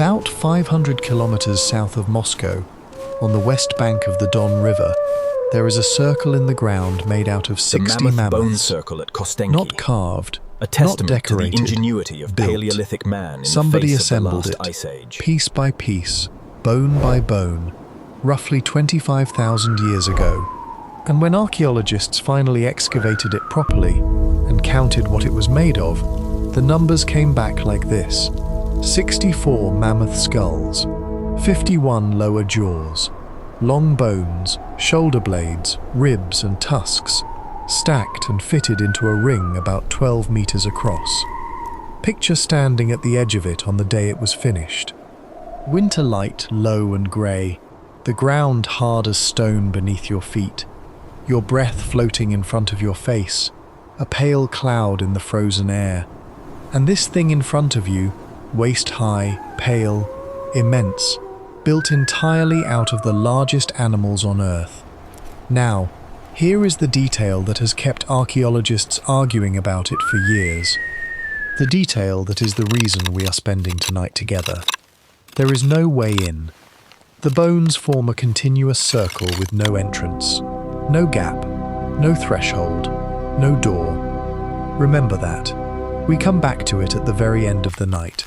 About 500 kilometers south of Moscow, on the west bank of the Don River, there is a circle in the ground made out of 60 mammoth mammoths, bone circle at Kostenki, not carved, a testament not decorated, to the ingenuity of built. Paleolithic man in Somebody the face assembled of the last it, ice age. piece by piece, bone by bone, roughly 25,000 years ago. And when archaeologists finally excavated it properly and counted what it was made of, the numbers came back like this: 64 mammoth skulls, 51 lower jaws, long bones, shoulder blades, ribs and tusks, stacked and fitted into a ring about 12 meters across. Picture standing at the edge of it on the day it was finished. Winter light low and grey, the ground hard as stone beneath your feet, your breath floating in front of your face, a pale cloud in the frozen air. And this thing in front of you, waist-high, pale, immense, built entirely out of the largest animals on Earth. Now, here is the detail that has kept archaeologists arguing about it for years. The detail that is the reason we are spending tonight together. There is no way in. The bones form a continuous circle with no entrance, no gap, no threshold, no door. Remember that. We come back to it at the very end of the night.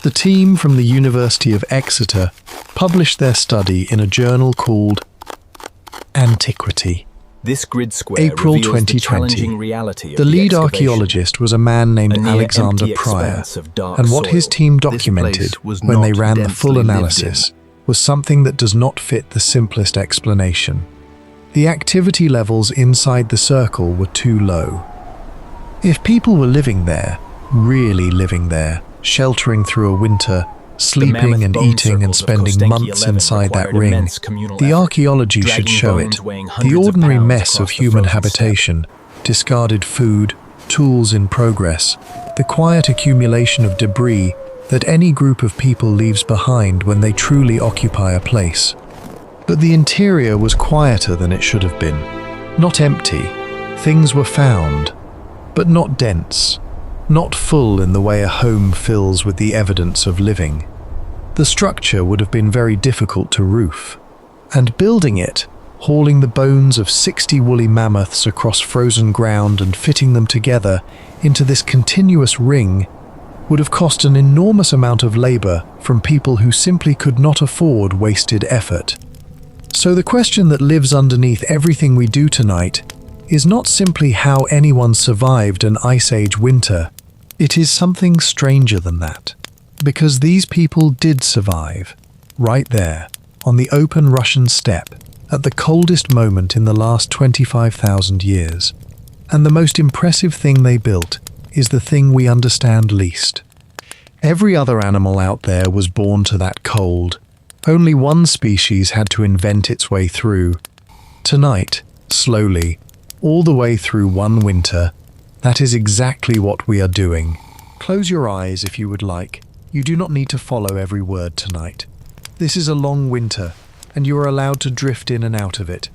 The team from the University of Exeter published their study in a journal called Antiquity. This grid square April reveals 2020. the challenging reality of The lead excavation. archaeologist was a man named A near Alexander empty Pryor, expanse of dark and what his soil. team This documented place was when they not ran the full densely lived analysis was something that does not fit the simplest explanation. The activity levels inside the circle were too low. If people were living there, really living there, sheltering through a winter, sleeping and eating and spending months inside that ring, the archaeology should show it. The ordinary mess of human habitation, discarded food, tools in progress, the quiet accumulation of debris that any group of people leaves behind when they truly occupy a place. But the interior was quieter than it should have been. Not empty. Things were found, but not dense. Not full in the way a home fills with the evidence of living. The structure would have been very difficult to roof. And building it, hauling the bones of 60 woolly mammoths across frozen ground and fitting them together into this continuous ring, would have cost an enormous amount of labor from people who simply could not afford wasted effort. So the question that lives underneath everything we do tonight is not simply how anyone survived an Ice Age winter. It is something stranger than that. Because these people did survive, right there, on the open Russian steppe, at the coldest moment in the last 25,000 years. And the most impressive thing they built is the thing we understand least. Every other animal out there was born to that cold. Only one species had to invent its way through. Tonight, slowly, all the way through one winter, that is exactly what we are doing. Close your eyes if you would like. You do not need to follow every word tonight. This is a long winter, and you are allowed to drift in and out of it.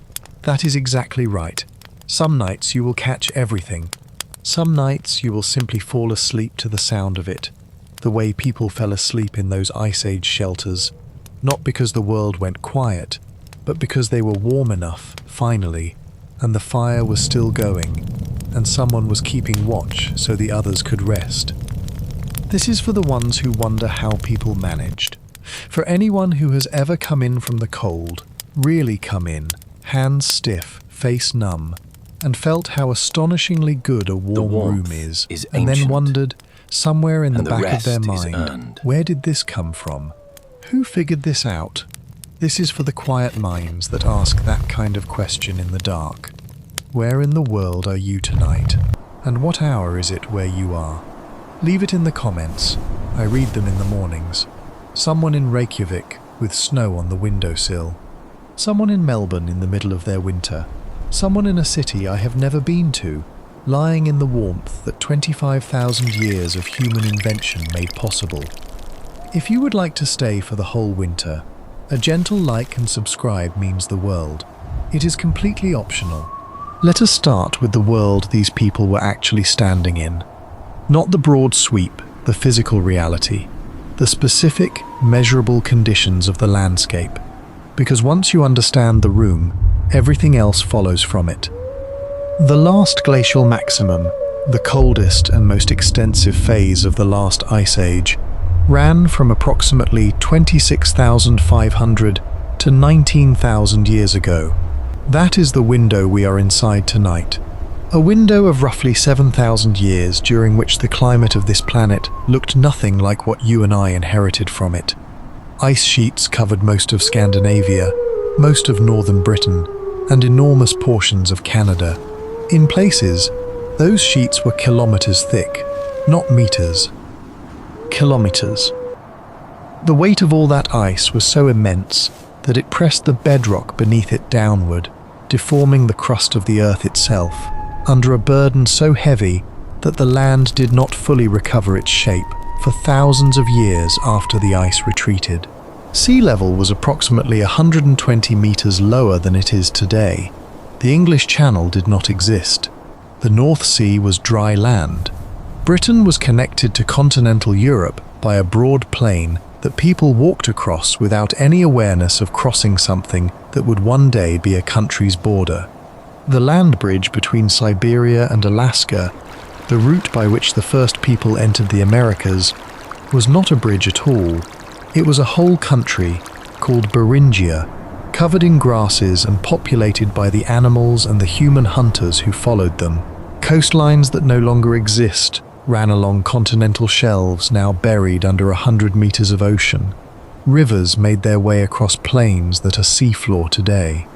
That is exactly right. Some nights you will catch everything. Some nights you will simply fall asleep to the sound of it, the way people fell asleep in those Ice Age shelters, not because the world went quiet, but because they were warm enough, finally, and the fire was still going, and someone was keeping watch so the others could rest. This is for the ones who wonder how people managed. For anyone who has ever come in from the cold, really come in, hands stiff, face numb, and felt how astonishingly good a warm room is and then wondered, somewhere in the back of their mind, where did this come from? Who figured this out? This is for the quiet minds that ask that kind of question in the dark. Where in the world are you tonight? And what hour is it where you are? Leave it in the comments. I read them in the mornings. Someone in Reykjavik with snow on the windowsill. Someone in Melbourne in the middle of their winter. Someone in a city I have never been to, lying in the warmth that 25,000 years of human invention made possible. If you would like to stay for the whole winter, a gentle like and subscribe means the world. It is completely optional. Let us start with the world these people were actually standing in. Not the broad sweep, the physical reality, the specific, measurable conditions of the landscape, because once you understand the room, everything else follows from it. The last glacial maximum, the coldest and most extensive phase of the last ice age, ran from approximately 26,500 to 19,000 years ago. That is the window we are inside tonight. A window of roughly 7,000 years during which the climate of this planet looked nothing like what you and I inherited from it. Ice sheets covered most of Scandinavia, most of northern Britain, and enormous portions of Canada. In places, those sheets were kilometres thick, not meters. Kilometres. The weight of all that ice was so immense that it pressed the bedrock beneath it downward, deforming the crust of the earth itself, under a burden so heavy that the land did not fully recover its shape for thousands of years after the ice retreated. Sea level was approximately 120 meters lower than it is today. The English Channel did not exist. The North Sea was dry land. Britain was connected to continental Europe by a broad plain that people walked across without any awareness of crossing something that would one day be a country's border. The land bridge between Siberia and Alaska, the route by which the first people entered the Americas, was not a bridge at all. It was a whole country called Beringia, covered in grasses and populated by the animals and the human hunters who followed them. Coastlines that no longer exist ran along continental shelves now buried under 100 meters of ocean. Rivers made their way across plains that are seafloor today.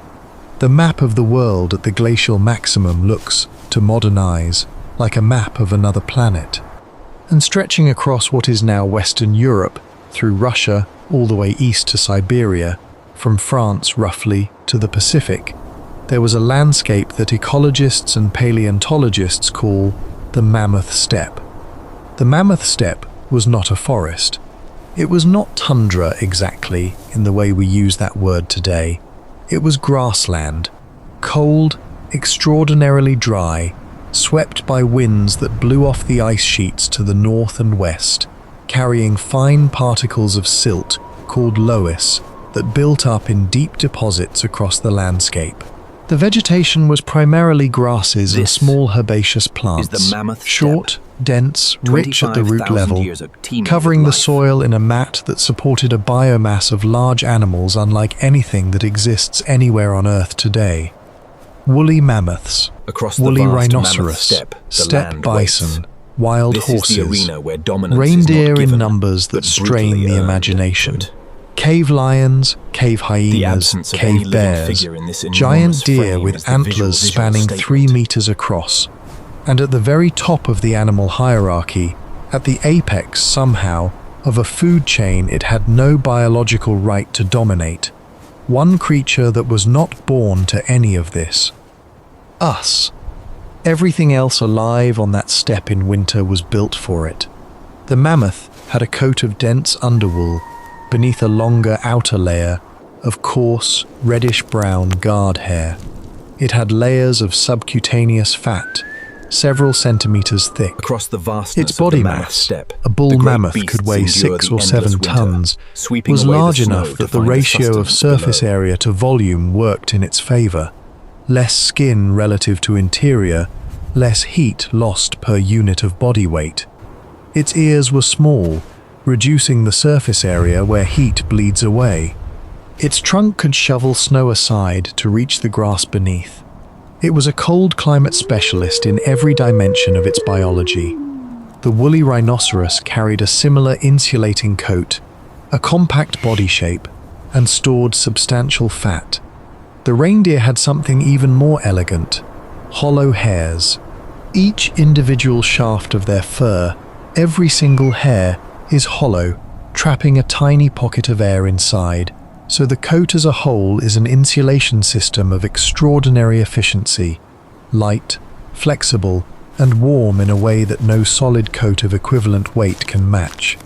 The map of the world at the glacial maximum looks, to modern eyes, like a map of another planet. And stretching across what is now Western Europe, through Russia all the way east to Siberia, from France roughly to the Pacific, there was a landscape that ecologists and paleontologists call the Mammoth Steppe. The Mammoth Steppe was not a forest. It was not tundra exactly in the way we use that word today. It was grassland, cold, extraordinarily dry, swept by winds that blew off the ice sheets to the north and west, carrying fine particles of silt called loess that built up in deep deposits across the landscape. The vegetation was primarily grasses and small herbaceous plants, short, dense, rich at the root level, covering the soil in a mat that supported a biomass of large animals unlike anything that exists anywhere on Earth today. Woolly mammoths, woolly rhinoceros, steppe bison, wild horses, reindeer in numbers that strain the imagination. Cave lions, cave hyenas, cave bears, giant deer with antlers spanning 3 meters across. And at the very top of the animal hierarchy, at the apex somehow, of a food chain it had no biological right to dominate. One creature that was not born to any of this. Us. Everything else alive on that steppe in winter was built for it. The mammoth had a coat of dense underwool, beneath a longer outer layer of coarse, reddish-brown guard hair. It had layers of subcutaneous fat, several centimeters thick. Across the vastness its body of the mammoth mass, steppe, a bull the great mammoth beasts could weigh endured 6 the or 7 endless winter, tons, sweeping was away the large snow enough to that the find ratio of sustenance surface below. area to volume worked in its favor. Less skin relative to interior, less heat lost per unit of body weight. Its ears were small, reducing the surface area where heat bleeds away. Its trunk could shovel snow aside to reach the grass beneath. It was a cold climate specialist in every dimension of its biology. The woolly rhinoceros carried a similar insulating coat, a compact body shape, and stored substantial fat. The reindeer had something even more elegant: hollow hairs. Each individual shaft of their fur, every single hair, is hollow, trapping a tiny pocket of air inside, so the coat as a whole is an insulation system of extraordinary efficiency, light, flexible, and warm in a way that no solid coat of equivalent weight can match.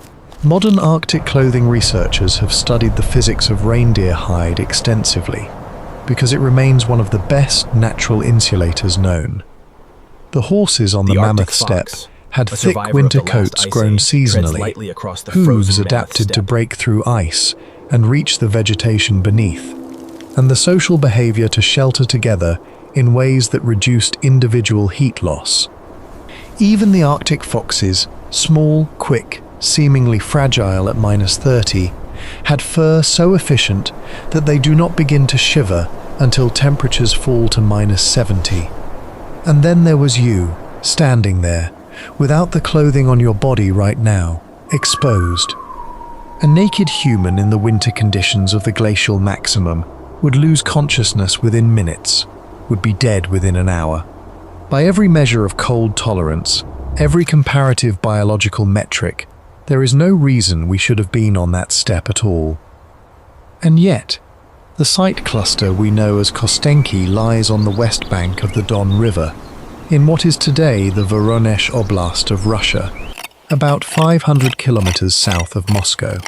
Modern Arctic clothing researchers have studied the physics of reindeer hide extensively, because it remains one of the best natural insulators known. The horses on the Mammoth Steppe had A thick survivor of winter the last coats ice grown age, treads seasonally, lightly across the hooves frozen mammoth adapted to steppe. break through ice and reach the vegetation beneath, and the social behavior to shelter together in ways that reduced individual heat loss. Even the Arctic foxes, small, quick, seemingly fragile at -30, had fur so efficient that they do not begin to shiver until temperatures fall to -70. And then there was you, standing there, without the clothing on your body right now, exposed. A naked human in the winter conditions of the glacial maximum would lose consciousness within minutes, would be dead within an hour. By every measure of cold tolerance, every comparative biological metric, there is no reason we should have been on that steppe at all. And yet, the site cluster we know as Kostenki lies on the west bank of the Don River, in what is today the Voronezh Oblast of Russia, about 500 kilometers south of Moscow.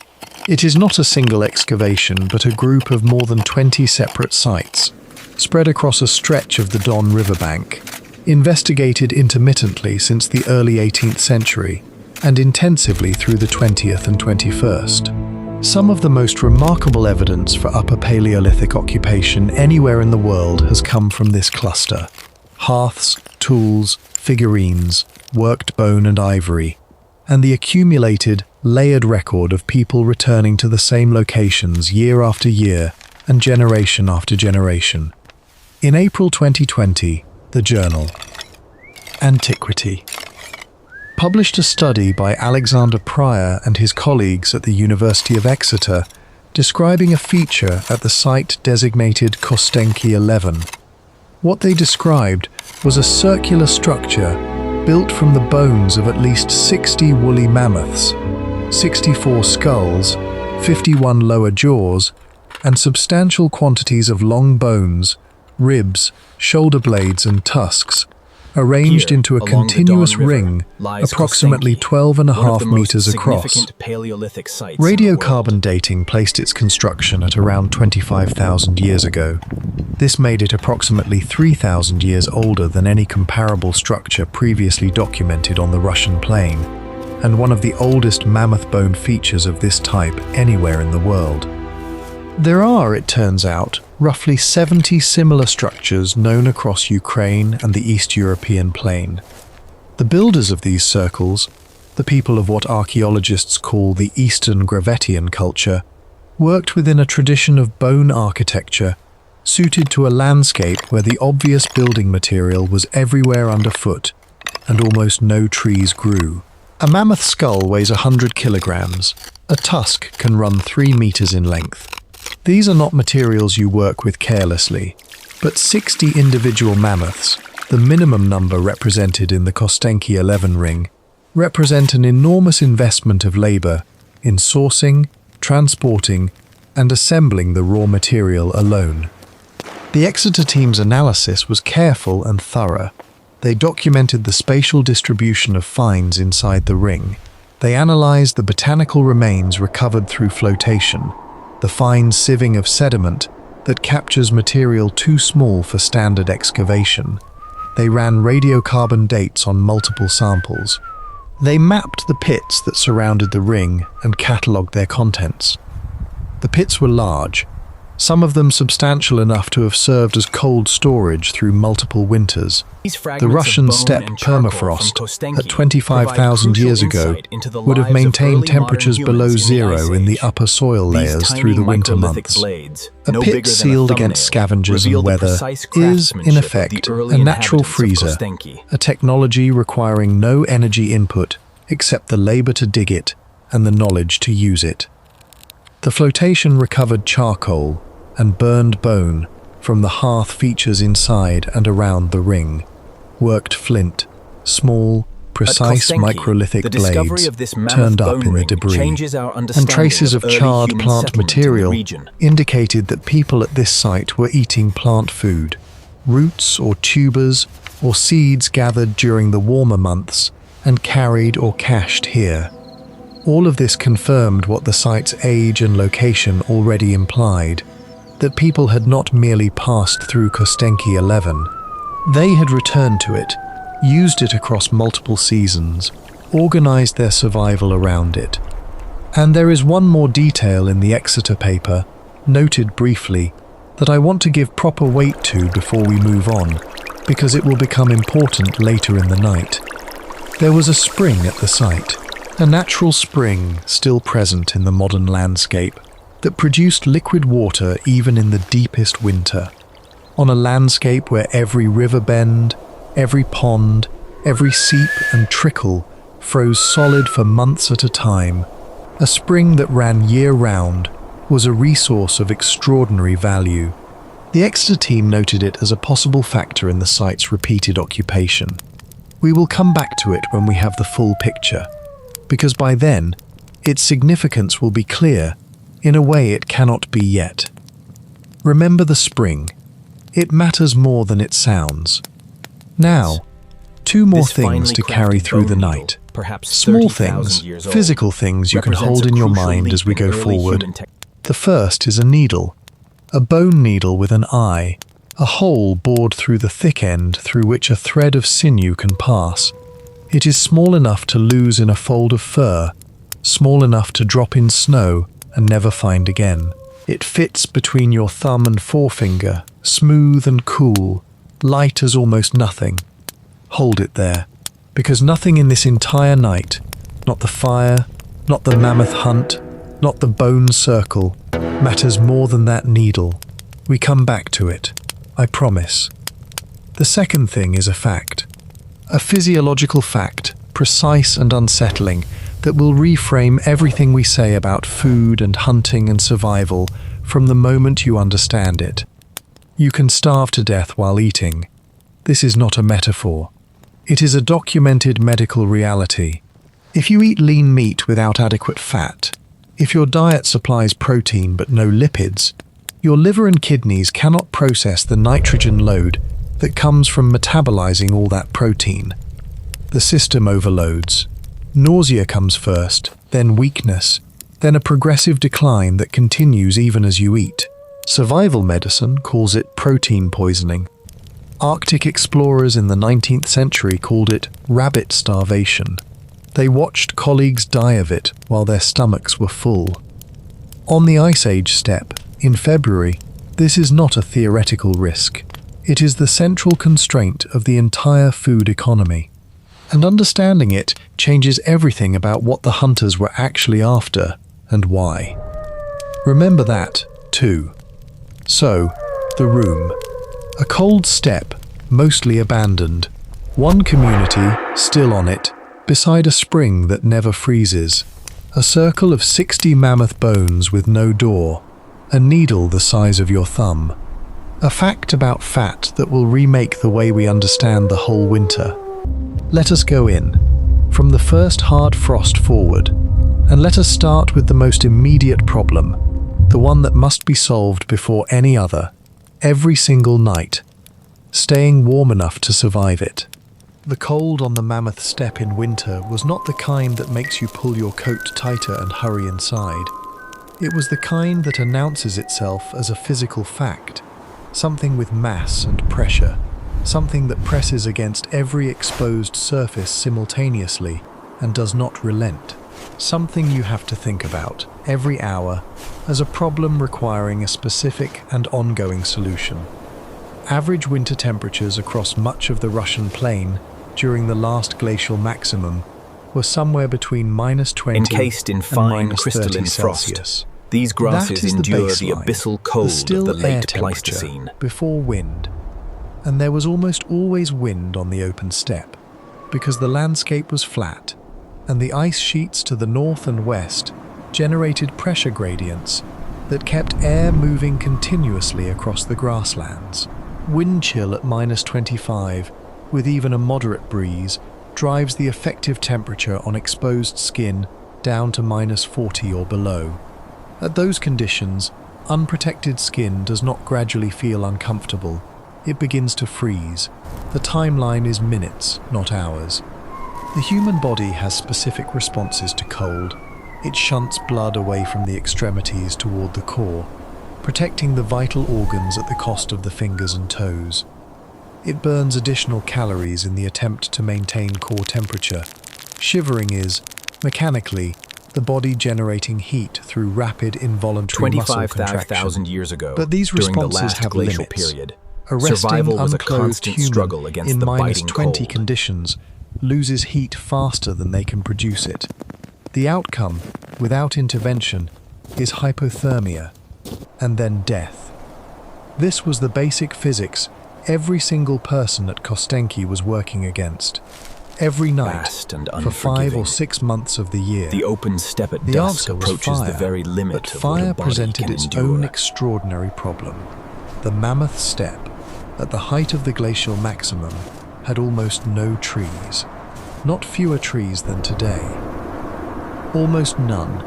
It is not a single excavation, but a group of more than 20 separate sites, spread across a stretch of the Don riverbank, investigated intermittently since the early 18th century, and intensively through the 20th and 21st. Some of the most remarkable evidence for Upper Paleolithic occupation anywhere in the world has come from this cluster. Hearths, tools, figurines, worked bone and ivory, and the accumulated, layered record of people returning to the same locations year after year and generation after generation. In April 2020, the journal Antiquity published a study by Alexander Pryor and his colleagues at the University of Exeter describing a feature at the site designated Kostenki 11. What they described was a circular structure built from the bones of at least 60 woolly mammoths, 64 skulls, 51 lower jaws, and substantial quantities of long bones, ribs, shoulder blades and tusks, arranged Here, into a along the continuous Don River, ring lies approximately Kostenki, 12.5 one of the most meters across. significant Paleolithic sites in the Radiocarbon world. dating placed its construction at around 25,000 years ago. This made it approximately 3,000 years older than any comparable structure previously documented on the Russian plain, and one of the oldest mammoth bone features of this type anywhere in the world. There are, it turns out, roughly 70 similar structures known across Ukraine and the East European plain. The builders of these circles, the people of what archaeologists call the Eastern Gravettian culture, worked within a tradition of bone architecture suited to a landscape where the obvious building material was everywhere underfoot and almost no trees grew. A mammoth skull weighs 100 kilograms. A tusk can run 3 meters in length. These are not materials you work with carelessly, but 60 individual mammoths, the minimum number represented in the Kostenki 11 ring, represent an enormous investment of labor in sourcing, transporting, and assembling the raw material alone. The Exeter team's analysis was careful and thorough. They documented the spatial distribution of finds inside the ring. They analyzed the botanical remains recovered through flotation, the fine sieving of sediment that captures material too small for standard excavation. They ran radiocarbon dates on multiple samples. They mapped the pits that surrounded the ring and catalogued their contents. The pits were large, some of them substantial enough to have served as cold storage through multiple winters. The Russian steppe permafrost at 25,000 years ago would have maintained temperatures below zero in the upper soil layers through the winter months. A pit sealed against scavengers and weather is, in effect, a natural freezer, a technology requiring no energy input except the labor to dig it and the knowledge to use it. The flotation recovered charcoal and burned bone from the hearth features inside and around the ring, worked flint, small, precise microlithic blades turned up in the debris, and traces of charred plant material indicated that people at this site were eating plant food, roots or tubers or seeds gathered during the warmer months and carried or cached here. All of this confirmed what the site's age and location already implied, that people had not merely passed through Kostenki 11. They had returned to it, used it across multiple seasons, organized their survival around it. And there is one more detail in the Exeter paper, noted briefly, that I want to give proper weight to before we move on, because it will become important later in the night. There was a spring at the site, a natural spring still present in the modern landscape, that produced liquid water even in the deepest winter. On a landscape where every river bend, every pond, every seep and trickle froze solid for months at a time, a spring that ran year-round was a resource of extraordinary value. The Exeter team noted it as a possible factor in the site's repeated occupation. We will come back to it when we have the full picture, because by then, its significance will be clear in a way it cannot be yet. Remember the spring. It matters more than it sounds. Now, two more things to carry through the night. Small things, physical things you can hold in your mind as we go forward. The first is a needle, a bone needle with an eye, a hole bored through the thick end through which a thread of sinew can pass. It is small enough to lose in a fold of fur, small enough to drop in snow and never find again. It fits between your thumb and forefinger, smooth and cool, light as almost nothing. Hold it there, because nothing in this entire night, not the fire, not the mammoth hunt, not the bone circle, matters more than that needle. We come back to it, I promise. The second thing is a fact. A physiological fact, precise and unsettling, that will reframe everything we say about food and hunting and survival from the moment you understand it. You can starve to death while eating. This is not a metaphor. It is a documented medical reality. If you eat lean meat without adequate fat, if your diet supplies protein but no lipids, your liver and kidneys cannot process the nitrogen load that comes from metabolizing all that protein. The system overloads. Nausea comes first, then weakness, then a progressive decline that continues even as you eat. Survival medicine calls it protein poisoning. Arctic explorers in the 19th century called it rabbit starvation. They watched colleagues die of it while their stomachs were full. On the Ice Age step, in February, this is not a theoretical risk. It is the central constraint of the entire food economy. And understanding it changes everything about what the hunters were actually after and why. Remember that, too. So, the room. A cold steppe, mostly abandoned. One community, still on it, beside a spring that never freezes. A circle of 60 mammoth bones with no door. A needle the size of your thumb. A fact about fat that will remake the way we understand the whole winter. Let us go in, from the first hard frost forward, and let us start with the most immediate problem, the one that must be solved before any other, every single night, staying warm enough to survive it. The cold on the mammoth steppe in winter was not the kind that makes you pull your coat tighter and hurry inside. It was the kind that announces itself as a physical fact, something with mass and pressure, something that presses against every exposed surface simultaneously and does not relent. Something you have to think about every hour as a problem requiring a specific and ongoing solution. Average winter temperatures across much of the Russian plain during the last glacial maximum were somewhere between -20 encased in and fine -30 crystalline Celsius. frost. These grasses That is endure the baseline, abyssal cold still of the air late temperature Pleistocene. before wind. And there was almost always wind on the open steppe, because the landscape was flat, and the ice sheets to the north and west generated pressure gradients that kept air moving continuously across the grasslands. Wind chill at -25, with even a moderate breeze, drives the effective temperature on exposed skin down to -40 or below. At those conditions, unprotected skin does not gradually feel uncomfortable. It begins to freeze. The timeline is minutes, not hours. The human body has specific responses to cold. It shunts blood away from the extremities toward the core, protecting the vital organs at the cost of the fingers and toes. It burns additional calories in the attempt to maintain core temperature. Shivering is, mechanically, the body generating heat through rapid involuntary muscle contraction. 25,000 years ago, But these during the responses last have glacial limits. period, A resting, survival was a unclothed constant human struggle against in the minus biting 20 cold. conditions loses heat faster than they can produce it. The outcome, without intervention, is hypothermia, and then death. This was the basic physics every single person at Kostenki was working against. Every night, Vast and for 5 unforgiving. or 6 months of the year. The open steppe at The dusk answer was approaches fire, the very limit but of what a fire body presented can its endure. own extraordinary problem. The Mammoth steppe, at the height of the glacial maximum, had almost no trees. Not fewer trees than today. Almost none.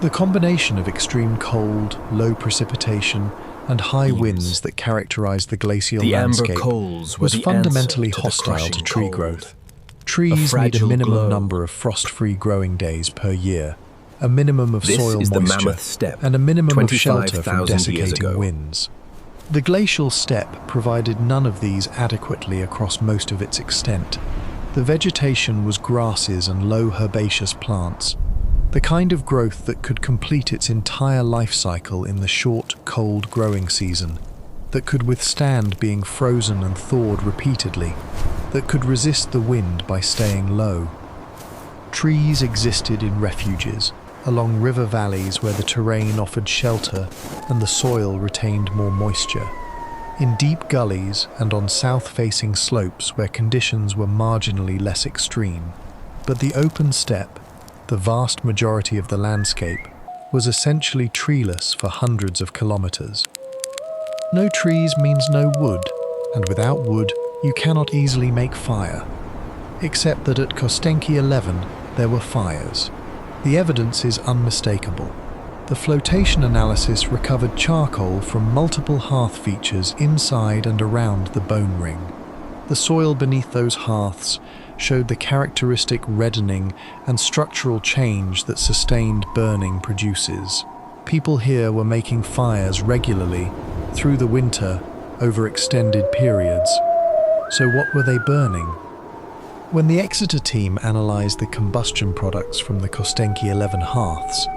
The combination of extreme cold, low precipitation, and high winds that characterized the glacial The amber landscape coals were was the fundamentally answer to the hostile to crushing tree cold. growth. Trees need a fragile minimum glow. number of frost-free growing days per year, a minimum of This soil is the moisture, Mammoth steppe, and a minimum of shelter from 25,000 years desiccating ago. winds. The glacial steppe provided none of these adequately across most of its extent. The vegetation was grasses and low herbaceous plants, the kind of growth that could complete its entire life cycle in the short, cold growing season, that could withstand being frozen and thawed repeatedly, that could resist the wind by staying low. Trees existed in refuges, along river valleys where the terrain offered shelter and the soil retained more moisture, in deep gullies and on south-facing slopes where conditions were marginally less extreme. But the open steppe, the vast majority of the landscape, was essentially treeless for hundreds of kilometres. No trees means no wood, and without wood you cannot easily make fire. Except that at Kostenki 11 there were fires. The evidence is unmistakable. The flotation analysis recovered charcoal from multiple hearth features inside and around the bone ring. The soil beneath those hearths showed the characteristic reddening and structural change that sustained burning produces. People here were making fires regularly, through the winter, over extended periods. So what were they burning? When the Exeter team analysed the combustion products from the Kostenki 11 hearths,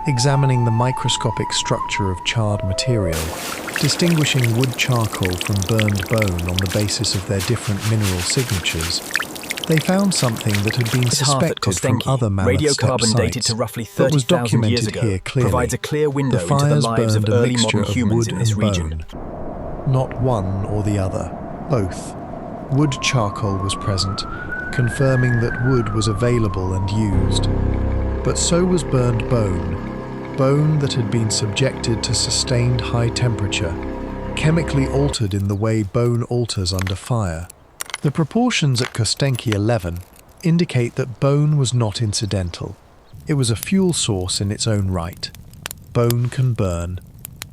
examining the microscopic structure of charred material, distinguishing wood charcoal from burned bone on the basis of their different mineral signatures, they found something that had been This hearth at suspected from Kostenki, other mammoth steppe radiocarbon dated sites, to roughly but was 30,000 years documented ago, here clearly. provides a clear window The into the fires lives of burned a early mixture modern of humans wood in this and region. bone. Not one or the other, both. Wood charcoal was present, confirming that wood was available and used. But so was burned bone that had been subjected to sustained high temperature, chemically altered in the way bone alters under fire. The proportions at Kostenki 11 indicate that bone was not incidental. It was a fuel source in its own right. Bone can burn.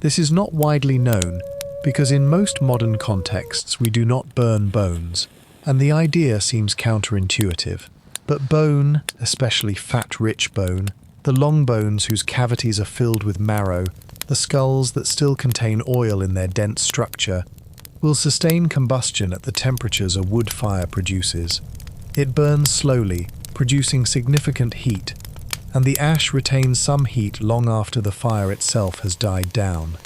This is not widely known because in most modern contexts we do not burn bones, and the idea seems counterintuitive. But bone, especially fat-rich bone, the long bones whose cavities are filled with marrow, the skulls that still contain oil in their dense structure, will sustain combustion at the temperatures a wood fire produces. It burns slowly, producing significant heat, and the ash retains some heat long after the fire itself has died down.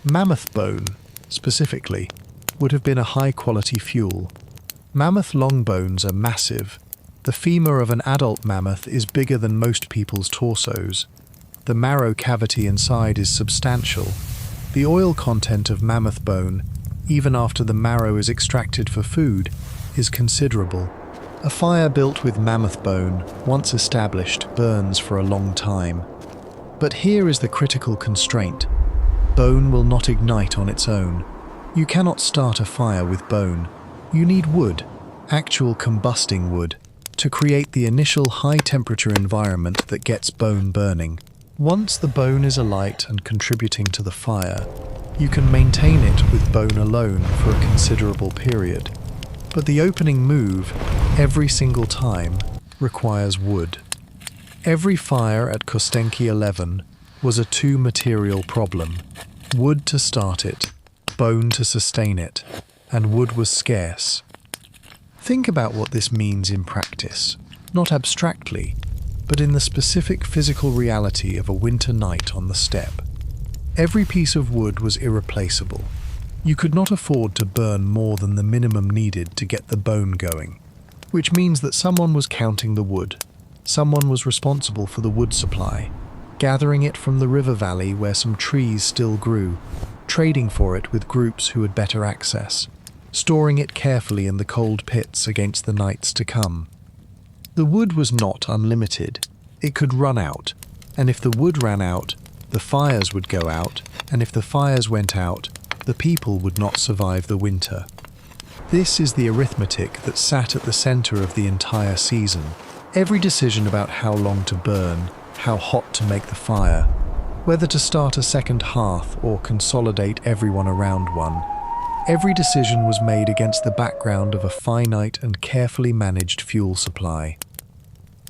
Mammoth bone, specifically, would have been a high-quality fuel. Mammoth long bones are massive. The femur of an adult mammoth is bigger than most people's torsos. The marrow cavity inside is substantial. The oil content of mammoth bone, even after the marrow is extracted for food, is considerable. A fire built with mammoth bone, once established, burns for a long time. But here is the critical constraint. Bone will not ignite on its own. You cannot start a fire with bone. You need wood, actual combusting wood, to create the initial high-temperature environment that gets bone burning. Once the bone is alight and contributing to the fire, you can maintain it with bone alone for a considerable period. But the opening move, every single time, requires wood. Every fire at Kostenki 11 was a two-material problem. Wood to start it, bone to sustain it. and wood was scarce. Think about what this means in practice, not abstractly, but in the specific physical reality of a winter night on the steppe. Every piece of wood was irreplaceable. You could not afford to burn more than the minimum needed to get the bone going, which means that someone was counting the wood. Someone was responsible for the wood supply, gathering it from the river valley where some trees still grew, trading for it with groups who had better access, storing it carefully in the cold pits against the nights to come. The wood was not unlimited. It could run out, and if the wood ran out, the fires would go out, and if the fires went out, the people would not survive the winter. This is the arithmetic that sat at the center of the entire season. Every decision about how long to burn, how hot to make the fire, whether to start a second hearth or consolidate everyone around one, every decision was made against the background of a finite and carefully managed fuel supply.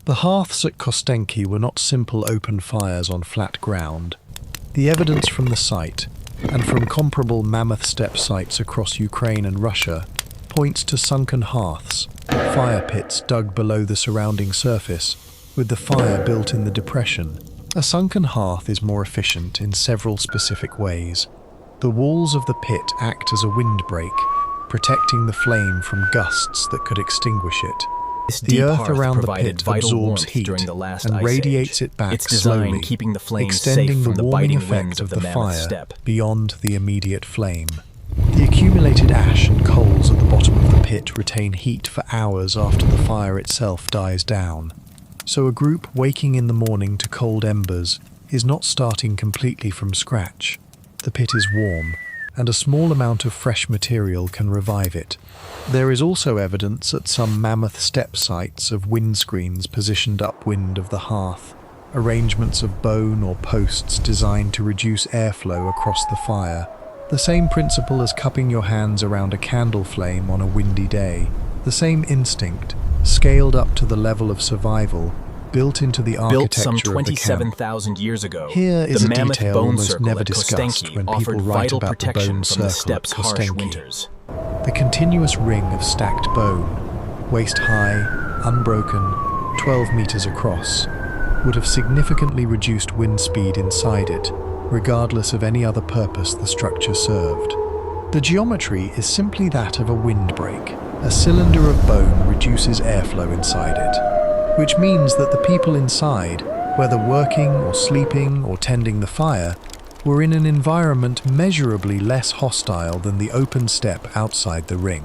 The hearths at Kostenki were not simple open fires on flat ground. The evidence from the site, and from comparable mammoth steppe sites across Ukraine and Russia, points to sunken hearths, fire pits dug below the surrounding surface, with the fire built in the depression. A sunken hearth is more efficient in several specific ways. The walls of the pit act as a windbreak, protecting the flame from gusts that could extinguish it. The earth around the pit absorbs heat and radiates it back slowly, extending the warming effect of the fire beyond the immediate flame. The accumulated ash and coals at the bottom of the pit retain heat for hours after the fire itself dies down. So a group waking in the morning to cold embers is not starting completely from scratch. The pit is warm, and a small amount of fresh material can revive it. There is also evidence at some mammoth steppe sites of windscreens positioned upwind of the hearth, arrangements of bone or posts designed to reduce airflow across the fire. The same principle as cupping your hands around a candle flame on a windy day. The same instinct, scaled up to the level of survival, built into the architecture some of the 27,000 years ago. Here is the a mammoth detail bone almost circle never at discussed Kostenki when people offered write vital about the protection bone from the circle at steppe's harsh Kostenki. winters. The continuous ring of stacked bone, waist-high, unbroken, 12 meters across, would have significantly reduced wind speed inside it, regardless of any other purpose the structure served. The geometry is simply that of a windbreak. A cylinder of bone reduces airflow inside it, which means that the people inside, whether working or sleeping or tending the fire, were in an environment measurably less hostile than the open steppe outside the ring.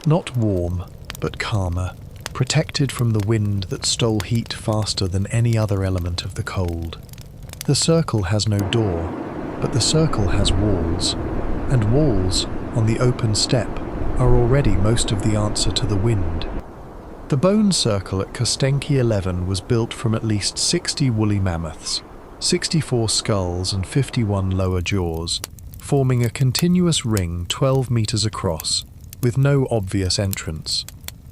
Not warm, but calmer, protected from the wind that stole heat faster than any other element of the cold. The circle has no door, but the circle has walls, and walls, on the open steppe, are already most of the answer to the wind. The bone circle at Kostenki 11 was built from at least 60 woolly mammoths, 64 skulls and 51 lower jaws, forming a continuous ring 12 meters across, with no obvious entrance.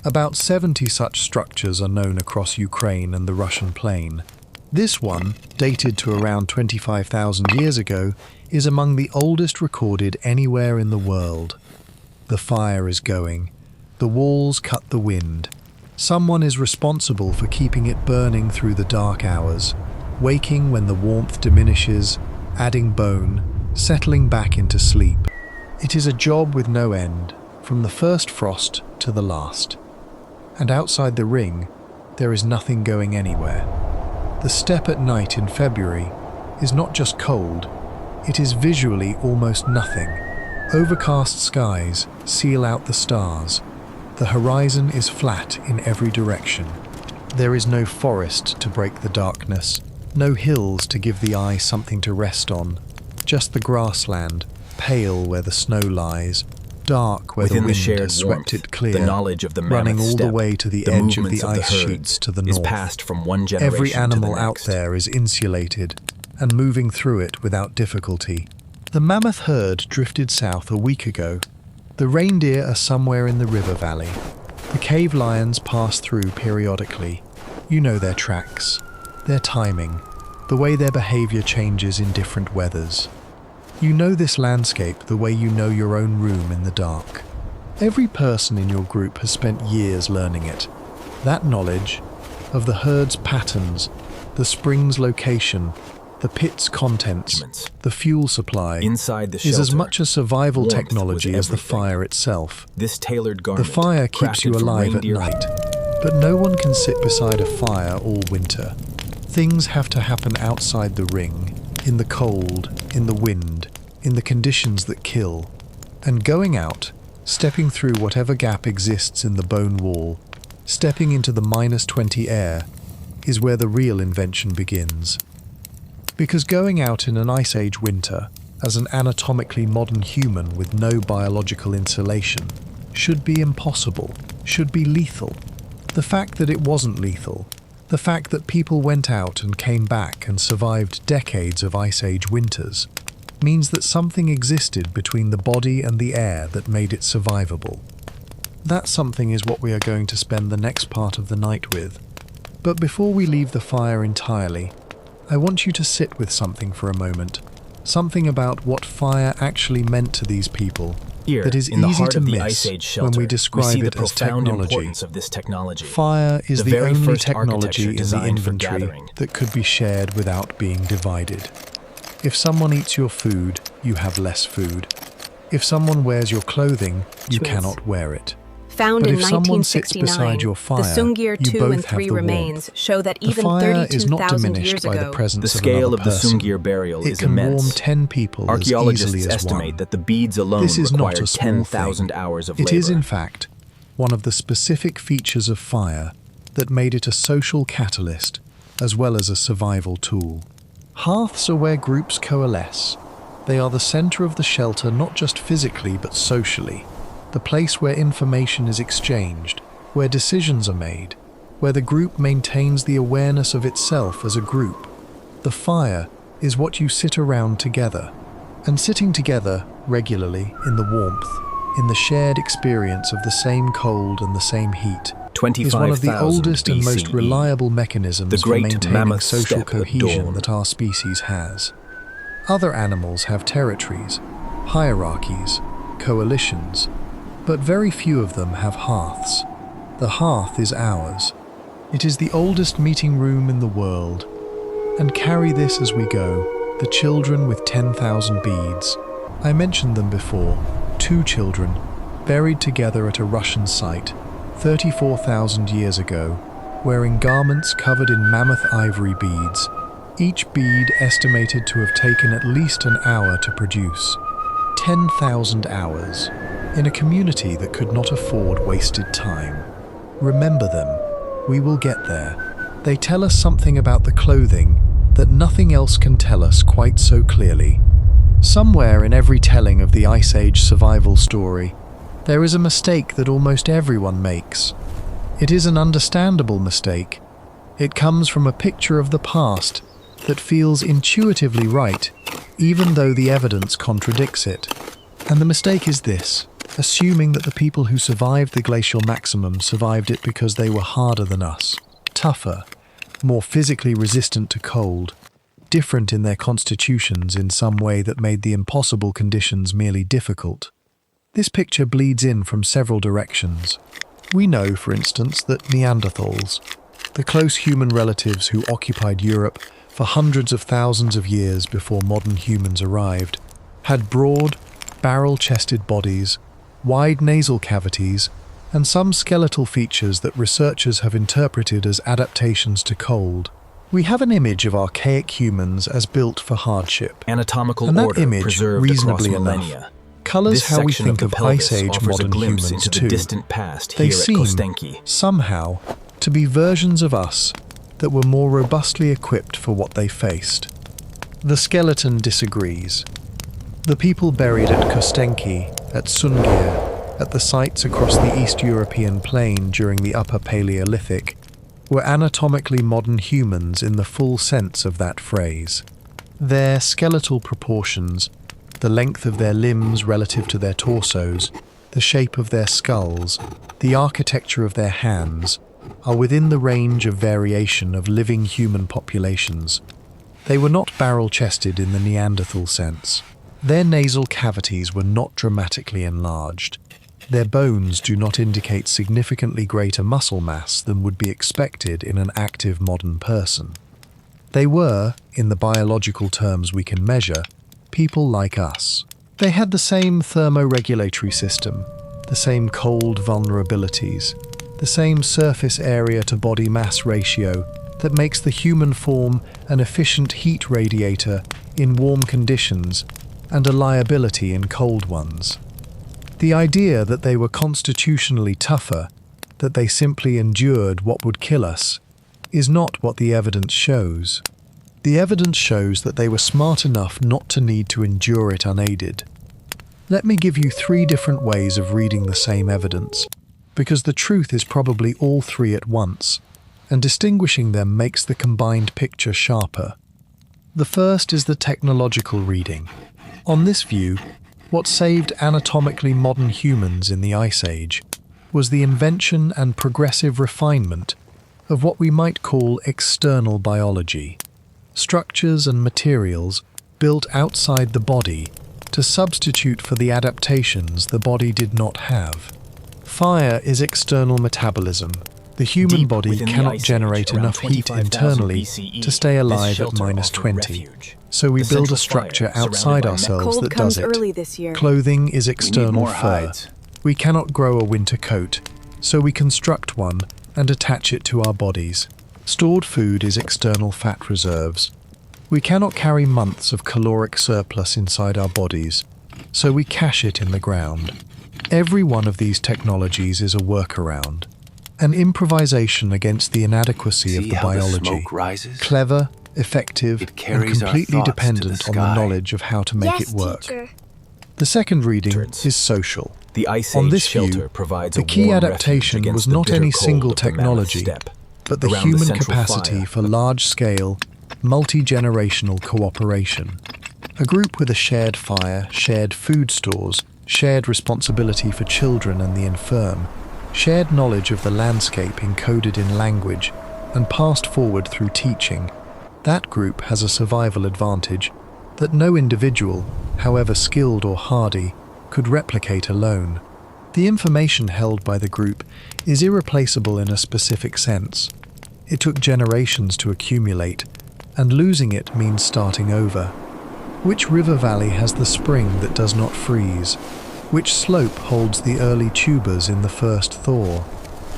About 70 such structures are known across Ukraine and the Russian plain. This one, dated to around 25,000 years ago, is among the oldest recorded anywhere in the world. The fire is going. The walls cut the wind. Someone is responsible for keeping it burning through the dark hours, waking when the warmth diminishes, adding bone, settling back into sleep. It is a job with no end, from the first frost to the last. And outside the ring, there is nothing going anywhere. The steppe at night in February is not just cold, it is visually almost nothing. Overcast skies seal out the stars. The horizon is flat in every direction. There is no forest to break the darkness, no hills to give the eye something to rest on, just the grassland, pale where the snow lies, dark where Within the wind shared has swept warmth, it clear, the knowledge of the running mammoth all the steppe, way to the the edge of movements the of the ice herds, sheets to the is north. passed from one generation Every animal to the out next. there is insulated and moving through it without difficulty. The mammoth herd drifted south a week ago. The reindeer are somewhere in the river valley. The cave lions pass through periodically. You know their tracks, their timing, the way their behavior changes in different weathers. You know this landscape the way you know your own room in the dark. Every person in your group has spent years learning it. That knowledge of the herd's patterns, the spring's location, the pit's contents, the fuel supply, Inside the is as shelter, much a survival warmth technology was as the everything. fire itself. This tailored The garment, fire keeps you crafted from alive at reindeer night, but no one can sit beside a fire all winter. Things have to happen outside the ring, in the cold, in the wind, in the conditions that kill. And going out, stepping through whatever gap exists in the bone wall, stepping into the -20 air, is where the real invention begins. Because going out in an Ice Age winter, as an anatomically modern human with no biological insulation, should be impossible, should be lethal. The fact that it wasn't lethal, the fact that people went out and came back and survived decades of Ice Age winters, means that something existed between the body and the air that made it survivable. That something is what we are going to spend the next part of the night with. But before we leave the fire entirely, I want you to sit with something for a moment. Something about what fire actually meant to these people Here, that is in the easy heart to of the miss Ice Age when shelter, we describe see the it as profound technology. importance of this technology. Fire is the very only first technology architecture in the designed for inventory gathering. that could be shared without being divided. If someone eats your food, you have less food. If someone wears your clothing, you cannot wear it. Found But in if someone sits 1969, beside your fire, the Sungir you 2 both and have 3 the remains warmth. show that The even fire is not 32,000 diminished years by the ago, presence The of scale another of the person. Sungir burial It is can immense. warm 10 people as Archaeologists easily as estimate one. that the beads alone This is not required a small 10,000 thing. hours of It labor. is, in fact, one of the specific features of fire that made it a social catalyst as well as a survival tool. Hearths are where groups coalesce. They are the center of the shelter not just physically but socially, the place where information is exchanged, where decisions are made, where the group maintains the awareness of itself as a group. The fire is what you sit around together, and sitting together regularly in the warmth, in the shared experience of the same cold and the same heat, is one of the 25,000 oldest and most BCE. reliable mechanisms The for great maintaining mammoth social steppe at cohesion dawn. that our species has. Other animals have territories, hierarchies, coalitions, but very few of them have hearths. The hearth is ours. It is the oldest meeting room in the world. And carry this as we go, the children with 10,000 beads. I mentioned them before, 2 children, buried together at a Russian site, 34,000 years ago, wearing garments covered in mammoth ivory beads, each bead estimated to have taken at least an hour to produce. 10,000 hours, in a community that could not afford wasted time. Remember them. We will get there. They tell us something about the clothing that nothing else can tell us quite so clearly. Somewhere in every telling of the Ice Age survival story, there is a mistake that almost everyone makes. It is an understandable mistake. It comes from a picture of the past that feels intuitively right, even though the evidence contradicts it. And the mistake is this: assuming that the people who survived the glacial maximum survived it because they were harder than us, tougher, more physically resistant to cold, different in their constitutions in some way that made the impossible conditions merely difficult. This picture bleeds in from several directions. We know, for instance, that Neanderthals, the close human relatives who occupied Europe for hundreds of thousands of years before modern humans arrived, had broad, barrel-chested bodies, wide nasal cavities, and some skeletal features that researchers have interpreted as adaptations to cold. We have an image of archaic humans as built for hardship. Anatomical And that order image, preserved reasonably across millennia. enough, colors This how we section think the of pelvis Ice Age offers modern a glimpse humans into too. the distant past They here at seem, Kostenki. somehow, to be versions of us that were more robustly equipped for what they faced. The skeleton disagrees. The people buried at Kostenki, at Sungir, at the sites across the East European plain during the Upper Paleolithic, were anatomically modern humans in the full sense of that phrase. Their skeletal proportions, the length of their limbs relative to their torsos, the shape of their skulls, the architecture of their hands, are within the range of variation of living human populations. They were not barrel-chested in the Neanderthal sense. Their nasal cavities were not dramatically enlarged. Their bones do not indicate significantly greater muscle mass than would be expected in an active modern person. They were, in the biological terms we can measure, people like us. They had the same thermoregulatory system, the same cold vulnerabilities, the same surface area to body mass ratio that makes the human form an efficient heat radiator in warm conditions and a liability in cold ones. The idea that they were constitutionally tougher, that they simply endured what would kill us, is not what the evidence shows. The evidence shows that they were smart enough not to need to endure it unaided. Let me give you 3 different ways of reading the same evidence, because the truth is probably all 3 at once, and distinguishing them makes the combined picture sharper. The first is the technological reading. On this view, what saved anatomically modern humans in the Ice Age was the invention and progressive refinement of what we might call external biology, structures and materials built outside the body to substitute for the adaptations the body did not have. Fire is external metabolism. The human body cannot generate enough heat internally to stay alive at -20. So we build a structure outside ourselves that does it. Clothing is external fur. We cannot grow a winter coat, so we construct one and attach it to our bodies. Stored food is external fat reserves. We cannot carry months of caloric surplus inside our bodies, so we cache it in the ground. Every one of these technologies is a workaround, an improvisation against the inadequacy of the biology. Clever, effective, and completely dependent on the knowledge of how to make it work. Teacher. The second reading is social. The Ice On Age this shelter view, provides the a key warm adaptation refuge was against the not bitter any cold single of the Mammoth technology, steppe. but the Around human central capacity fire, for large-scale, multi-generational cooperation. A group with a shared fire, shared food stores, shared responsibility for children and the infirm, shared knowledge of the landscape encoded in language and passed forward through teaching. That group has a survival advantage that no individual, however skilled or hardy, could replicate alone. The information held by the group is irreplaceable in a specific sense. It took generations to accumulate, and losing it means starting over. Which river valley has the spring that does not freeze? Which slope holds the early tubers in the first thaw?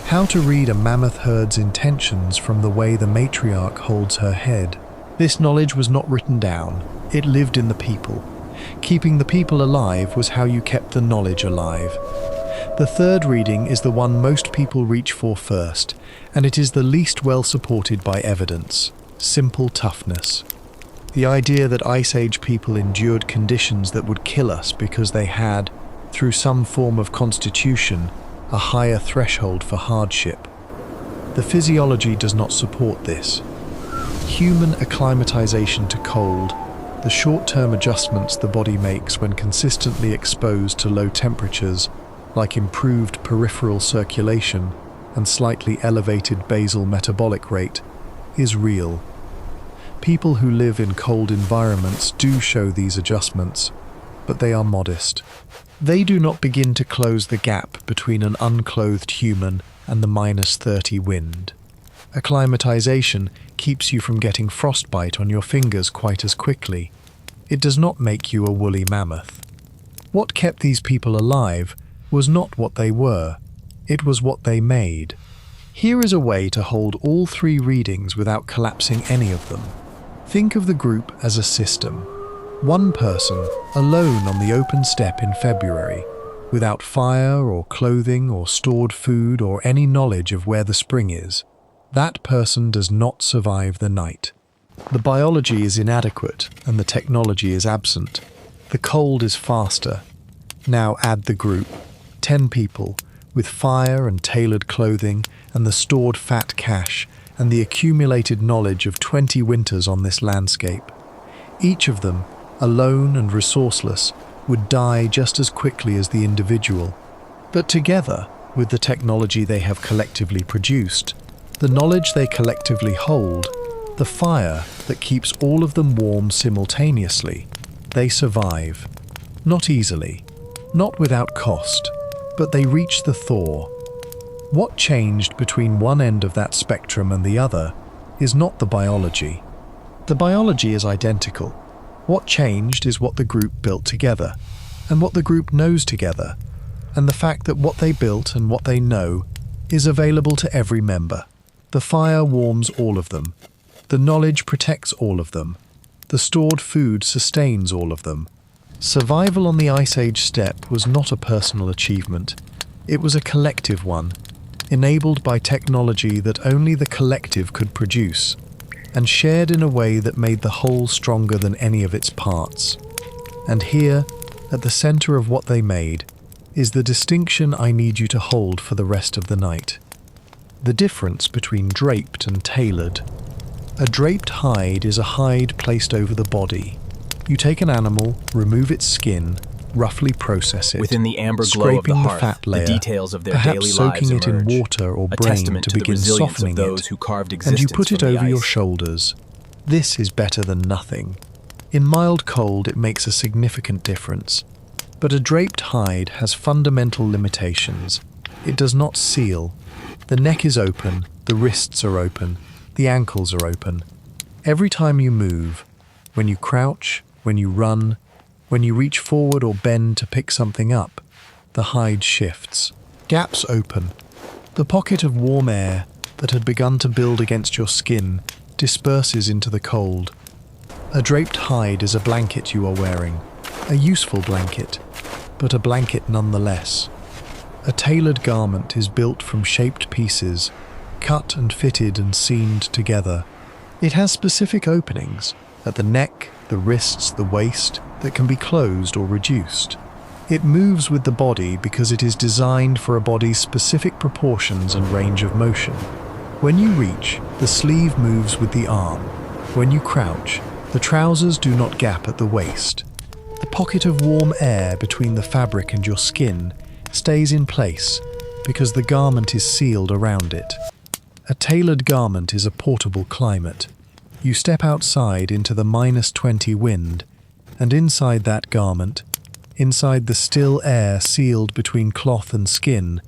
How to read a mammoth herd's intentions from the way the matriarch holds her head. This knowledge was not written down, it lived in the people. Keeping the people alive was how you kept the knowledge alive. The third reading is the one most people reach for first, and it is the least well supported by evidence: simple toughness. The idea that Ice Age people endured conditions that would kill us because they had, through some form of constitution, a higher threshold for hardship. The physiology does not support this. Human acclimatization to cold, the short-term adjustments the body makes when consistently exposed to low temperatures, like improved peripheral circulation and slightly elevated basal metabolic rate, is real. People who live in cold environments do show these adjustments, but they are modest. They do not begin to close the gap between an unclothed human and the -30 wind. Acclimatization keeps you from getting frostbite on your fingers quite as quickly. It does not make you a woolly mammoth. What kept these people alive was not what they were, it was what they made. Here is a way to hold all 3 readings without collapsing any of them. Think of the group as a system. One person, alone on the open steppe in February, without fire or clothing or stored food or any knowledge of where the spring is. That person does not survive the night. The biology is inadequate and the technology is absent. The cold is faster. Now add the group, 10 people, with fire and tailored clothing and the stored fat cache and the accumulated knowledge of 20 winters on this landscape. Each of them, alone and resourceless, would die just as quickly as the individual. But together, with the technology they have collectively produced, the knowledge they collectively hold, the fire that keeps all of them warm simultaneously, they survive. Not easily, not without cost, but they reach the thaw. What changed between one end of that spectrum and the other is not the biology. The biology is identical. What changed is what the group built together, and what the group knows together, and the fact that what they built and what they know is available to every member. The fire warms all of them. The knowledge protects all of them. The stored food sustains all of them. Survival on the Ice Age steppe was not a personal achievement. It was a collective one, enabled by technology that only the collective could produce, and shared in a way that made the whole stronger than any of its parts. And here, at the center of what they made, is the distinction I need you to hold for the rest of the night. The difference between draped and tailored. A draped hide is a hide placed over the body. You take an animal, remove its skin, roughly process it, Within the amber glow of scraping the the hearth, fat layer, the details of their perhaps daily soaking lives it in emerge, water or a brain testament to to the begin resilience softening of those it, who carved and you existence put it from the over your ice. shoulders. This is better than nothing. In mild cold, it makes a significant difference. But a draped hide has fundamental limitations. It does not seal. The neck is open, the wrists are open, the ankles are open. Every time you move, when you crouch, when you run, when you reach forward or bend to pick something up, the hide shifts. Gaps open. The pocket of warm air that had begun to build against your skin disperses into the cold. A draped hide is a blanket you are wearing, a useful blanket, but a blanket nonetheless. A tailored garment is built from shaped pieces, cut and fitted and seamed together. It has specific openings at the neck, the wrists, the waist that can be closed or reduced. It moves with the body because it is designed for a body's specific proportions and range of motion. When you reach, the sleeve moves with the arm. When you crouch, the trousers do not gap at the waist. The pocket of warm air between the fabric and your skin stays in place because the garment is sealed around it. A tailored garment is a portable climate. You step outside into the -20 wind, and inside that garment, inside the still air sealed between cloth and skin,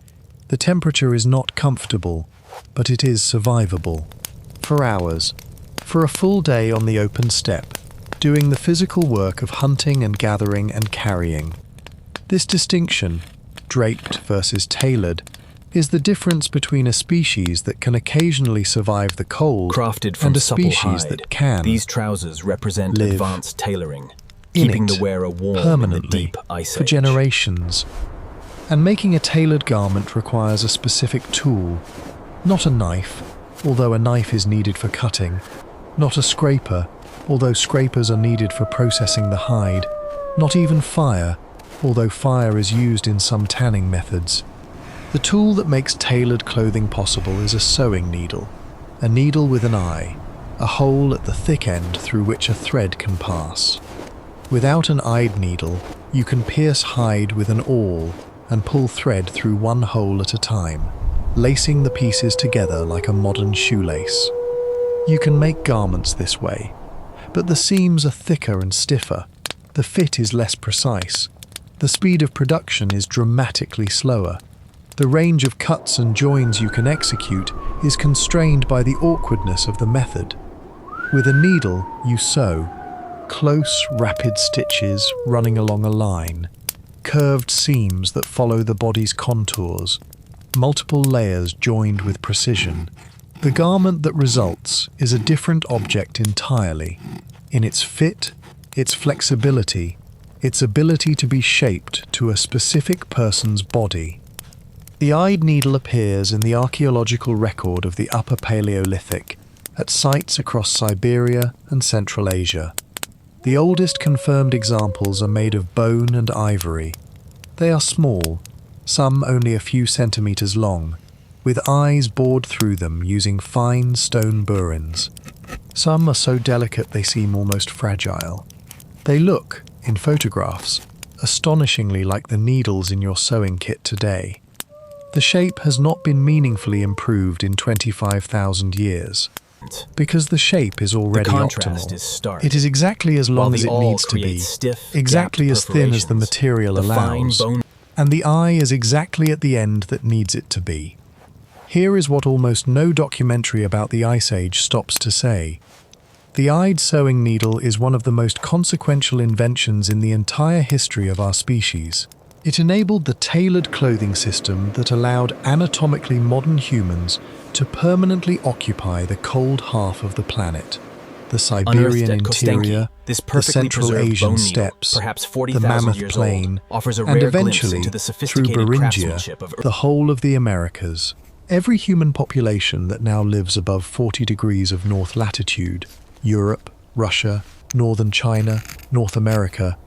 the temperature is not comfortable, but it is survivable. For hours, for a full day on the open steppe, doing the physical work of hunting and gathering and carrying. This distinction, draped versus tailored, is the difference between a species that can occasionally survive the cold Crafted from and a supple species hide, that can these trousers represent live advanced tailoring, in keeping it the wearer warm in the permanently deep ice for age. generations. And making a tailored garment requires a specific tool, not a knife, although a knife is needed for cutting, not a scraper, although scrapers are needed for processing the hide, not even fire, although fire is used in some tanning methods. The tool that makes tailored clothing possible is a sewing needle, a needle with an eye, a hole at the thick end through which a thread can pass. Without an eyed needle, you can pierce hide with an awl and pull thread through one hole at a time, lacing the pieces together like a modern shoelace. You can make garments this way, but the seams are thicker and stiffer, the fit is less precise, the speed of production is dramatically slower. The range of cuts and joins you can execute is constrained by the awkwardness of the method. With a needle, you sew. Close, rapid stitches running along a line. Curved seams that follow the body's contours. Multiple layers joined with precision. The garment that results is a different object entirely. In its fit, its flexibility, its ability to be shaped to a specific person's body. The eyed needle appears in the archaeological record of the Upper Paleolithic at sites across Siberia and Central Asia. The oldest confirmed examples are made of bone and ivory. They are small, some only a few centimeters long, with eyes bored through them using fine stone burins. Some are so delicate they seem almost fragile. They look, in photographs, astonishingly like the needles in your sewing kit today. The shape has not been meaningfully improved in 25,000 years, because the shape is already The contrast optimal. is stark. It is exactly as long While as the it awl needs to be, creates stiff, exactly gapped as thin as the perforations, material the fine allows. bone and the eye is exactly at the end that needs it to be. Here is what almost no documentary about the Ice Age stops to say. The eyed sewing needle is one of the most consequential inventions in the entire history of our species. It enabled the tailored clothing system that allowed anatomically modern humans to permanently occupy the cold half of the planet. The Siberian interior, this the Central preserved Asian bone needle, steppes, perhaps the 40,000 Mammoth years plain, old, offers a and rare glimpse eventually, into the through sophisticated Beringia, craftsmanship of the whole of the Americas. Every human population that now lives above 40 degrees of north latitude, Europe, Russia, northern China, North America,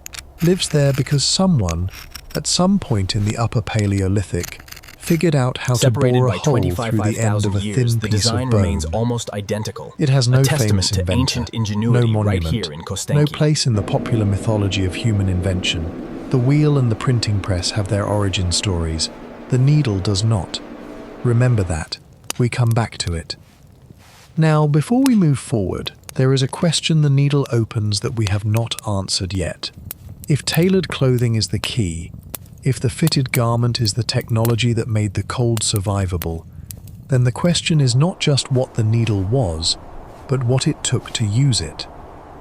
lives there because someone, at some point in the Upper Paleolithic, figured out how to bore a hole through the end of a thin the piece design of bone. remains almost identical. It has no a testament famous to inventor, ancient ingenuity no right monument, here in no Kostenki. place in the popular mythology of human invention. The wheel and the printing press have their origin stories. The needle does not. Remember that. We come back to it. Now, before we move forward, there is a question the needle opens that we have not answered yet. If tailored clothing is the key, if the fitted garment is the technology that made the cold survivable, then the question is not just what the needle was, but what it took to use it.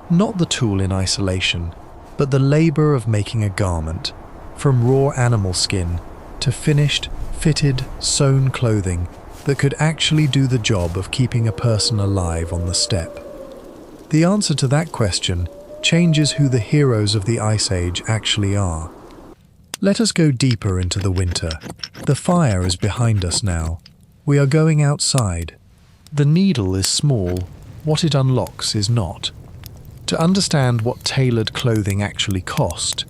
Not the tool in isolation, but the labor of making a garment, from raw animal skin to finished, fitted, sewn clothing that could actually do the job of keeping a person alive on the steppe. The answer to that question changes who the heroes of the Ice Age actually are. Let us go deeper into the winter. The fire is behind us now. We are going outside. The needle is small. What it unlocks is not. To understand what tailored clothing actually cost,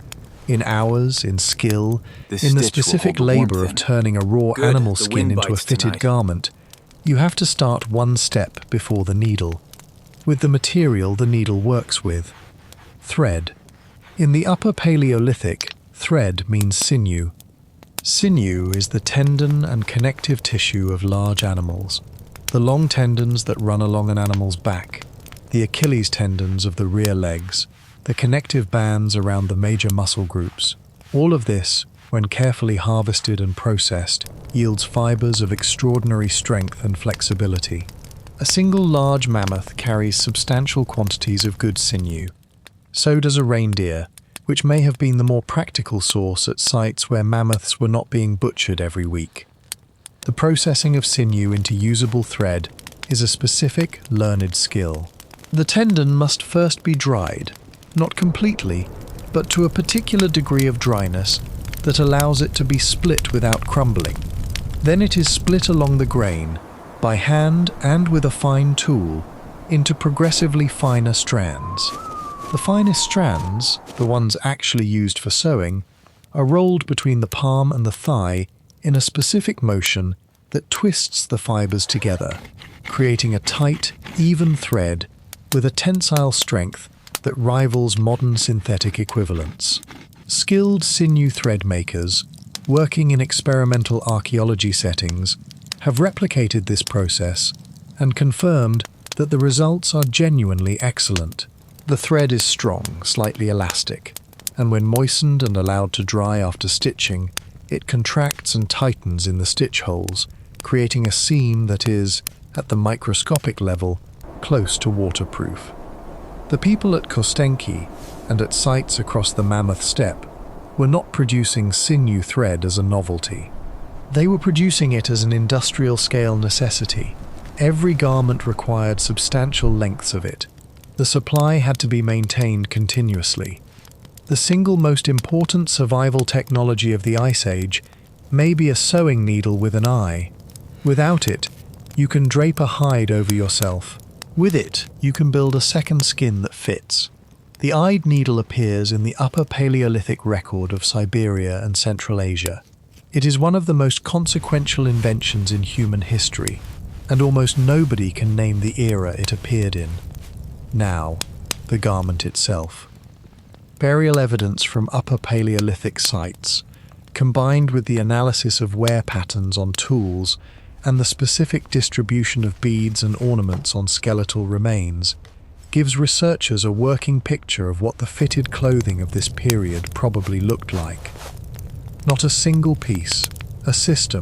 in hours, in skill, in the specific labor of turning a raw animal skin into a fitted garment, you have to start one step before the needle, with the material the needle works with. Thread. In the Upper Paleolithic, thread means sinew. Sinew is the tendon and connective tissue of large animals, the long tendons that run along an animal's back, the Achilles tendons of the rear legs, the connective bands around the major muscle groups. All of this, when carefully harvested and processed, yields fibers of extraordinary strength and flexibility. A single large mammoth carries substantial quantities of good sinew. So does a reindeer, which may have been the more practical source at sites where mammoths were not being butchered every week. The processing of sinew into usable thread is a specific, learned skill. The tendon must first be dried, not completely, but to a particular degree of dryness that allows it to be split without crumbling. Then it is split along the grain, by hand and with a fine tool, into progressively finer strands. The finest strands, the ones actually used for sewing, are rolled between the palm and the thigh in a specific motion that twists the fibers together, creating a tight, even thread with a tensile strength that rivals modern synthetic equivalents. Skilled sinew thread makers, working in experimental archaeology settings, have replicated this process and confirmed that the results are genuinely excellent. The thread is strong, slightly elastic, and when moistened and allowed to dry after stitching, it contracts and tightens in the stitch holes, creating a seam that is, at the microscopic level, close to waterproof. The people at Kostenki and at sites across the Mammoth steppe were not producing sinew thread as a novelty. They were producing it as an industrial-scale necessity. Every garment required substantial lengths of it. The supply had to be maintained continuously. The single most important survival technology of the Ice Age may be a sewing needle with an eye. Without it, you can drape a hide over yourself. With it, you can build a second skin that fits. The eyed needle appears in the Upper Paleolithic record of Siberia and Central Asia. It is one of the most consequential inventions in human history, and almost nobody can name the era it appeared in. Now, the garment itself. Burial evidence from Upper Paleolithic sites, combined with the analysis of wear patterns on tools and the specific distribution of beads and ornaments on skeletal remains, gives researchers a working picture of what the fitted clothing of this period probably looked like. Not a single piece, a system,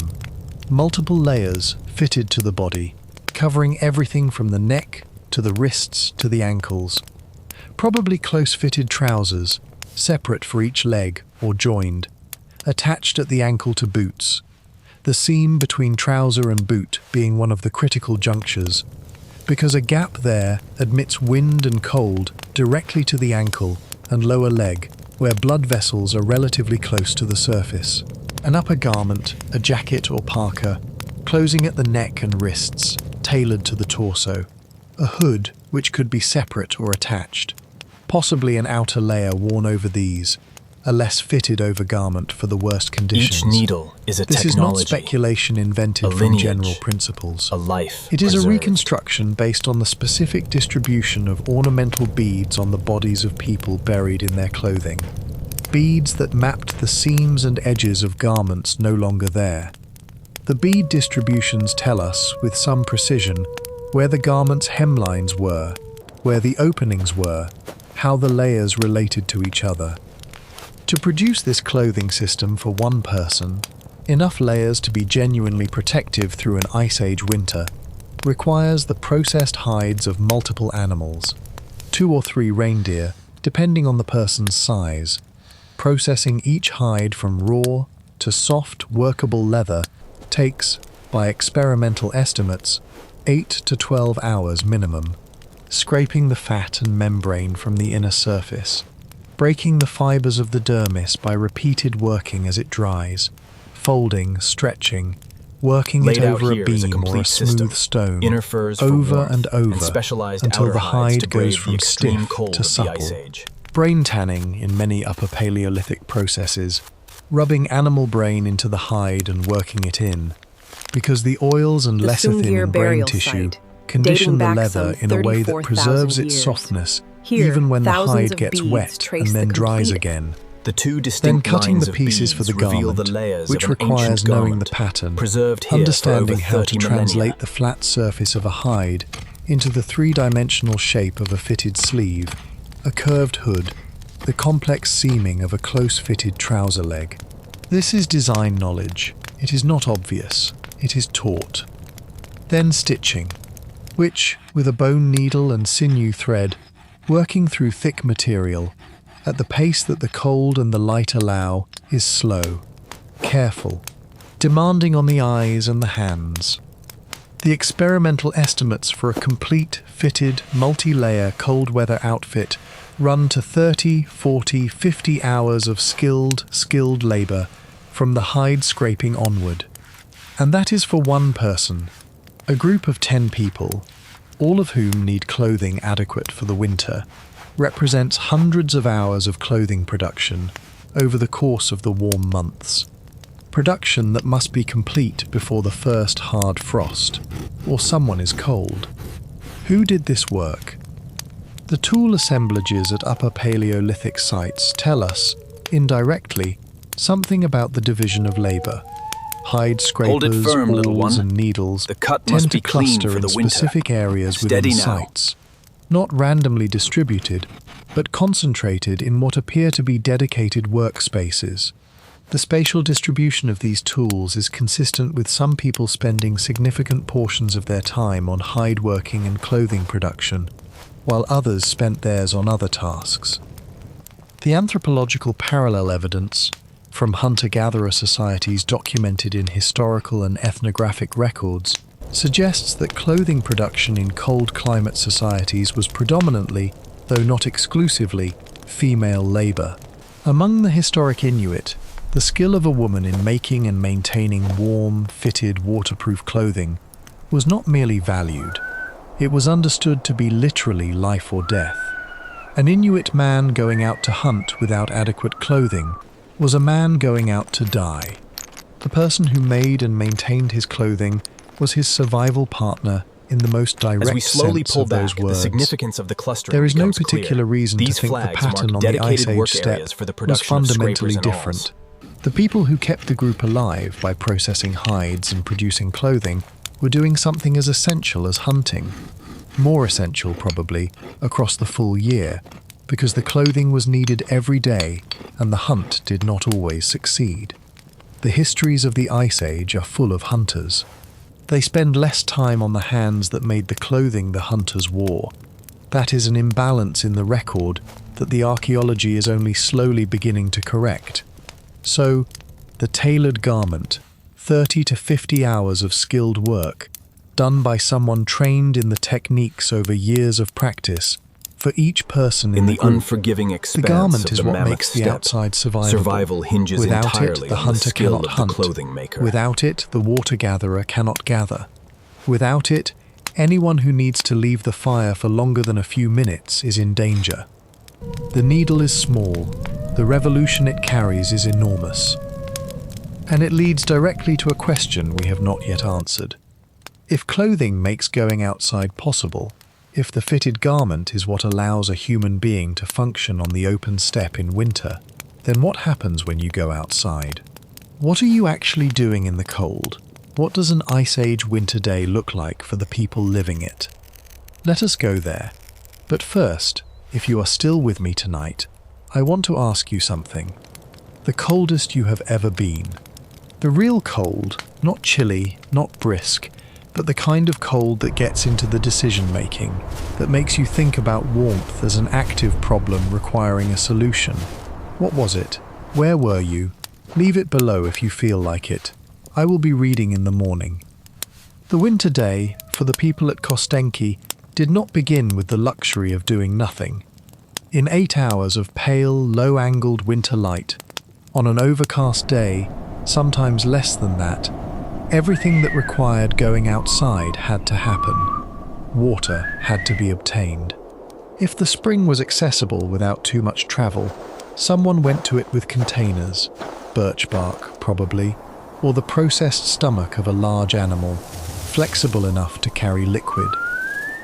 multiple layers fitted to the body, covering everything from the neck to the wrists to the ankles. Probably close-fitted trousers, separate for each leg or joined, attached at the ankle to boots, the seam between trouser and boot being one of the critical junctures, because a gap there admits wind and cold directly to the ankle and lower leg, where blood vessels are relatively close to the surface. An upper garment, a jacket or parka, closing at the neck and wrists, tailored to the torso. A hood, which could be separate or attached. Possibly an outer layer worn over these, a less fitted overgarment for the worst conditions. Each needle is a This technology. is not speculation invented a from lineage, general principles. A life. It is a preserved. reconstruction based on the specific distribution of ornamental beads on the bodies of people buried in their clothing. Beads that mapped the seams and edges of garments no longer there. The bead distributions tell us, with some precision, where the garment's hemlines were, where the openings were, how the layers related to each other. To produce this clothing system for one person, enough layers to be genuinely protective through an Ice Age winter, requires the processed hides of multiple animals, 2 or 3 reindeer, depending on the person's size. Processing each hide from raw to soft, workable leather takes, by experimental estimates, 8 to 12 hours minimum, scraping the fat and membrane from the inner surface, breaking the fibers of the dermis by repeated working as it dries, folding, stretching, working Laid it out over a here is a beam or a complete smooth system. stone, Inner furs for over warmth and over, specialized until outer the hides to hide goes brave the from extreme stiff cold to of the Ice supple. Age. Brain tanning in many Upper Paleolithic processes, rubbing animal brain into the hide and working it in, because the oils and The lecithin Sungir in brain burial tissue site, condition dating the back leather some in a way that 34,000 preserves its years. softness Here, even when the thousands hide of gets beads wet trace and then the dries complete- again. The two Then distinct cutting lines the of pieces beads for the reveal garment, the layers which of an requires ancient knowing garment, the pattern, preserved here understanding for how over to 30 translate millennia. the flat surface of a hide into the 3-dimensional shape of a fitted sleeve, a curved hood, the complex seaming of a close-fitted trouser leg. This is design knowledge. It is not obvious. It is taught. Then stitching, which, with a bone needle and sinew thread, working through thick material, at the pace that the cold and the light allow, is slow, careful, demanding on the eyes and the hands. The experimental estimates for a complete, fitted, multi-layer cold weather outfit run to 30, 40, 50 hours of skilled labor from the hide scraping onward. And that is for one person, a group of 10 people, all of whom need clothing adequate for the winter, represents hundreds of hours of clothing production over the course of the warm months. Production that must be complete before the first hard frost, or someone is cold. Who did this work? The tool assemblages at Upper Paleolithic sites tell us, indirectly, something about the division of labor. Hide Hold it scrapers, firm, little awls, one. and needles The cut must tend to be clean cluster for in the winter. specific areas Steady within now. sites, not randomly distributed, but concentrated in what appear to be dedicated workspaces. The spatial distribution of these tools is consistent with some people spending significant portions of their time on hide working and clothing production, while others spent theirs on other tasks. The anthropological parallel evidence, from hunter-gatherer societies documented in historical and ethnographic records, suggests that clothing production in cold climate societies was predominantly, though not exclusively, female labor. Among the historic Inuit, the skill of a woman in making and maintaining warm, fitted, waterproof clothing was not merely valued. It was understood to be literally life or death. An Inuit man going out to hunt without adequate clothing was a man going out to die. The person who made and maintained his clothing was his survival partner in the most direct As we slowly sense pull of those back, the words. significance of the clustering There is no becomes particular clear. reason These to think the flags pattern mark on the dedicated Ice Age work step areas for the was production of fundamentally scrapers and different. awls. The people who kept the group alive by processing hides and producing clothing were doing something as essential as hunting. More essential, probably, across the full year, because the clothing was needed every day and the hunt did not always succeed. The histories of the Ice Age are full of hunters. They spend less time on the hands that made the clothing the hunters wore. That is an imbalance in the record that the archaeology is only slowly beginning to correct. So, the tailored garment, 30 to 50 hours of skilled work, done by someone trained in the techniques over years of practice, for each person In the group. unforgiving expanse The garment of is the what mammoth makes the steppe, outside survivable. survival hinges Without entirely it, the on hunter the skill cannot of hunt. the clothing maker. Without it, the water gatherer cannot gather. Without it, anyone who needs to leave the fire for longer than a few minutes is in danger. The needle is small, the revolution it carries is enormous. And it leads directly to a question we have not yet answered. If clothing makes going outside possible, if the fitted garment is what allows a human being to function on the open steppe in winter, then what happens when you go outside? What are you actually doing in the cold? What does an Ice Age winter day look like for the people living it? Let us go there. But first, if you are still with me tonight, I want to ask you something. The coldest you have ever been. The real cold, not chilly, not brisk, but the kind of cold that gets into the decision-making, that makes you think about warmth as an active problem requiring a solution. What was it? Where were you? Leave it below if you feel like it. I will be reading in the morning. The winter day, for the people at Kostenki, did not begin with the luxury of doing nothing. In 8 hours of pale, low-angled winter light, on an overcast day, sometimes less than that, everything that required going outside had to happen. Water had to be obtained. If the spring was accessible without too much travel, someone went to it with containers, birch bark probably, or the processed stomach of a large animal, flexible enough to carry liquid.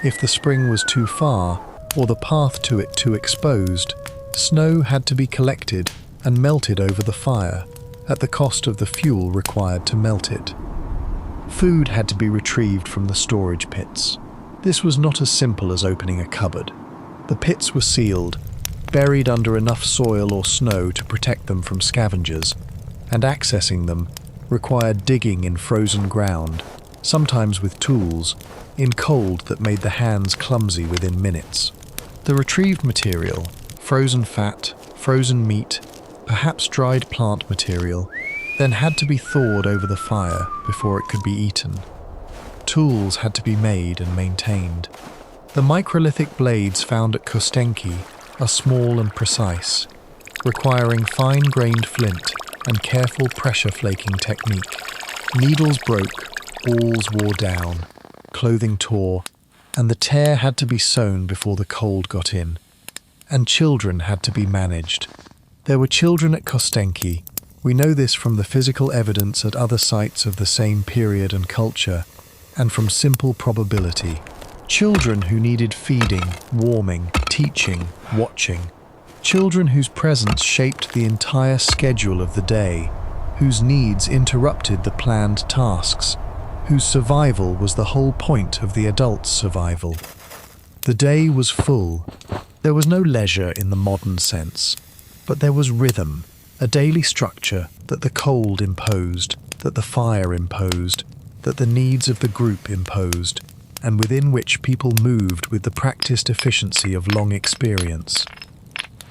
If the spring was too far, or the path to it too exposed, snow had to be collected and melted over the fire, at the cost of the fuel required to melt it. Food had to be retrieved from the storage pits. This was not as simple as opening a cupboard. The pits were sealed, buried under enough soil or snow to protect them from scavengers, and accessing them required digging in frozen ground, sometimes with tools, in cold that made the hands clumsy within minutes. The retrieved material, frozen fat, frozen meat, perhaps dried plant material, then had to be thawed over the fire before it could be eaten. Tools had to be made and maintained. The microlithic blades found at Kostenki are small and precise, requiring fine-grained flint and careful pressure flaking technique. Needles broke, awls wore down, clothing tore, and the tear had to be sewn before the cold got in. And children had to be managed. There were children at Kostenki. We know this from the physical evidence at other sites of the same period and culture, and from simple probability. Children who needed feeding, warming, teaching, watching. Children whose presence shaped the entire schedule of the day, whose needs interrupted the planned tasks, whose survival was the whole point of the adult's survival. The day was full. There was no leisure in the modern sense, but there was rhythm, a daily structure that the cold imposed, that the fire imposed, that the needs of the group imposed, and within which people moved with the practiced efficiency of long experience.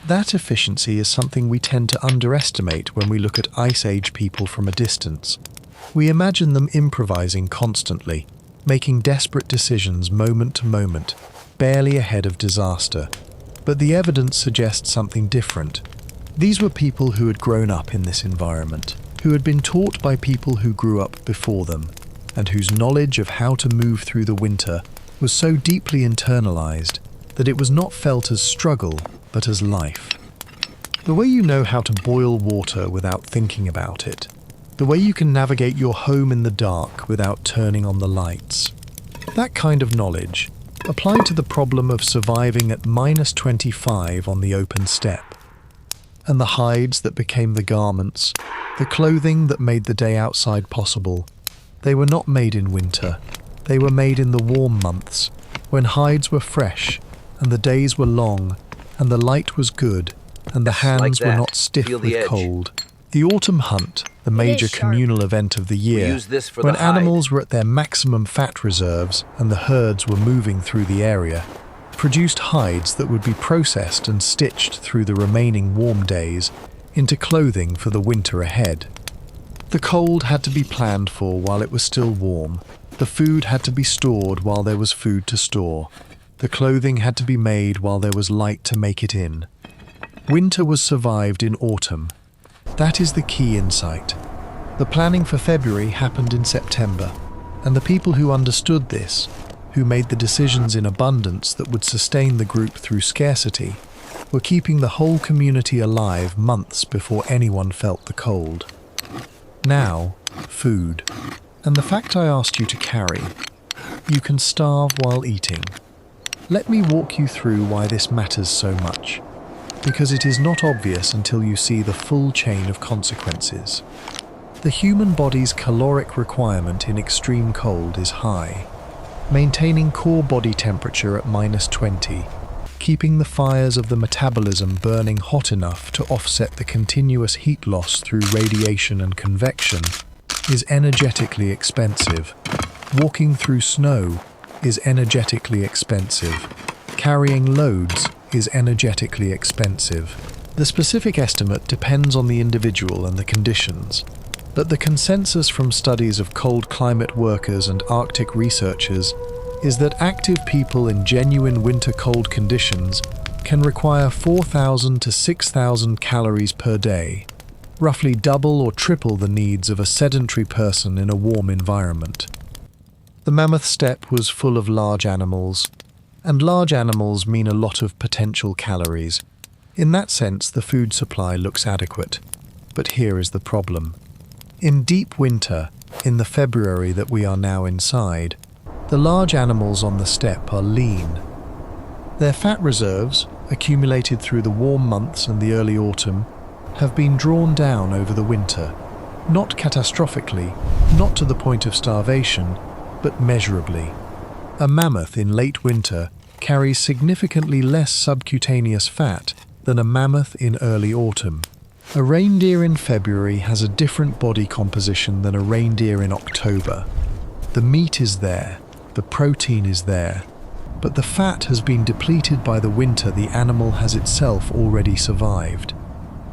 That efficiency is something we tend to underestimate when we look at Ice Age people from a distance. We imagine them improvising constantly, making desperate decisions moment to moment, barely ahead of disaster. But the evidence suggests something different. These were people who had grown up in this environment, who had been taught by people who grew up before them, and whose knowledge of how to move through the winter was so deeply internalized that it was not felt as struggle, but as life. The way you know how to boil water without thinking about it, the way you can navigate your home in the dark without turning on the lights. That kind of knowledge applied to the problem of surviving at -25 on the open steppe. And the hides that became the garments, the clothing that made the day outside possible, they were not made in winter. They were made in the warm months, when hides were fresh, and the days were long, and the light was good, and the hands were not stiff with cold. The autumn hunt, the major sharp. communal event of the year, use this for when the hide. animals were at their maximum fat reserves and the herds were moving through the area, produced hides that would be processed and stitched through the remaining warm days into clothing for the winter ahead. The cold had to be planned for while it was still warm. The food had to be stored while there was food to store. The clothing had to be made while there was light to make it in. Winter was survived in autumn. That is the key insight. The planning for February happened in September, and the people who understood this, who made the decisions in abundance that would sustain the group through scarcity, were keeping the whole community alive months before anyone felt the cold. Now, food. And the fact I asked you to carry. You can starve while eating. Let me walk you through why this matters so much. Because it is not obvious until you see the full chain of consequences. The human body's caloric requirement in extreme cold is high. Maintaining core body temperature at -20, keeping the fires of the metabolism burning hot enough to offset the continuous heat loss through radiation and convection, is energetically expensive. Walking through snow is energetically expensive. Carrying loads is energetically expensive. The specific estimate depends on the individual and the conditions, but the consensus from studies of cold climate workers and Arctic researchers is that active people in genuine winter cold conditions can require 4,000 to 6,000 calories per day, roughly double or triple the needs of a sedentary person in a warm environment. The mammoth steppe was full of large animals, and large animals mean a lot of potential calories. In that sense, the food supply looks adequate. But here is the problem. In deep winter, in the February that we are now inside, the large animals on the steppe are lean. Their fat reserves, accumulated through the warm months and the early autumn, have been drawn down over the winter, not catastrophically, not to the point of starvation, but measurably. A mammoth in late winter carries significantly less subcutaneous fat than a mammoth in early autumn. A reindeer in February has a different body composition than a reindeer in October. The meat is there, the protein is there, but the fat has been depleted by the winter the animal has itself already survived.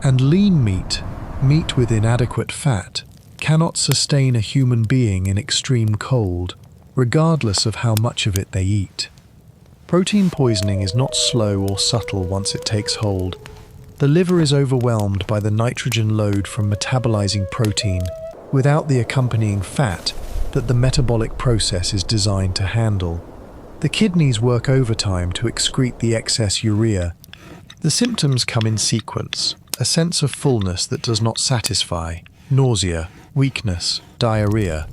And lean meat, meat with inadequate fat, cannot sustain a human being in extreme cold, regardless of how much of it they eat. Protein poisoning is not slow or subtle once it takes hold. The liver is overwhelmed by the nitrogen load from metabolizing protein without the accompanying fat that the metabolic process is designed to handle. The kidneys work overtime to excrete the excess urea. The symptoms come in sequence: a sense of fullness that does not satisfy, nausea, weakness, diarrhea.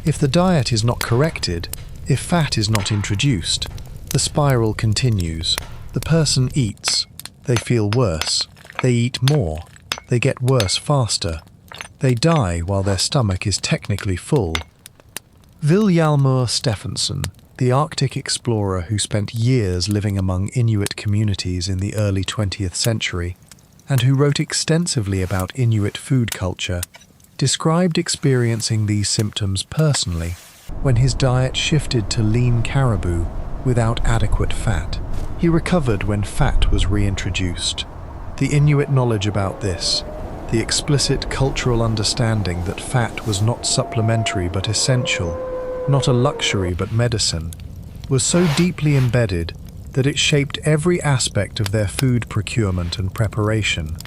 If the diet is not corrected, if fat is not introduced, the spiral continues. The person eats. They feel worse. They eat more. They get worse faster. They die while their stomach is technically full. Vilhjalmur Stefansson, the Arctic explorer who spent years living among Inuit communities in the early 20th century, and who wrote extensively about Inuit food culture, described experiencing these symptoms personally when his diet shifted to lean caribou without adequate fat. He recovered when fat was reintroduced. The Inuit knowledge about this, the explicit cultural understanding that fat was not supplementary but essential, not a luxury but medicine, was so deeply embedded that it shaped every aspect of their food procurement and preparation.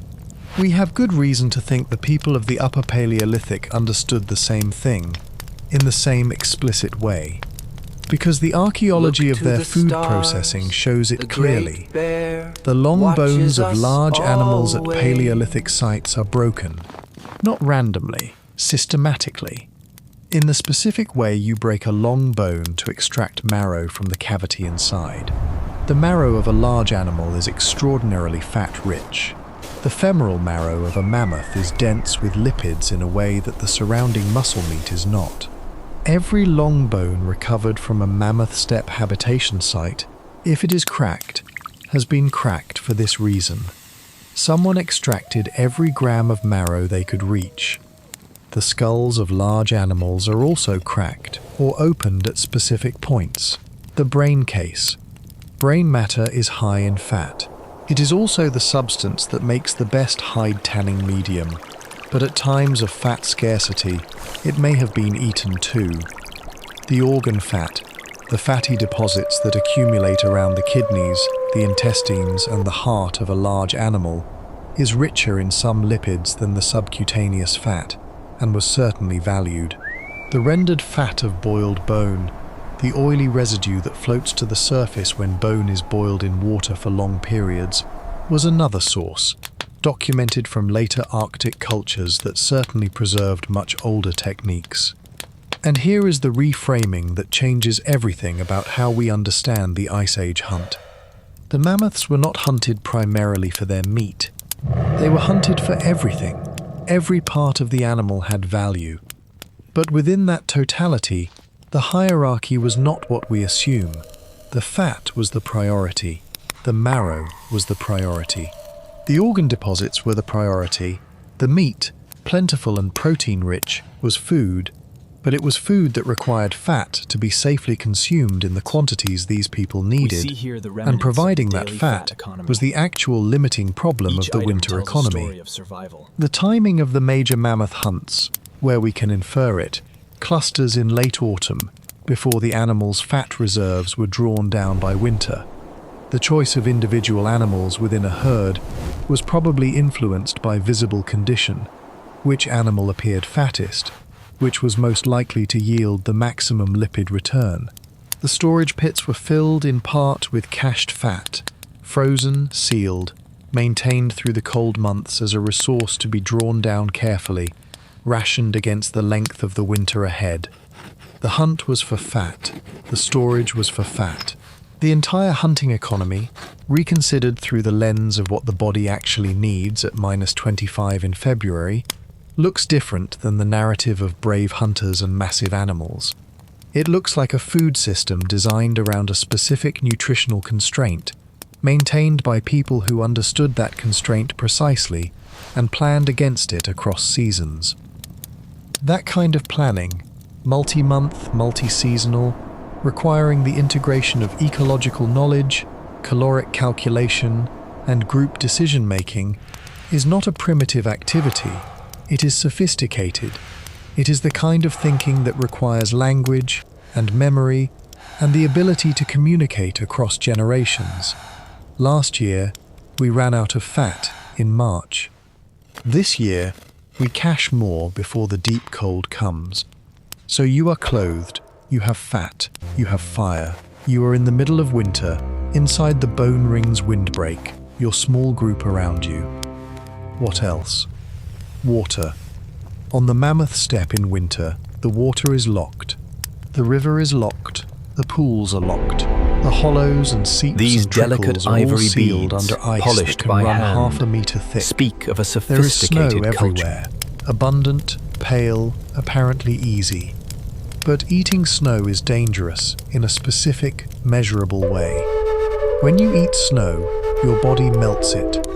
We have good reason to think the people of the Upper Paleolithic understood the same thing, in the same explicit way, because the archaeology of their food processing shows it clearly. The long bones of large animals at Paleolithic sites are broken, not randomly, systematically, in the specific way you break a long bone to extract marrow from the cavity inside. The marrow of a large animal is extraordinarily fat-rich. The femoral marrow of a mammoth is dense with lipids in a way that the surrounding muscle meat is not. Every long bone recovered from a mammoth steppe habitation site, if it is cracked, has been cracked for this reason. Someone extracted every gram of marrow they could reach. The skulls of large animals are also cracked or opened at specific points. The brain case. Brain matter is high in fat. It is also the substance that makes the best hide tanning medium, but at times of fat scarcity, it may have been eaten too. The organ fat, the fatty deposits that accumulate around the kidneys, the intestines, and the heart of a large animal, is richer in some lipids than the subcutaneous fat, and was certainly valued. The rendered fat of boiled bone, the oily residue that floats to the surface when bone is boiled in water for long periods, was another source, documented from later Arctic cultures that certainly preserved much older techniques. And here is the reframing that changes everything about how we understand the Ice Age hunt. The mammoths were not hunted primarily for their meat. They were hunted for everything. Every part of the animal had value. But within that totality, the hierarchy was not what we assume. The fat was the priority. The marrow was the priority. The organ deposits were the priority. The meat, plentiful and protein-rich, was food, but it was food that required fat to be safely consumed in the quantities these people needed, and providing that fat was the actual limiting problem of the winter economy. The timing of the major mammoth hunts, where we can infer it, clusters in late autumn, before the animals' fat reserves were drawn down by winter. The choice of individual animals within a herd was probably influenced by visible condition, which animal appeared fattest, which was most likely to yield the maximum lipid return. The storage pits were filled in part with cached fat, frozen, sealed, maintained through the cold months as a resource to be drawn down carefully, rationed against the length of the winter ahead. The hunt was for fat, the storage was for fat. The entire hunting economy, reconsidered through the lens of what the body actually needs at -25 in February, looks different than the narrative of brave hunters and massive animals. It looks like a food system designed around a specific nutritional constraint, maintained by people who understood that constraint precisely and planned against it across seasons. That kind of planning, multi-month, multi-seasonal, requiring the integration of ecological knowledge, caloric calculation, and group decision-making, is not a primitive activity. It is sophisticated. It is the kind of thinking that requires language and memory and the ability to communicate across generations. Last year, we ran out of fat in March. This year, we cache more before the deep cold comes. So you are clothed, you have fat, you have fire. You are in the middle of winter, inside the bone ring's windbreak, your small group around you. What else? Water. On the mammoth steppe in winter, the water is locked. The river is locked. The pools are locked. The hollows and seeps These and trickles delicate are all ivory sealed beads, under ice polished that can by run hand, half a meter thick. speak of a There is snow sophisticated culture. everywhere, abundant, pale, apparently easy. But eating snow is dangerous in a specific, measurable way. When you eat snow, your body melts it.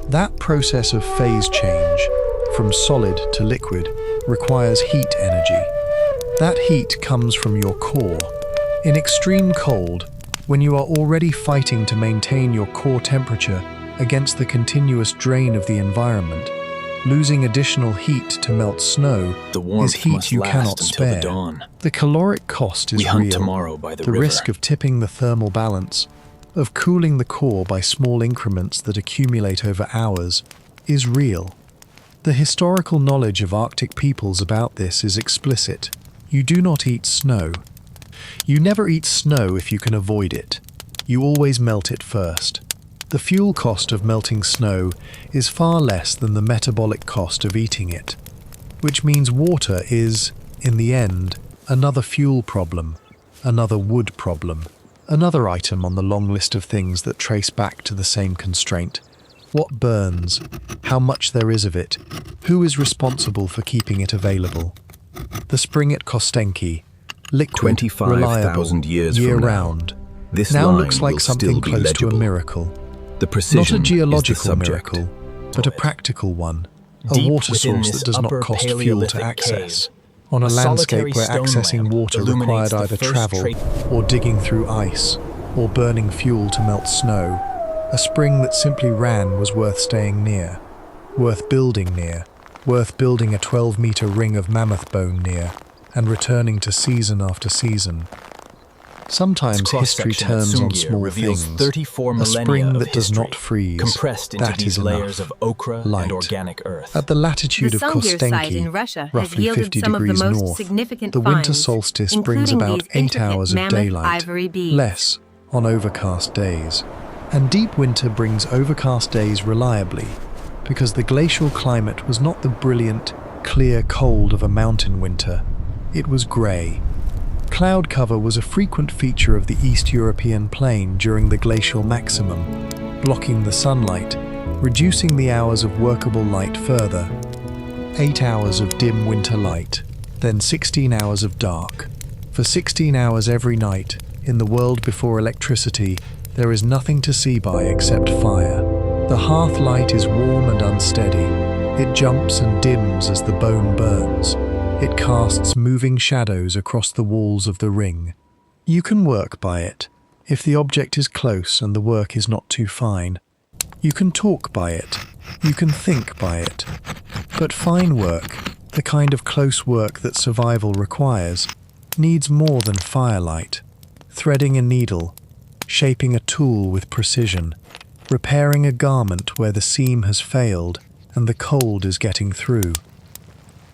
That process of phase change, from solid to liquid, requires heat energy. That heat comes from your core. In extreme cold, when you are already fighting to maintain your core temperature against the continuous drain of the environment, losing additional heat to melt snow The warmth is heat must you last cannot until spare. the dawn. The caloric cost is We hunt real. tomorrow by the The river. risk of tipping the thermal balance, of cooling the core by small increments that accumulate over hours, is real. The historical knowledge of Arctic peoples about this is explicit. You do not eat snow. You never eat snow if you can avoid it. You always melt it first. The fuel cost of melting snow is far less than the metabolic cost of eating it, which means water is, in the end, another fuel problem, another wood problem, another item on the long list of things that trace back to the same constraint. What burns? How much there is of it? Who is responsible for keeping it available? The spring at Kostenki, liquid, 25,000 reliable, years from now, year-round, This now line looks like will something still be close to a legible. miracle. The Not precision a is the geological subject. miracle, but a practical one. A Deep water within source this that does not upper cost fuel Paleolithic to access. cave, On a solitary landscape where stone accessing lamp water illuminates required the either first travel or digging through ice, or burning fuel to melt snow, a spring that simply ran was worth staying near, worth building near, worth building a 12-meter ring of mammoth bone near, and returning to season after season. Sometimes history turns on small reveals things. 34 A millennia spring of that does history, not freeze, compressed into that these is layers enough. of ochre Light. and organic earth. At the latitude The of Sungir site in Kostenki, Russia has roughly yielded 50 some of the degrees most north, significant the winter finds, solstice brings including about these 8 intricate hours of mammoth daylight, ivory beads. less on overcast days. And deep winter brings overcast days reliably, because the glacial climate was not the brilliant, clear cold of a mountain winter. It was grey. Cloud cover was a frequent feature of the East European plain during the glacial maximum, blocking the sunlight, reducing the hours of workable light further. 8 hours of dim winter light, then 16 hours of dark. For 16 hours every night, in the world before electricity, there is nothing to see by except fire. The hearth light is warm and unsteady. It jumps and dims as the bone burns. It casts moving shadows across the walls of the ring. You can work by it, if the object is close and the work is not too fine. You can talk by it. You can think by it. But fine work, the kind of close work that survival requires, needs more than firelight. Threading a needle, shaping a tool with precision, repairing a garment where the seam has failed and the cold is getting through.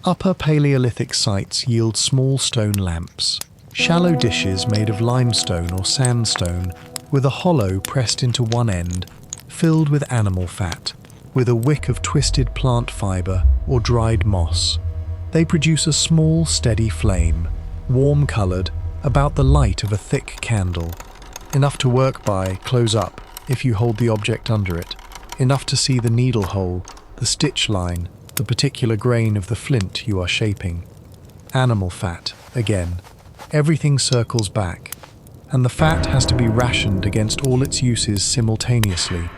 Upper Paleolithic sites yield small stone lamps, shallow dishes made of limestone or sandstone, with a hollow pressed into one end, filled with animal fat, with a wick of twisted plant fibre or dried moss. They produce a small, steady flame, warm-coloured, about the light of a thick candle. Enough to work by, close up, if you hold the object under it. Enough to see the needle hole, the stitch line, the particular grain of the flint you are shaping. Animal fat, again. Everything circles back, and the fat has to be rationed against all its uses simultaneously.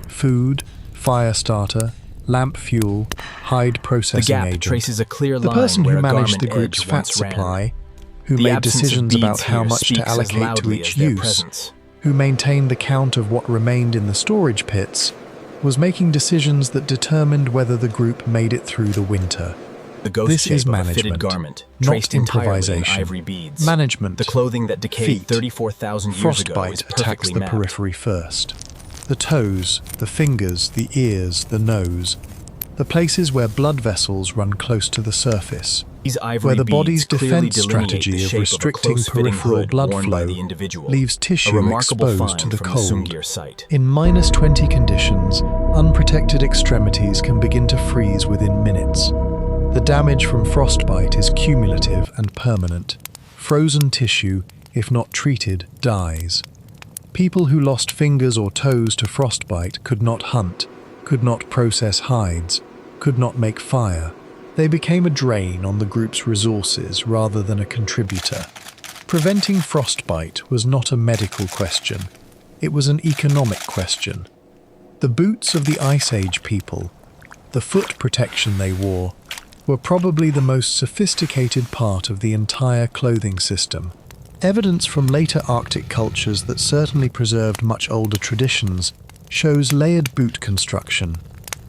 Food, fire starter, lamp fuel, hide processing The gap agent. traces a clear The line person where who a managed garment the group's edge fat once ran. supply, who The made absence of decisions beads about how here much to speaks as allocate to loudly each as their use, presence. who maintained the count of what remained in the storage pits, was making decisions that determined whether the group made it through the winter. The ghost This shape is of a management, fitted garment, not traced entirely in improvisation. ivory beads. Management. The clothing that decayed Feet. 34,000 years ago is Frostbite attacks perfectly the mapped. periphery first. The toes, the fingers, the ears, the nose. The places where blood vessels run close to the surface. These ivory Where the beads body's clearly defense delineate the strategy of shape restricting of a close-fitting peripheral hood blood worn by flow the individual. leaves A tissue remarkable exposed find to the from cold. Sungir site. In -20 conditions, unprotected extremities can begin to freeze within minutes. The damage from frostbite is cumulative and permanent. Frozen tissue, if not treated, dies. People who lost fingers or toes to frostbite could not hunt, could not process hides, could not make fire. They became a drain on the group's resources rather than a contributor. Preventing frostbite was not a medical question. It was an economic question. The boots of the Ice Age people, the foot protection they wore, were probably the most sophisticated part of the entire clothing system. Evidence from later Arctic cultures that certainly preserved much older traditions shows layered boot construction,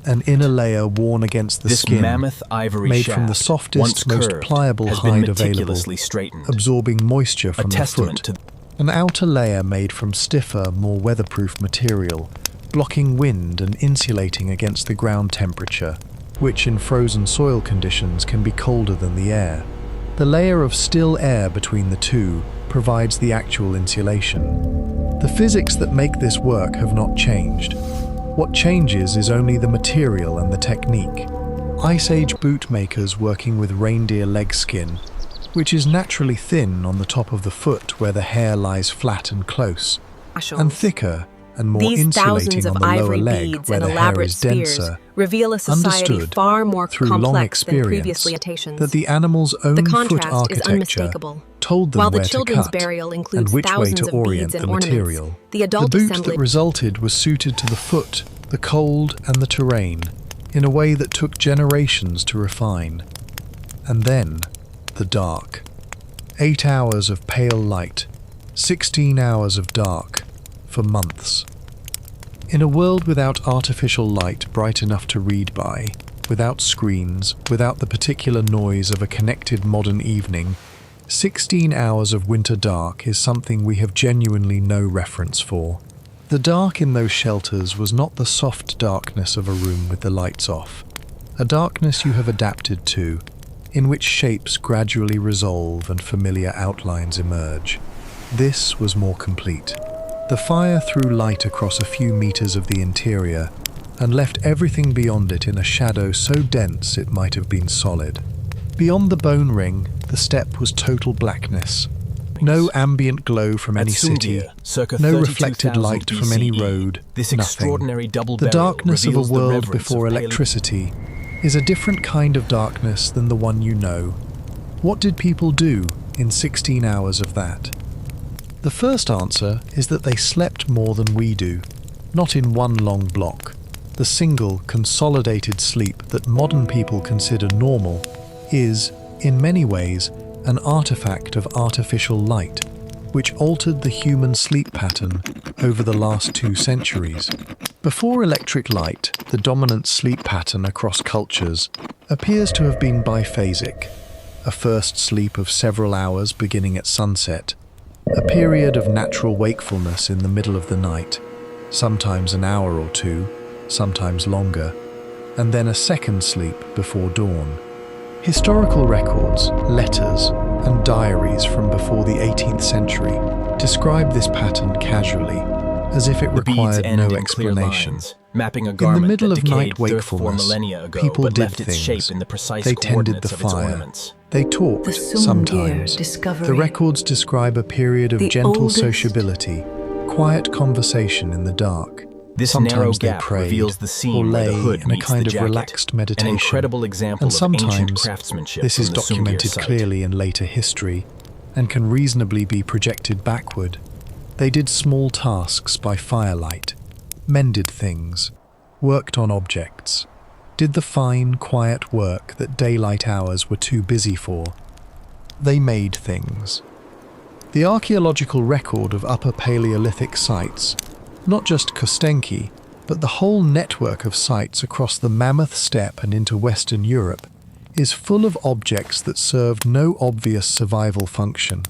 an inner layer worn against the This skin, mammoth ivory made shaft, from the softest, once most curved, pliable has been hide available, meticulously straightened. absorbing moisture A from the testament foot. to An outer layer made from stiffer, more weatherproof material, blocking wind and insulating against the ground temperature, which in frozen soil conditions can be colder than the air. The layer of still air between the two provides the actual insulation. The physics that make this work have not changed. What changes is only the material and the technique. Ice Age boot makers working with reindeer leg skin, which is naturally thin on the top of the foot where the hair lies flat and close, and thicker and more These thousands insulating of on the lower ivory leg beads where and the hair elaborate is spears denser, reveal a society understood far more through long complex than experience previously imitations. that the animal's The own foot contrast is architecture unmistakable. told them While the where to children's cut burial and includes which way thousands to of orient beads and the ornaments, material. the The adult boot assemblage that resulted was suited to the foot, the cold and the terrain in a way that took generations to refine. And then, the dark. 8 hours of pale light, 16 hours of dark, for months. In a world without artificial light bright enough to read by, without screens, without the particular noise of a connected modern evening, 16 hours of winter dark is something we have genuinely no reference for. The dark in those shelters was not the soft darkness of a room with the lights off, a darkness you have adapted to, in which shapes gradually resolve and familiar outlines emerge. This was more complete. The fire threw light across a few meters of the interior and left everything beyond it in a shadow so dense it might have been solid. Beyond the bone ring, the steppe was total blackness. No ambient glow from any city, no reflected light from any road, this nothing. extraordinary double The burial darkness of a reveals the world reverence before of electricity is a different kind of darkness than the one you know. What did people do in 16 hours of that? The first answer is that they slept more than we do, not in one long block. The single, consolidated sleep that modern people consider normal is, in many ways, an artifact of artificial light, which altered the human sleep pattern over the last 2 centuries. Before electric light, the dominant sleep pattern across cultures appears to have been biphasic, a first sleep of several hours beginning at sunset, a period of natural wakefulness in the middle of the night, sometimes an hour or 2, sometimes longer, and then a second sleep before dawn. Historical records, letters, and diaries from before the 18th century describe this pattern casually, as if it required no explanation. Mapping a In garment the middle that of decayed night 4 wakefulness, millennia ago, people but did left its shape things. in the precise They tended the coordinates of its fire. ornaments. They talked The Sungir sometimes. discovery. The records describe a period of The gentle oldest. sociability, quiet conversation in the dark. This narrow Sometimes they gap prayed reveals the or seam where lay the hood in a meets kind the of jacket, relaxed an meditation. incredible example And of ancient sometimes craftsmanship this is from the Sungir documented site. clearly in later history and can reasonably be projected backward. They did small tasks by firelight, mended things, worked on objects, did the fine, quiet work that daylight hours were too busy for. They made things. The archaeological record of Upper Paleolithic sites, not just Kostenki, but the whole network of sites across the Mammoth steppe and into Western Europe, is full of objects that served no obvious survival function.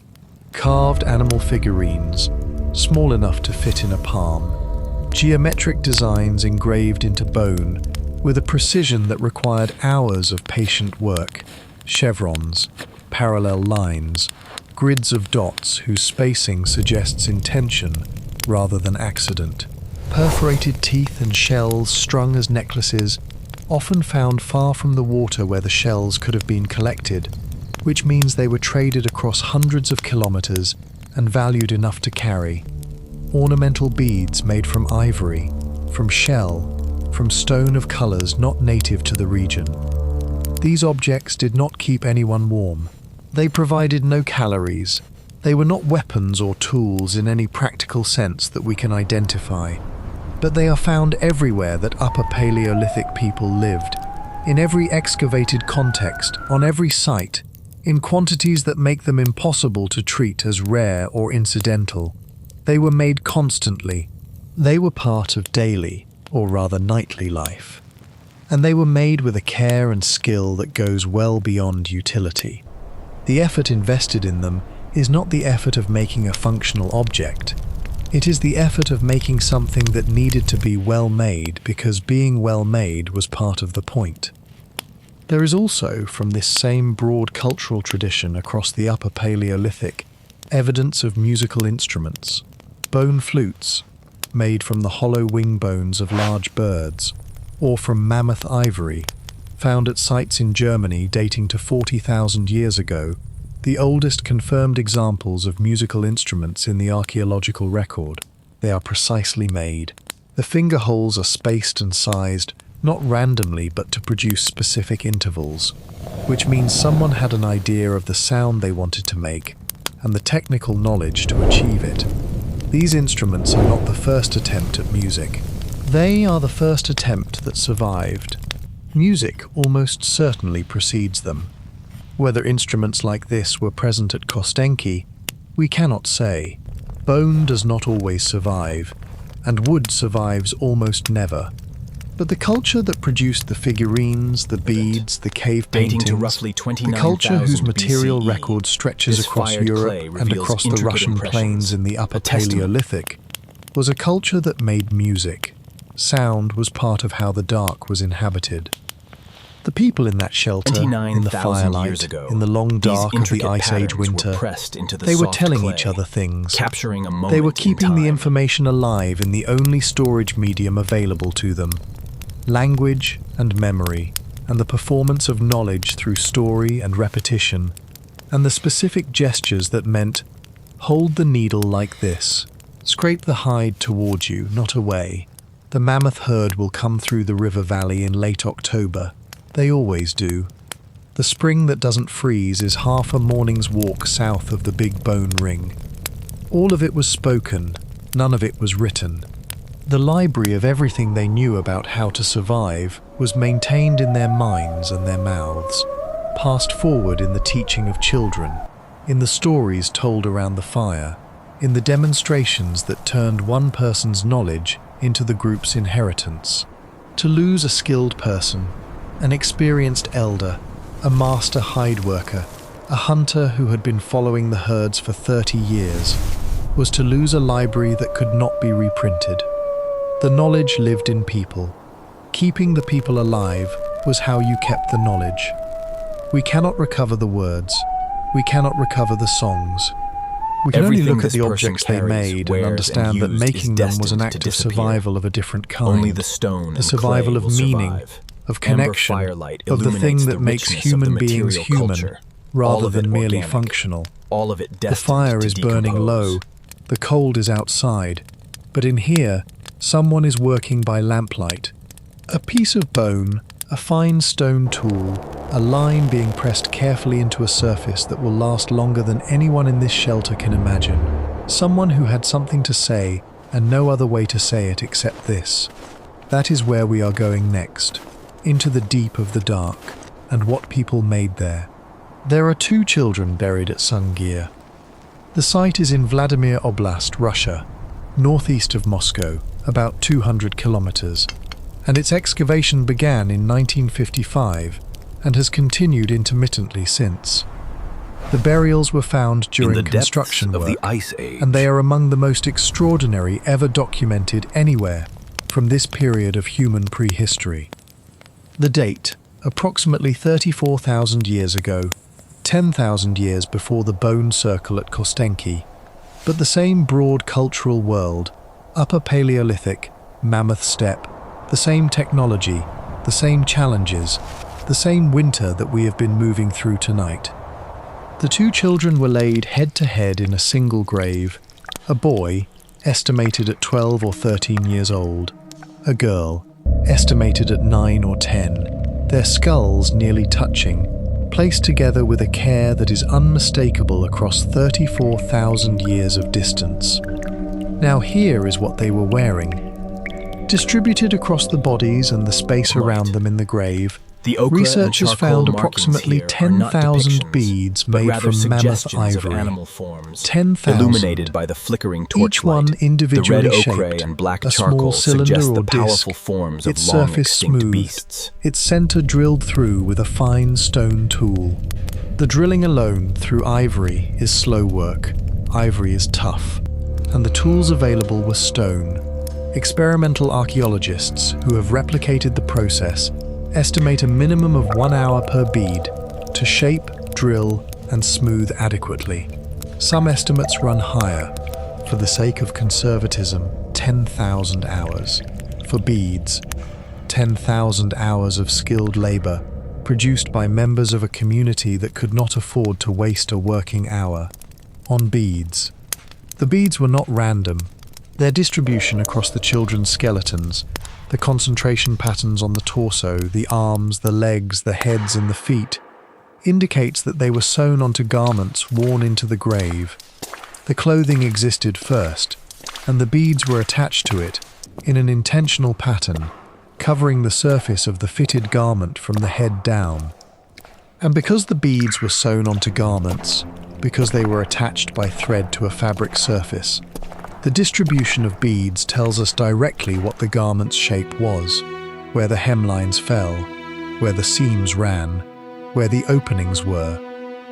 Carved animal figurines, small enough to fit in a palm, geometric designs engraved into bone with a precision that required hours of patient work, chevrons, parallel lines, grids of dots whose spacing suggests intention rather than accident. Perforated teeth and shells strung as necklaces, often found far from the water where the shells could have been collected, which means they were traded across hundreds of kilometres and valued enough to carry. Ornamental beads made from ivory, from shell, from stone of colours not native to the region. These objects did not keep anyone warm. They provided no calories. They were not weapons or tools in any practical sense that we can identify. But they are found everywhere that Upper Paleolithic people lived, in every excavated context, on every site, in quantities that make them impossible to treat as rare or incidental. They were made constantly. They were part of daily, or rather nightly life. And they were made with a care and skill that goes well beyond utility. The effort invested in them is not the effort of making a functional object. It is the effort of making something that needed to be well made because being well made was part of the point. There is also, from this same broad cultural tradition across the Upper Paleolithic, evidence of musical instruments, bone flutes, made from the hollow wing bones of large birds, or from mammoth ivory, found at sites in Germany dating to 40,000 years ago, the oldest confirmed examples of musical instruments in the archaeological record. They are precisely made. The finger holes are spaced and sized, not randomly but to produce specific intervals, which means someone had an idea of the sound they wanted to make and the technical knowledge to achieve it. These instruments are not the first attempt at music. They are the first attempt that survived. Music almost certainly precedes them. Whether instruments like this were present at Kostenki, we cannot say. Bone does not always survive, and wood survives almost never. But the culture that produced the figurines, the beads, the cave Dating to paintings, roughly the culture whose 29,000 material BCE, record stretches this across fired Europe clay and reveals across the intricate Russian impressions, plains in the Upper a testament. Paleolithic, was a culture that made music. Sound was part of how the dark was inhabited. The people in that shelter, in the 29,000 firelight, years ago, in the long these dark of the intricate Ice Age patterns were winter, pressed into the they were soft telling clay, each other things. capturing a moment They were in keeping the time. information alive in the only storage medium available to them. Language and memory, and the performance of knowledge through story and repetition, and the specific gestures that meant, hold the needle like this, scrape the hide towards you, not away. The mammoth herd will come through the river valley in late October. They always do. The spring that doesn't freeze is half a morning's walk south of the Big Bone Ring. All of it was spoken, none of it was written. The library of everything they knew about how to survive was maintained in their minds and their mouths, passed forward in the teaching of children, in the stories told around the fire, in the demonstrations that turned one person's knowledge into the group's inheritance. To lose a skilled person, an experienced elder, a master hide worker, a hunter who had been following the herds for 30 years, was to lose a library that could not be reprinted. The knowledge lived in people. Keeping the people alive was how you kept the knowledge. We cannot recover the words. We cannot recover the songs. We can only Everything look at this the person objects they carries, made wears, and and understand that used making is them was an destined act to of disappear. survival of a different kind. Only the stone The and survival clay of will meaning, survive. of Amber connection, firelight of the thing illuminates that the makes richness of human the beings material human, culture. All rather of it than merely organic. functional. All of it The destined fire to is burning decompose. low, the cold is outside, but in here, someone is working by lamplight. A piece of bone, a fine stone tool, a line being pressed carefully into a surface that will last longer than anyone in this shelter can imagine. Someone who had something to say, and no other way to say it except this. That is where we are going next, into the deep of the dark, and what people made there. There are 2 children buried at Sungir. The site is in Vladimir Oblast, Russia, northeast of Moscow, about 200 kilometers, and its excavation began in 1955 and has continued intermittently since. The burials were found during construction work, of the Ice Age. and they are among the most extraordinary ever documented anywhere from this period of human prehistory. The date, approximately 34,000 years ago, 10,000 years before the bone circle at Kostenki, but the same broad cultural world, Upper Paleolithic, Mammoth Steppe, the same technology, the same challenges, the same winter that we have been moving through tonight. The 2 children were laid head to head in a single grave, a boy, estimated at 12 or 13 years old, a girl, estimated at 9 or 10, their skulls nearly touching, placed together with a care that is unmistakable across 34,000 years of distance. Now here is what they were wearing. Distributed across the bodies and the space around them in the grave, The ochre researchers and charcoal found markings approximately here are not 10,000 depictions, beads but made rather from mammoth suggestions of ivory. animal forms, 10,000. illuminated by the flickering torchlight. Each one individually the red shaped, ochre and black a charcoal small cylinder suggest or the disc, powerful forms of its long surface extinct smoothed, beasts. its center drilled through with a fine stone tool. The drilling alone through ivory is slow work. Ivory is tough, and the tools available were stone. Experimental archaeologists who have replicated the process estimate a minimum of 1 hour per bead to shape, drill, and smooth adequately. Some estimates run higher. For the sake of conservatism, 10,000 hours. For beads, 10,000 hours of skilled labor produced by members of a community that could not afford to waste a working hour on beads. The beads were not random. Their distribution across the children's skeletons, the concentration patterns on the torso, the arms, the legs, the heads and the feet, indicates that they were sewn onto garments worn into the grave. The clothing existed first, and the beads were attached to it in an intentional pattern, covering the surface of the fitted garment from the head down. And because the beads were sewn onto garments, because they were attached by thread to a fabric surface, the distribution of beads tells us directly what the garment's shape was, where the hemlines fell, where the seams ran, where the openings were.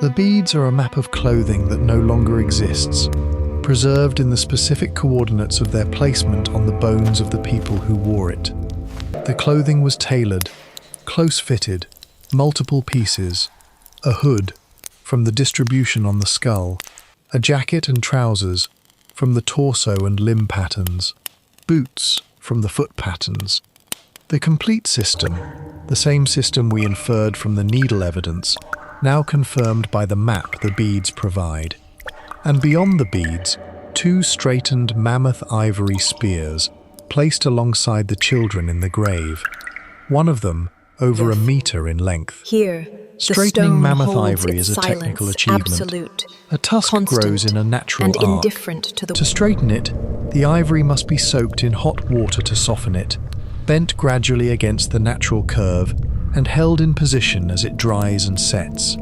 The beads are a map of clothing that no longer exists, preserved in the specific coordinates of their placement on the bones of the people who wore it. The clothing was tailored, close-fitted, multiple pieces, a hood from the distribution on the skull, a jacket and trousers from the torso and limb patterns, boots from the foot patterns. The complete system, the same system we inferred from the needle evidence, now confirmed by the map the beads provide. And beyond the beads, 2 straightened mammoth ivory spears placed alongside the children in the grave, one of them over a meter in length. Here, straightening mammoth ivory is a technical achievement. Absolute, a tusk grows in a natural and arc. Indifferent to the. To straighten it, the ivory must be soaked in hot water to soften it, bent gradually against the natural curve, and held in position as it dries and sets.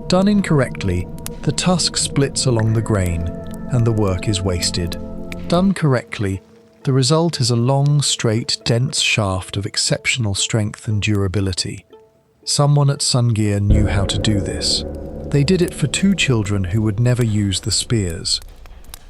Done incorrectly, the tusk splits along the grain, and the work is wasted. Done correctly, the result is a long, straight, dense shaft of exceptional strength and durability. Someone at Sungear knew how to do this. They did it for 2 children who would never use the spears.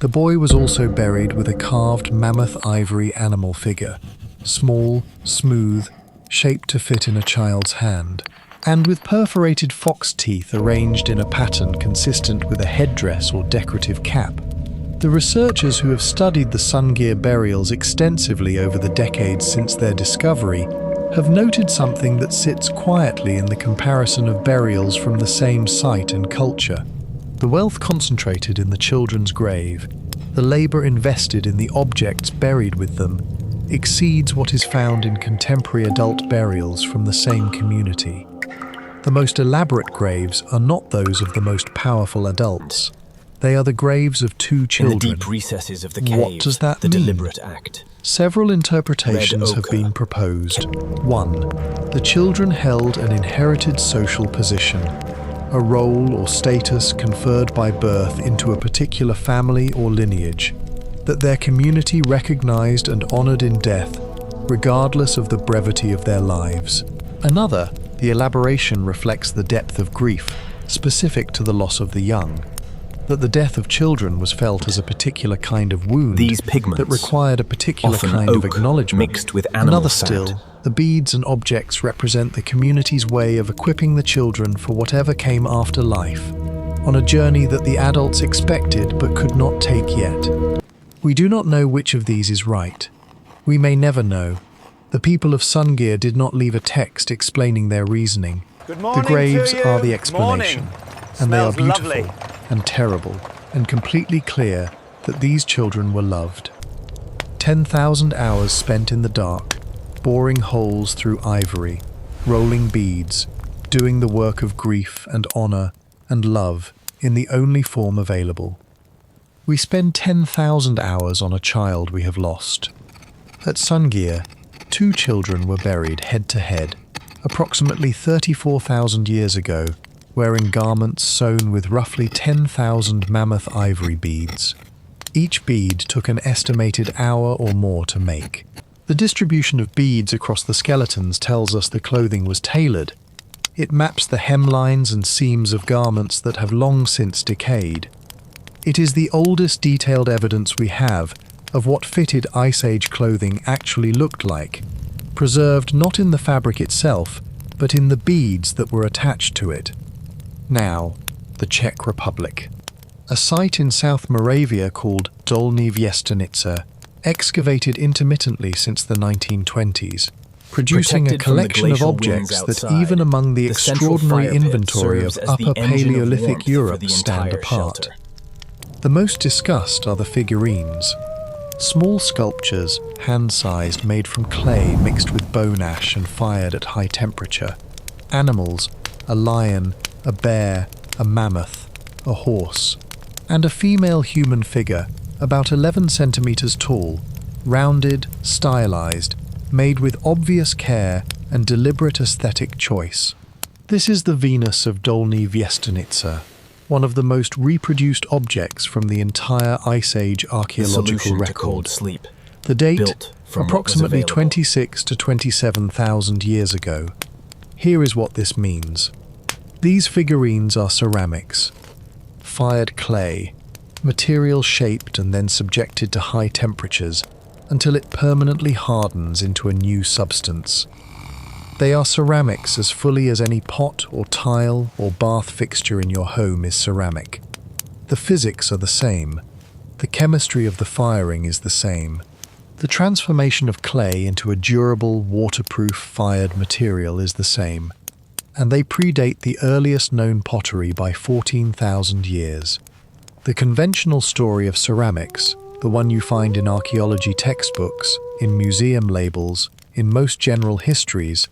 The boy was also buried with a carved mammoth ivory animal figure, small, smooth, shaped to fit in a child's hand, and with perforated fox teeth arranged in a pattern consistent with a headdress or decorative cap. The researchers who have studied the Sungear burials extensively over the decades since their discovery have noted something that sits quietly in the comparison of burials from the same site and culture. The wealth concentrated in the children's grave, the labor invested in the objects buried with them, exceeds what is found in contemporary adult burials from the same community. The most elaborate graves are not those of the most powerful adults. They are the graves of 2 children. In the deep recesses of the cave, what does that the mean? Deliberate act. Several interpretations have been proposed. 1. The children held an inherited social position, a role or status conferred by birth into a particular family or lineage, that their community recognized and honored in death, regardless of the brevity of their lives. Another, the elaboration reflects the depth of grief, specific to the loss of the young, that the death of children was felt as a particular kind of wound These pigments, that required a particular often kind of oak acknowledgement. mixed with animal Another fat. still, the beads and objects represent the community's way of equipping the children for whatever came after life, on a journey that the adults expected but could not take yet. We do not know which of these is right. We may never know. The people of Sungear did not leave a text explaining their reasoning. The graves are the explanation, and they are beautiful and terrible and completely clear that these children were loved. 10,000 hours spent in the dark, boring holes through ivory, rolling beads, doing the work of grief and honor and love in the only form available. We spend 10,000 hours on a child we have lost. At Sungear, 2 children were buried head to head, approximately 34,000 years ago, wearing garments sewn with roughly 10,000 mammoth ivory beads. Each bead took an estimated hour or more to make. The distribution of beads across the skeletons tells us the clothing was tailored. It maps the hemlines and seams of garments that have long since decayed. It is the oldest detailed evidence we have of what fitted Ice Age clothing actually looked like, preserved not in the fabric itself, but in the beads that were attached to it. Now, the Czech Republic. A site in South Moravia called Dolní Věstonice, excavated intermittently since the 1920s, producing a Protected from the collection of glacial objects winds that outside, even among the central extraordinary fire pit inventory of serves as the Upper engine of Paleolithic warmth for Europe the stand entire apart. shelter. The most discussed are the figurines. Small sculptures, hand-sized, made from clay mixed with bone ash and fired at high temperature. Animals, a lion, a bear, a mammoth, a horse, and a female human figure, about 11 centimeters tall, rounded, stylized, made with obvious care and deliberate aesthetic choice. This is the Venus of Dolní Věstonice, one of the most reproduced objects from the entire Ice Age archaeological record. To cold sleep. The date, Built from approximately what was available. 26 to 27,000 years ago. Here is what this means. These figurines are ceramics, fired clay, material shaped and then subjected to high temperatures until it permanently hardens into a new substance. They are ceramics as fully as any pot or tile or bath fixture in your home is ceramic. The physics are the same. The chemistry of the firing is the same. The transformation of clay into a durable, waterproof fired material is the same. And they predate the earliest known pottery by 14,000 years. The conventional story of ceramics, the one you find in archaeology textbooks, in museum labels, in most general histories,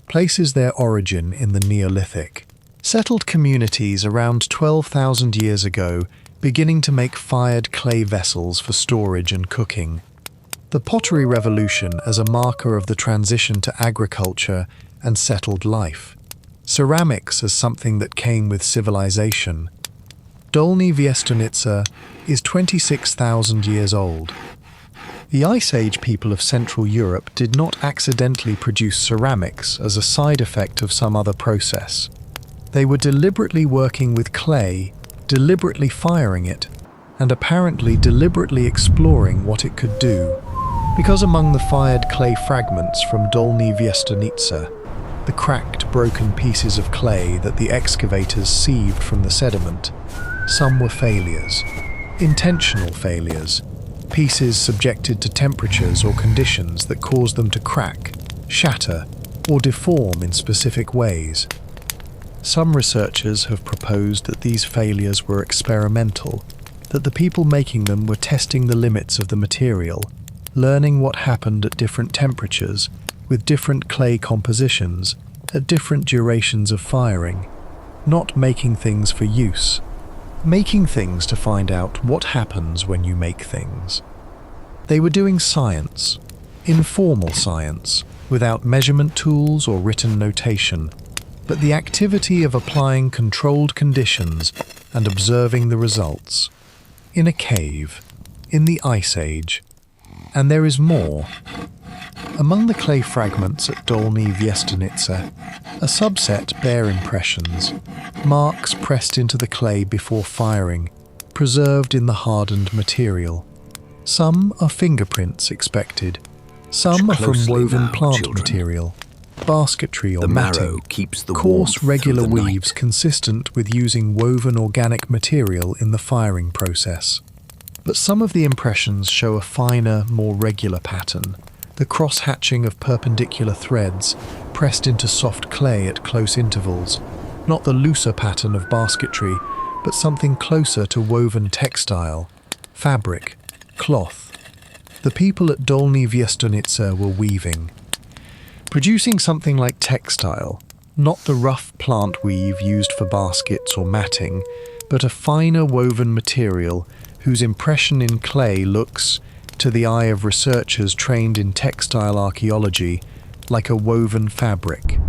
places their origin in the Neolithic. Settled communities around 12,000 years ago beginning to make fired clay vessels for storage and cooking. The pottery revolution as a marker of the transition to agriculture and settled life. Ceramics as something that came with civilization. Dolní Věstonice is 26,000 years old. The Ice Age people of Central Europe did not accidentally produce ceramics as a side effect of some other process. They were deliberately working with clay, deliberately firing it, and apparently deliberately exploring what it could do. Because among the fired clay fragments from Dolní Věstonice, the cracked, broken pieces of clay that the excavators sieved from the sediment, some were failures, intentional failures, pieces subjected to temperatures or conditions that caused them to crack, shatter, or deform in specific ways. Some researchers have proposed that these failures were experimental, that the people making them were testing the limits of the material, learning what happened at different temperatures, with different clay compositions, at different durations of firing, not making things for use. Making things to find out what happens when you make things. They were doing science, informal science, without measurement tools or written notation, but the activity of applying controlled conditions and observing the results. In a cave, in the Ice Age. And there is more. Among the clay fragments at Dolní Věstonice, a subset bear impressions, marks pressed into the clay before firing, preserved in the hardened material. Some are fingerprints expected, some are from woven plant material, basketry or The matting, marrow keeps the coarse warmth regular through the night. weaves consistent with using woven organic material in the firing process. But some of the impressions show a finer, more regular pattern, the cross-hatching of perpendicular threads pressed into soft clay at close intervals, not the looser pattern of basketry, but something closer to woven textile, fabric, cloth. The people at Dolní Věstonice were weaving, producing something like textile, not the rough plant weave used for baskets or matting, but a finer woven material whose impression in clay looks, to the eye of researchers trained in textile archaeology, like a woven fabric.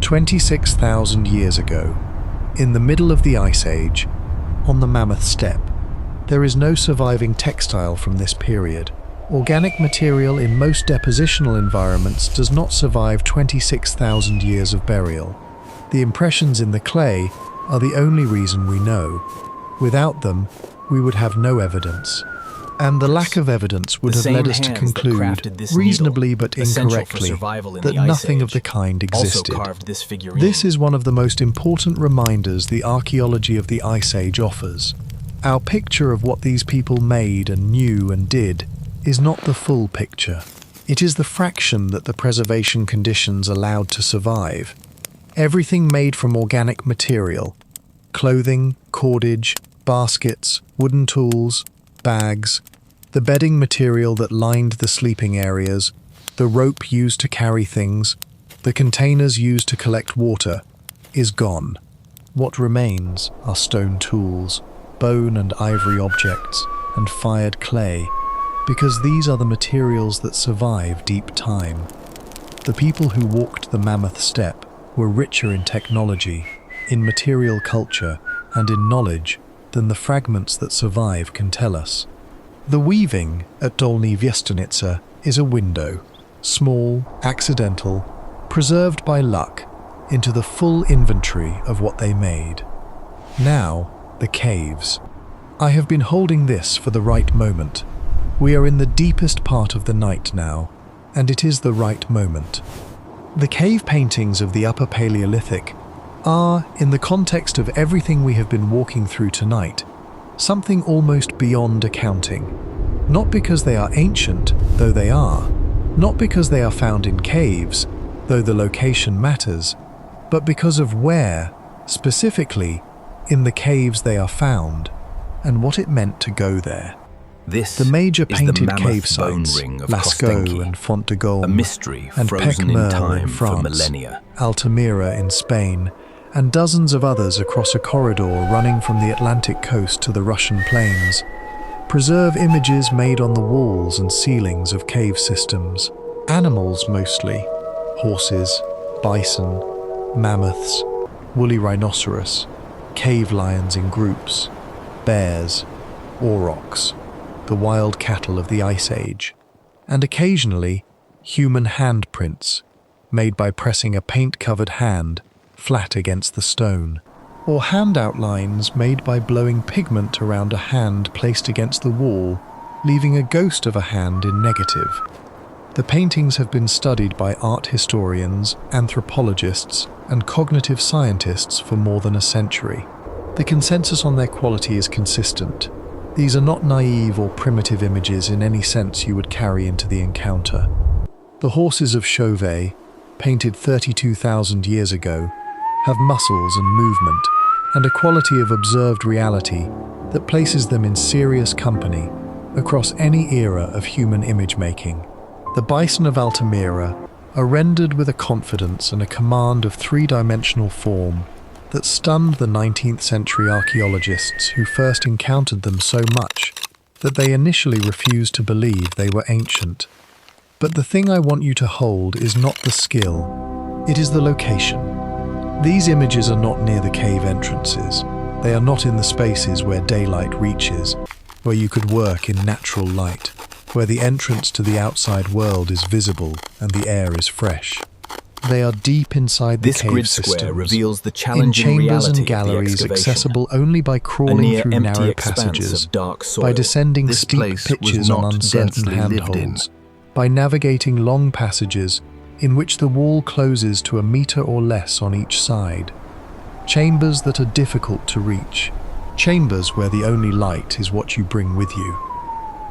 26,000 years ago, in the middle of the Ice Age, on the Mammoth Steppe, there is no surviving textile from this period. Organic material in most depositional environments does not survive 26,000 years of burial. The impressions in the clay are the only reason we know. Without them, we would have no evidence. And the lack of evidence would The have same led us to hands that conclude, crafted this reasonably needle, but essential for incorrectly, survival in that the Ice nothing of Age, the kind also existed. carved this figurine. This is one of the most important reminders the archaeology of the Ice Age offers. Our picture of what these people made and knew and did is not the full picture. It is the fraction that the preservation conditions allowed to survive. Everything made from organic material, clothing, cordage, baskets, wooden tools, bags, The bedding material that lined the sleeping areas, the rope used to carry things, the containers used to collect water, is gone. What remains are stone tools, bone and ivory objects, and fired clay, because these are the materials that survive deep time. The people who walked the Mammoth Steppe were richer in technology, in material culture, and in knowledge than the fragments that survive can tell us. The weaving at Dolní Věstonice is a window, small, accidental, preserved by luck, into the full inventory of what they made. Now, the caves. I have been holding this for the right moment. We are in the deepest part of the night now, and it is the right moment. The cave paintings of the Upper Paleolithic are, in the context of everything we have been walking through tonight, something almost beyond accounting. Not because they are ancient, though they are, not because they are found in caves, though the location matters, but because of where, specifically, in the caves they are found, and what it meant to go there. This The major is painted the cave mammoth bone sites, ring of Lascaux Kostenki, and Font de Gaume, a mystery and frozen in Pecmerle time in for France, millennia. Altamira in Spain, and dozens of others across a corridor running from the Atlantic coast to the Russian plains, preserve images made on the walls and ceilings of cave systems. Animals mostly: horses, bison, mammoths, woolly rhinoceros, cave lions in groups, bears, aurochs, the wild cattle of the Ice Age, and occasionally human handprints, made by pressing a paint-covered hand flat against the stone, or hand outlines made by blowing pigment around a hand placed against the wall, leaving a ghost of a hand in negative. The paintings have been studied by art historians, anthropologists, and cognitive scientists for more than a century. The consensus on their quality is consistent. These are not naive or primitive images in any sense you would carry into the encounter. The horses of Chauvet, painted 32,000 years ago, have muscles and movement, and a quality of observed reality that places them in serious company across any era of human image-making. The bison of Altamira are rendered with a confidence and a command of three-dimensional form that stunned the 19th century archaeologists who first encountered them so much that they initially refused to believe they were ancient. But the thing I want you to hold is not the skill, it is the location. These images are not near the cave entrances. They are not in the spaces where daylight reaches, where you could work in natural light, where the entrance to the outside world is visible and the air is fresh. They are deep inside the This cave grid systems, square reveals the in challenging chambers reality and of the galleries excavation. accessible only by A crawling near through empty narrow expanse passages, of dark soil. by descending This steep place was pitches on not uncertain densely lived in. handholds, by navigating long passages in which the wall closes to a meter or less on each side. Chambers that are difficult to reach, chambers where the only light is what you bring with you.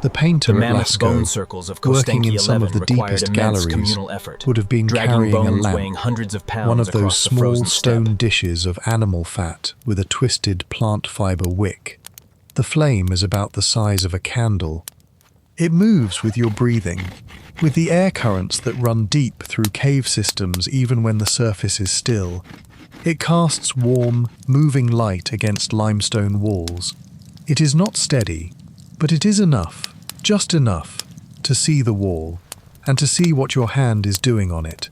The painter The at mammoth bone Lascaux, circles of working in Kostenki some of 11 the required deepest immense galleries, communal effort, would have been dragging carrying a bones weighing lamp, hundreds of pounds one of those across the small frozen stone steppe. dishes of animal fat with a twisted plant fiber wick. The flame is about the size of a candle. It moves with your breathing, with the air currents that run deep through cave systems even when the surface is still. It casts warm, moving light against limestone walls. It is not steady, but it is enough, just enough, to see the wall, and to see what your hand is doing on it.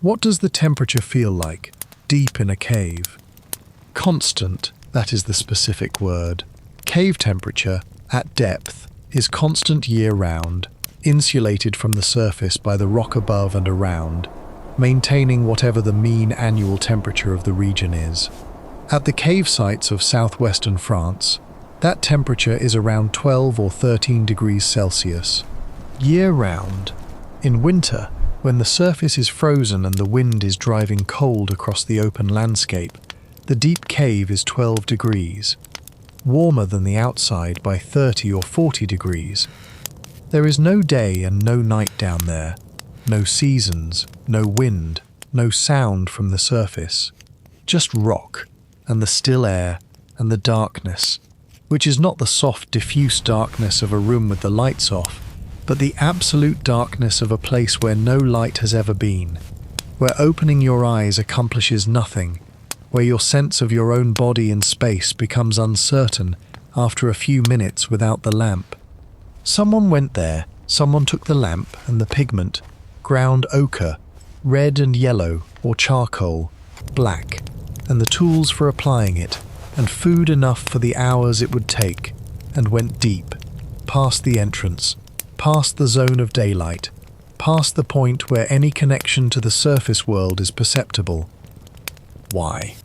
What does the temperature feel like, deep in a cave? Constant, that is the specific word. Cave temperature, at depth, is constant year-round, insulated from the surface by the rock above and around, maintaining whatever the mean annual temperature of the region is. At the cave sites of southwestern France, that temperature is around 12 or 13 degrees Celsius. Year-round. In winter, when the surface is frozen and the wind is driving cold across the open landscape, the deep cave is 12 degrees, warmer than the outside by 30 or 40 degrees. There is no day and no night down there, no seasons, no wind, no sound from the surface, just rock and the still air and the darkness, which is not the soft, diffuse darkness of a room with the lights off, but the absolute darkness of a place where no light has ever been, where opening your eyes accomplishes nothing, where your sense of your own body in space becomes uncertain after a few minutes without the lamp. Someone went there, someone took the lamp and the pigment, ground ochre, red and yellow, or charcoal, black, and the tools for applying it, and food enough for the hours it would take, and went deep, past the entrance, past the zone of daylight, past the point where any connection to the surface world is perceptible. Why?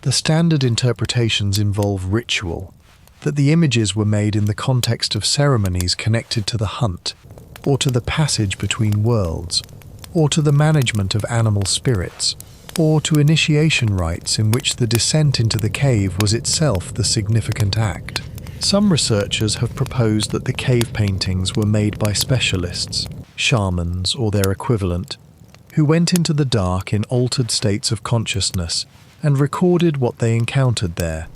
The standard interpretations involve ritual, that the images were made in the context of ceremonies connected to the hunt, or to the passage between worlds, or to the management of animal spirits, or to initiation rites in which the descent into the cave was itself the significant act. Some researchers have proposed that the cave paintings were made by specialists, shamans or their equivalent, who went into the dark in altered states of consciousness and recorded what they encountered there.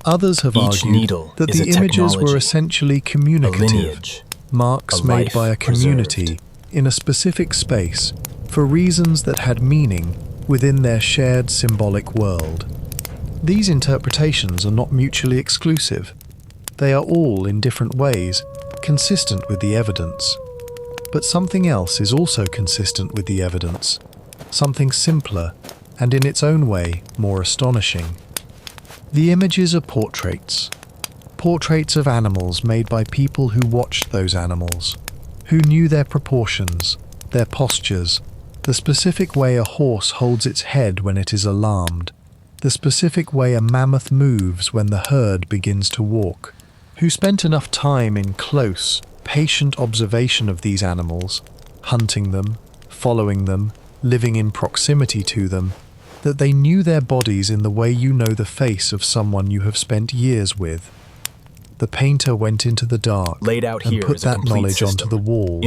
Others have argued that the images were essentially communicative, marks made by a community in a specific space for reasons that had meaning within their shared symbolic world. These interpretations are not mutually exclusive. They are all, in different ways, consistent with the evidence. But something else is also consistent with the evidence, something simpler and in its own way more astonishing. The images are portraits of animals made by people who watched those animals, who knew their proportions, their postures, the specific way a horse holds its head when it is alarmed, the specific way a mammoth moves when the herd begins to walk, who spent enough time in close, patient observation of these animals, hunting them, following them, living in proximity to them, that they knew their bodies in the way you know the face of someone you have spent years with. The painter went into the dark and put that knowledge onto the wall,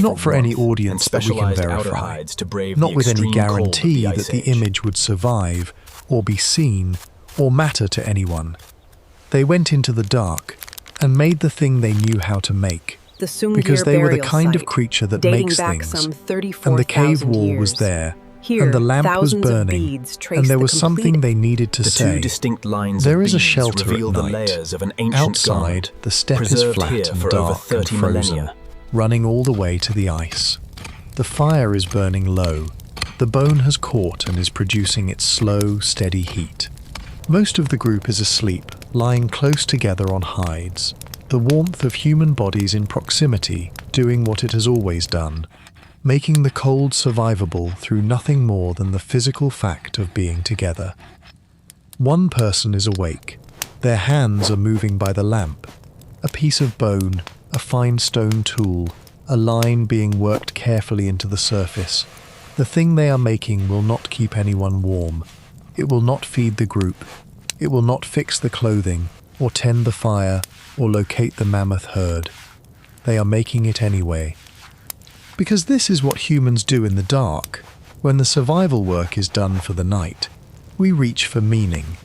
not for any audience that we can verify, not with any guarantee that the image would survive, or be seen, or matter to anyone. They went into the dark and made the thing they knew how to make, because they were the kind of creature that makes things, and the cave wall was there, and the lamp was burning, and there was something they needed to say. There is a shelter at night. Outside, the steppe is flat and dark and frozen, running all the way to the ice. The fire is burning low. The bone has caught and is producing its slow, steady heat. Most of the group is asleep, lying close together on hides, the warmth of human bodies in proximity, doing what it has always done, making the cold survivable through nothing more than the physical fact of being together. One person is awake. Their hands are moving by the lamp. A piece of bone, a fine stone tool, a line being worked carefully into the surface. The thing they are making will not keep anyone warm. It will not feed the group. It will not fix the clothing, or tend the fire, or locate the mammoth herd. They are making it anyway. Because this is what humans do in the dark. When the survival work is done for the night, we reach for meaning.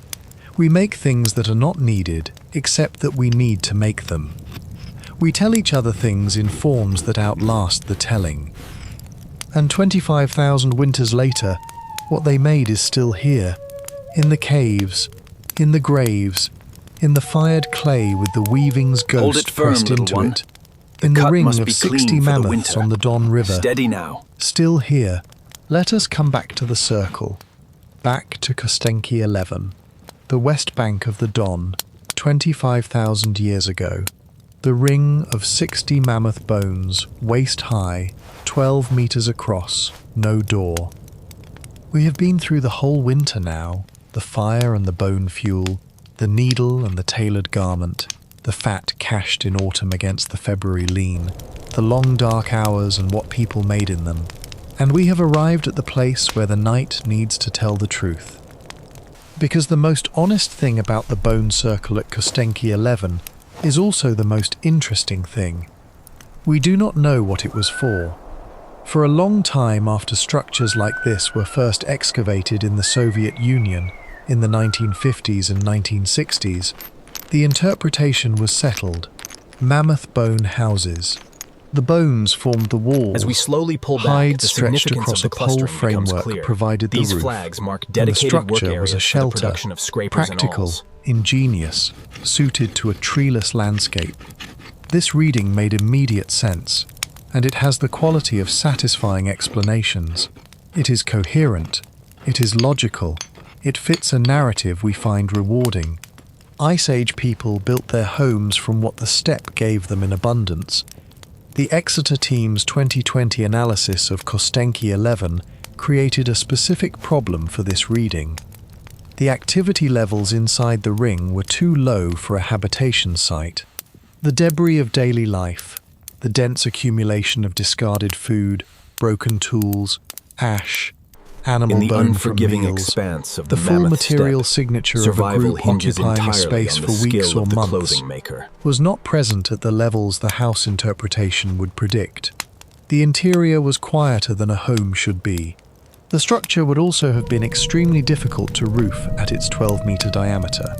We make things that are not needed, except that we need to make them. We tell each other things in forms that outlast the telling. And 25,000 winters later, what they made is still here, in the caves, in the graves, in the fired clay with the weaving's ghost pressed into it, in the ring of 60 mammoths on the Don River. Steady now. Still here. Let us come back to the circle, back to Kostenki 11, the west bank of the Don, 25,000 years ago. The ring of 60 mammoth bones, waist high, 12 meters across, no door. We have been through the whole winter now, the fire and the bone fuel, the needle and the tailored garment, the fat cached in autumn against the February lean, the long dark hours and what people made in them. And we have arrived at the place where the night needs to tell the truth. Because the most honest thing about the bone circle at Kostenki 11 is also the most interesting thing. We do not know what it was for. For a long time after structures like this were first excavated in the Soviet Union in the 1950s and 1960s, The interpretation was settled: mammoth bone houses. The bones formed the walls. As we slowly pull back, Hides the stretched significance across of the a pole clustering becomes framework clear. provided the These roof. flags mark And the dedicated work structure was areas a for the shelter, production of scrapers practical, and awls. ingenious, suited to a treeless landscape. This reading made immediate sense, and it has the quality of satisfying explanations. It is coherent, it is logical, it fits a narrative we find rewarding. Ice Age people built their homes from what the steppe gave them in abundance. The Exeter team's 2020 analysis of Kostenki 11 created a specific problem for this reading. The activity levels inside the ring were too low for a habitation site. The debris of daily life, the dense accumulation of discarded food, broken tools, ash, animal In the bone from unforgiving meals, expanse of the the full mammoth material steppe, signature of a survival group hinges occupying a entirely space on for the weeks skill or of the months clothing maker. was not present at the levels the house interpretation would predict. The interior was quieter than a home should be. The structure would also have been extremely difficult to roof at its 12-meter diameter.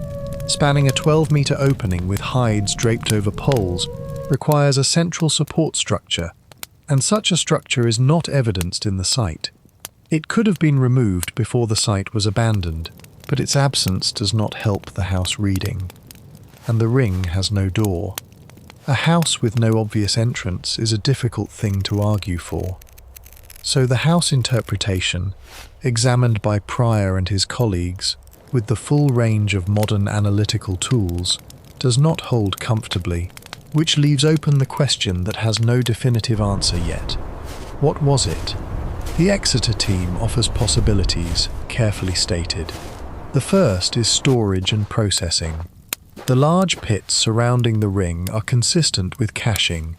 Spanning a 12-meter opening with hides draped over poles requires a central support structure, and such a structure is not evidenced in the site. It could have been removed before the site was abandoned, but its absence does not help the house reading. And the ring has no door. A house with no obvious entrance is a difficult thing to argue for. So the house interpretation, examined by Pryor and his colleagues, with the full range of modern analytical tools, does not hold comfortably, which leaves open the question that has no definitive answer yet. What was it? The Exeter team offers possibilities, carefully stated. The first is storage and processing. The large pits surrounding the ring are consistent with caching,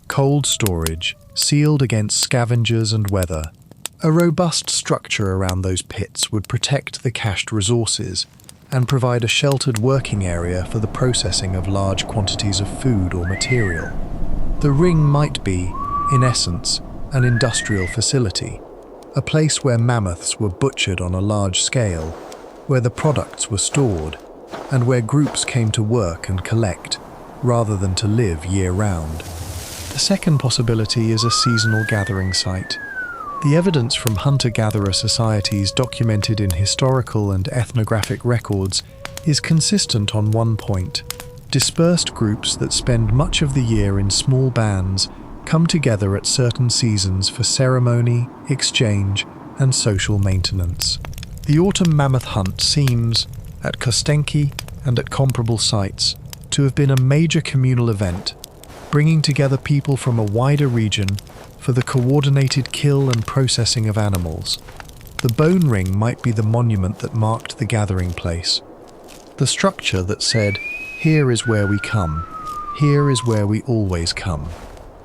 cold storage, sealed against scavengers and weather. A robust structure around those pits would protect the cached resources and provide a sheltered working area for the processing of large quantities of food or material. The ring might be, in essence, an industrial facility, a place where mammoths were butchered on a large scale, where the products were stored, and where groups came to work and collect, rather than to live year-round. The second possibility is a seasonal gathering site. The evidence from hunter-gatherer societies documented in historical and ethnographic records is consistent on one point. Dispersed groups that spend much of the year in small bands come together at certain seasons for ceremony, exchange, and social maintenance. The autumn mammoth hunt seems, at Kostenki and at comparable sites, to have been a major communal event, bringing together people from a wider region for the coordinated kill and processing of animals. The bone ring might be the monument that marked the gathering place, the structure that said, "Here is where we come, here is where we always come."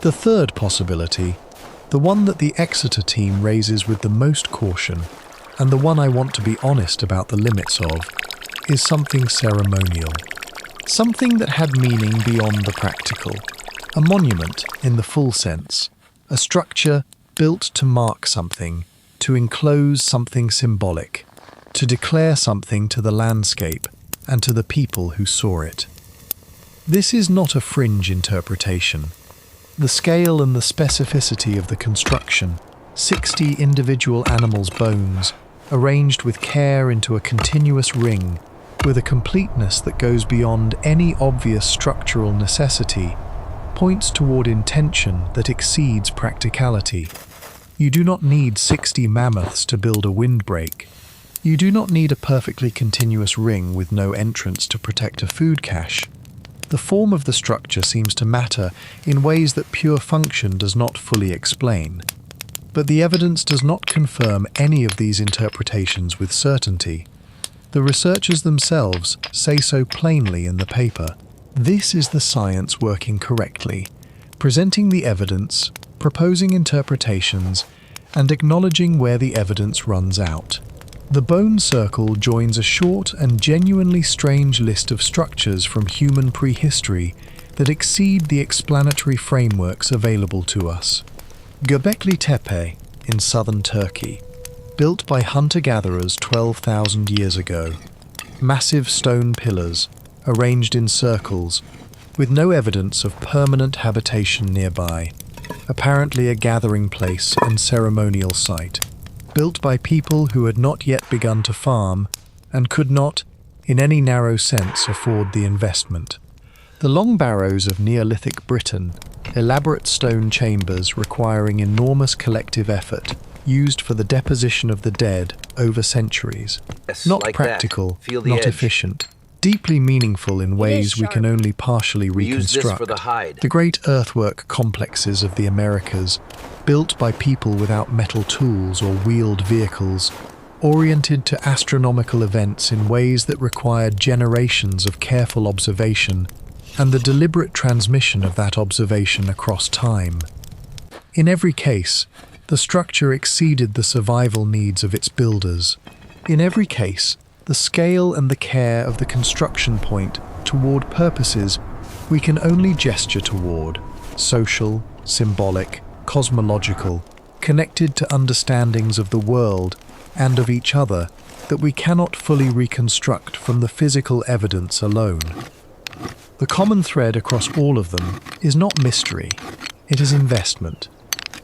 The third possibility, the one that the Exeter team raises with the most caution, and the one I want to be honest about the limits of, is something ceremonial. Something that had meaning beyond the practical. A monument in the full sense. A structure built to mark something, to enclose something symbolic, to declare something to the landscape and to the people who saw it. This is not a fringe interpretation. The scale and the specificity of the construction, 60 individual animals' bones, arranged with care into a continuous ring, with a completeness that goes beyond any obvious structural necessity, points toward intention that exceeds practicality. You do not need 60 mammoths to build a windbreak. You do not need a perfectly continuous ring with no entrance to protect a food cache. The form of the structure seems to matter in ways that pure function does not fully explain. But the evidence does not confirm any of these interpretations with certainty. The researchers themselves say so plainly in the paper. This is the science working correctly, presenting the evidence, proposing interpretations, and acknowledging where the evidence runs out. The bone circle joins a short and genuinely strange list of structures from human prehistory that exceed the explanatory frameworks available to us. Göbekli Tepe in southern Turkey, built by hunter-gatherers 12,000 years ago. Massive stone pillars, arranged in circles, with no evidence of permanent habitation nearby, apparently a gathering place and ceremonial site, built by people who had not yet begun to farm and could not, in any narrow sense, afford the investment. The long barrows of Neolithic Britain, elaborate stone chambers requiring enormous collective effort, used for the deposition of the dead over centuries. Yes, Not like practical, that. Feel the not edge. efficient, deeply meaningful in ways we can only partially We use this reconstruct. for the hide. The great earthwork complexes of the Americas, built by people without metal tools or wheeled vehicles, oriented to astronomical events in ways that required generations of careful observation and the deliberate transmission of that observation across time. In every case, the structure exceeded the survival needs of its builders. In every case, the scale and the care of the construction point toward purposes we can only gesture toward, social, symbolic, cosmological, connected to understandings of the world and of each other that we cannot fully reconstruct from the physical evidence alone. The common thread across all of them is not mystery, it is investment.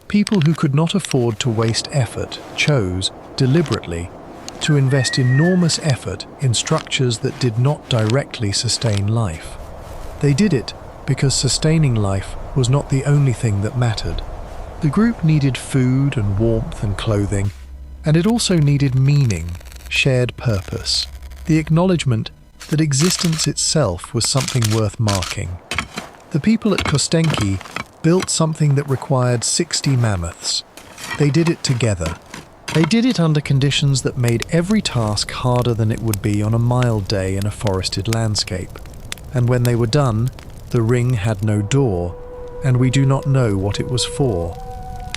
People who could not afford to waste effort chose, deliberately, to invest enormous effort in structures that did not directly sustain life. They did it because sustaining life was not the only thing that mattered. The group needed food and warmth and clothing, and it also needed meaning, shared purpose, the acknowledgement that existence itself was something worth marking. The people at Kostenki built something that required 60 mammoths. They did it together. They did it under conditions that made every task harder than it would be on a mild day in a forested landscape. And when they were done, the ring had no door, and we do not know what it was for.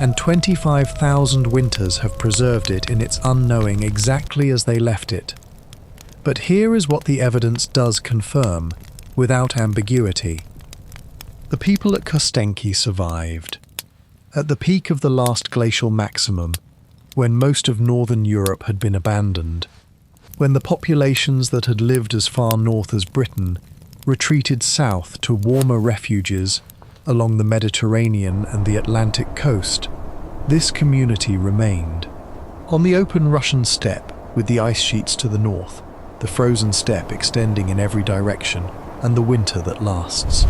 And 25,000 winters have preserved it in its unknowing exactly as they left it. But here is what the evidence does confirm, without ambiguity. The people at Kostenki survived. At the peak of the last glacial maximum, when most of northern Europe had been abandoned, when the populations that had lived as far north as Britain retreated south to warmer refuges along the Mediterranean and the Atlantic coast, this community remained. On the open Russian steppe, with the ice sheets to the north, the frozen steppe extending in every direction, and the winter that lasts.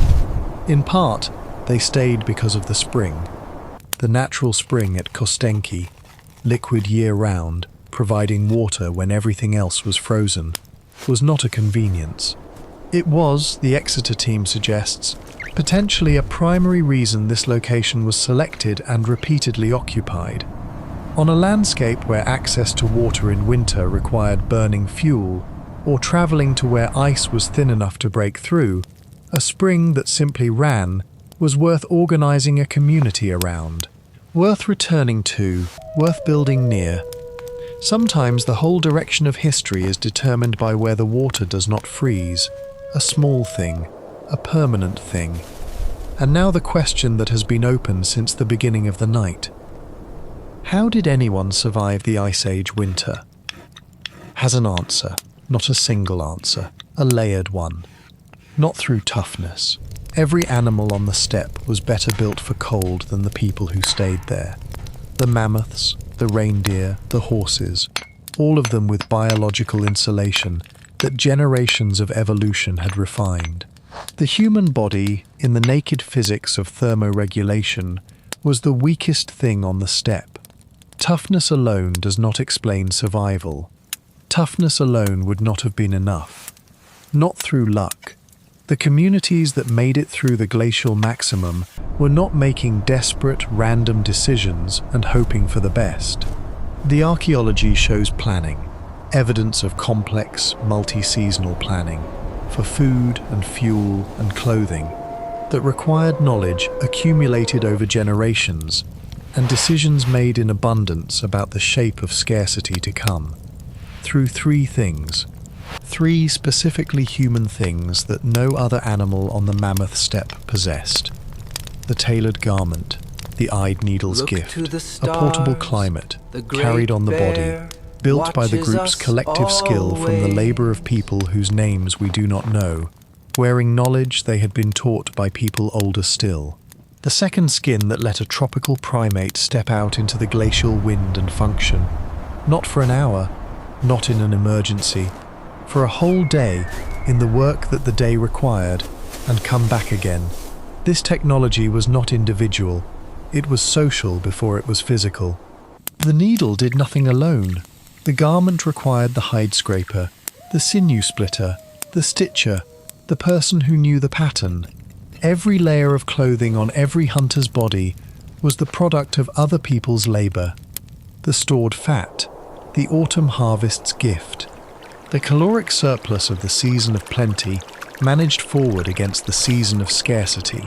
In part, they stayed because of the spring. The natural spring at Kostenki, liquid year-round, providing water when everything else was frozen, was not a convenience. It was, the Exeter team suggests, potentially a primary reason this location was selected and repeatedly occupied. On a landscape where access to water in winter required burning fuel, or travelling to where ice was thin enough to break through, a spring that simply ran was worth organising a community around, worth returning to, worth building near. Sometimes the whole direction of history is determined by where the water does not freeze, a small thing, a permanent thing. And now the question that has been open since the beginning of the night. How did anyone survive the Ice Age winter? Has an answer. Not a single answer, a layered one. Not through toughness. Every animal on the steppe was better built for cold than the people who stayed there. The mammoths, the reindeer, the horses, all of them with biological insulation that generations of evolution had refined. The human body, in the naked physics of thermoregulation, was the weakest thing on the steppe. Toughness alone does not explain survival. Toughness alone would not have been enough. Not through luck. The communities that made it through the glacial maximum were not making desperate, random decisions and hoping for the best. The archaeology shows planning, evidence of complex, multi-seasonal planning, for food and fuel and clothing, that required knowledge accumulated over generations and decisions made in abundance about the shape of scarcity to come. Through three things. Three specifically human things that no other animal on the mammoth steppe possessed. The tailored garment, the eyed needle's gift, a portable climate, carried on the body, built by the group's collective skill from the labour of people whose names we do not know, wearing knowledge they had been taught by people older still. The second skin that let a tropical primate step out into the glacial wind and function. Not for an hour, not in an emergency, for a whole day in the work that the day required, and come back again. This technology was not individual, it was social before it was physical. The needle did nothing alone. The garment required the hide scraper, the sinew splitter, the stitcher, the person who knew the pattern. Every layer of clothing on every hunter's body was the product of other people's labor. The stored fat, the autumn harvest's gift. The caloric surplus of the season of plenty managed forward against the season of scarcity.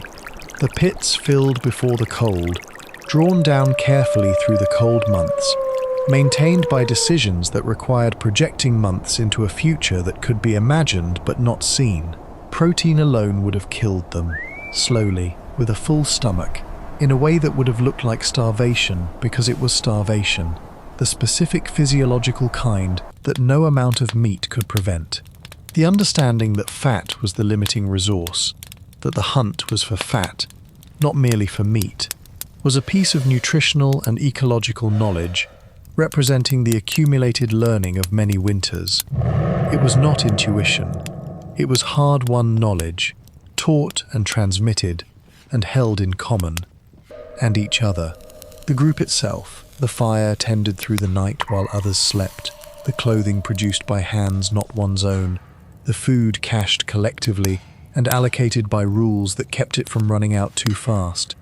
The pits filled before the cold, drawn down carefully through the cold months, maintained by decisions that required projecting months into a future that could be imagined but not seen. Protein alone would have killed them, slowly, with a full stomach, in a way that would have looked like starvation because it was starvation, the specific physiological kind that no amount of meat could prevent. The understanding that fat was the limiting resource, that the hunt was for fat, not merely for meat, was a piece of nutritional and ecological knowledge representing the accumulated learning of many winters. It was not intuition. It was hard-won knowledge, taught and transmitted, and held in common, and each other. The group itself, the fire tended through the night while others slept, the clothing produced by hands not one's own, the food cached collectively and allocated by rules that kept it from running out too fast,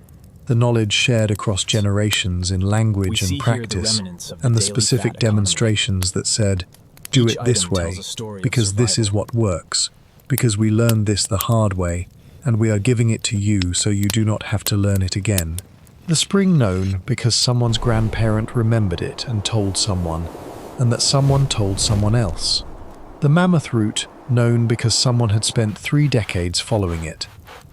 the knowledge shared across generations in language and practice, and the specific demonstrations that said, do it this way, because this is what works, because we learned this the hard way, and we are giving it to you so you do not have to learn it again. The spring known because someone's grandparent remembered it and told someone, and that someone told someone else. The mammoth route known because someone had spent 3 decades following it.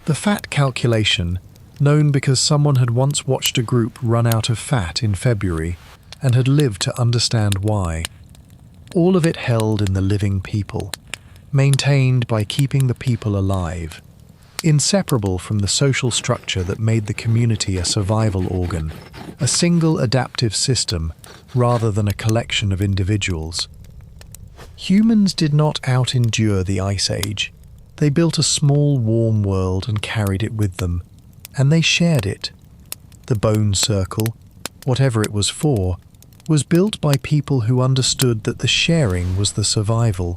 The fat calculation known because someone had once watched a group run out of fat in February and had lived to understand why. All of it held in the living people, maintained by keeping the people alive, inseparable from the social structure that made the community a survival organ, a single adaptive system rather than a collection of individuals. Humans did not out-endure the Ice Age. They built a small, warm world and carried it with them, and they shared it. The bone circle, whatever it was for, was built by people who understood that the sharing was the survival,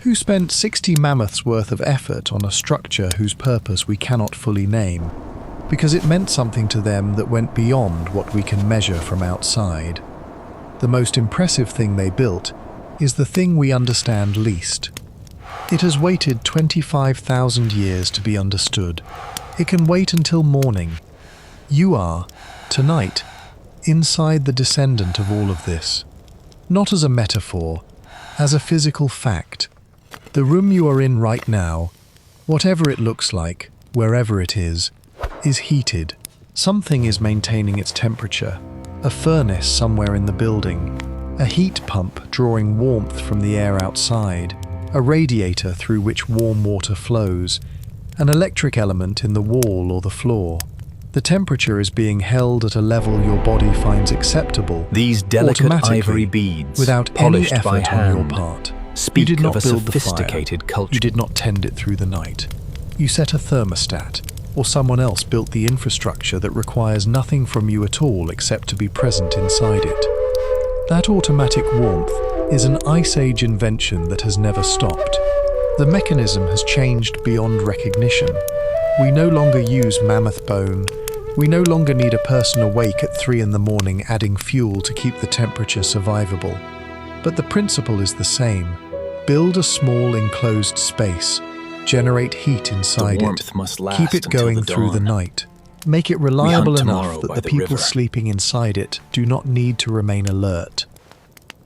who spent 60 mammoths worth of effort on a structure whose purpose we cannot fully name, because it meant something to them that went beyond what we can measure from outside. The most impressive thing they built is the thing we understand least. It has waited 25,000 years to be understood. It can wait until morning. You are, tonight, inside the descendant of all of this. Not as a metaphor, as a physical fact. The room you are in right now, whatever it looks like, wherever it is heated. Something is maintaining its temperature. A furnace somewhere in the building. A heat pump drawing warmth from the air outside. A radiator through which warm water flows. An electric element in the wall or the floor. The temperature is being held at a level your body finds acceptable. These delicate ivory beads, without any polished effort by on hand, your part. speak You did not of a build the fire. sophisticated culture. You did not tend it through the night. You set a thermostat, or someone else built the infrastructure that requires nothing from you at all except to be present inside it. That automatic warmth is an Ice Age invention that has never stopped. The mechanism has changed beyond recognition. We no longer use mammoth bone. We no longer need a person awake at 3 in the morning adding fuel to keep the temperature survivable. But the principle is the same. Build a small enclosed space. Generate heat inside The it. warmth must last Keep it until going the through the dawn. night. Make it reliable tomorrow enough that by the the people river. sleeping inside it do not need to remain alert.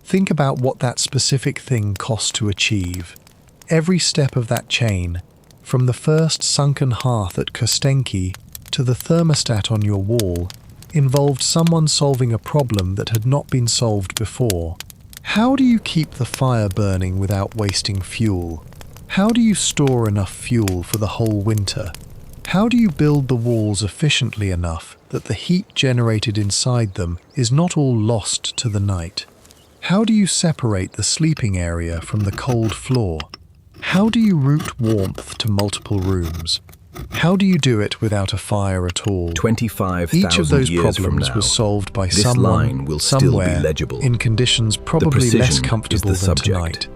Think about what that specific thing costs to achieve. Every step of that chain, from the first sunken hearth at Kostenki to the thermostat on your wall, involved someone solving a problem that had not been solved before. How do you keep the fire burning without wasting fuel? How do you store enough fuel for the whole winter? How do you build the walls efficiently enough that the heat generated inside them is not all lost to the night? How do you separate the sleeping area from the cold floor? How do you route warmth to multiple rooms? How do you do it without a fire at all? 25,000 Each of those years from problems now, was solved by this someone, line will still be somewhere, legible. in conditions probably less comfortable than subject. tonight.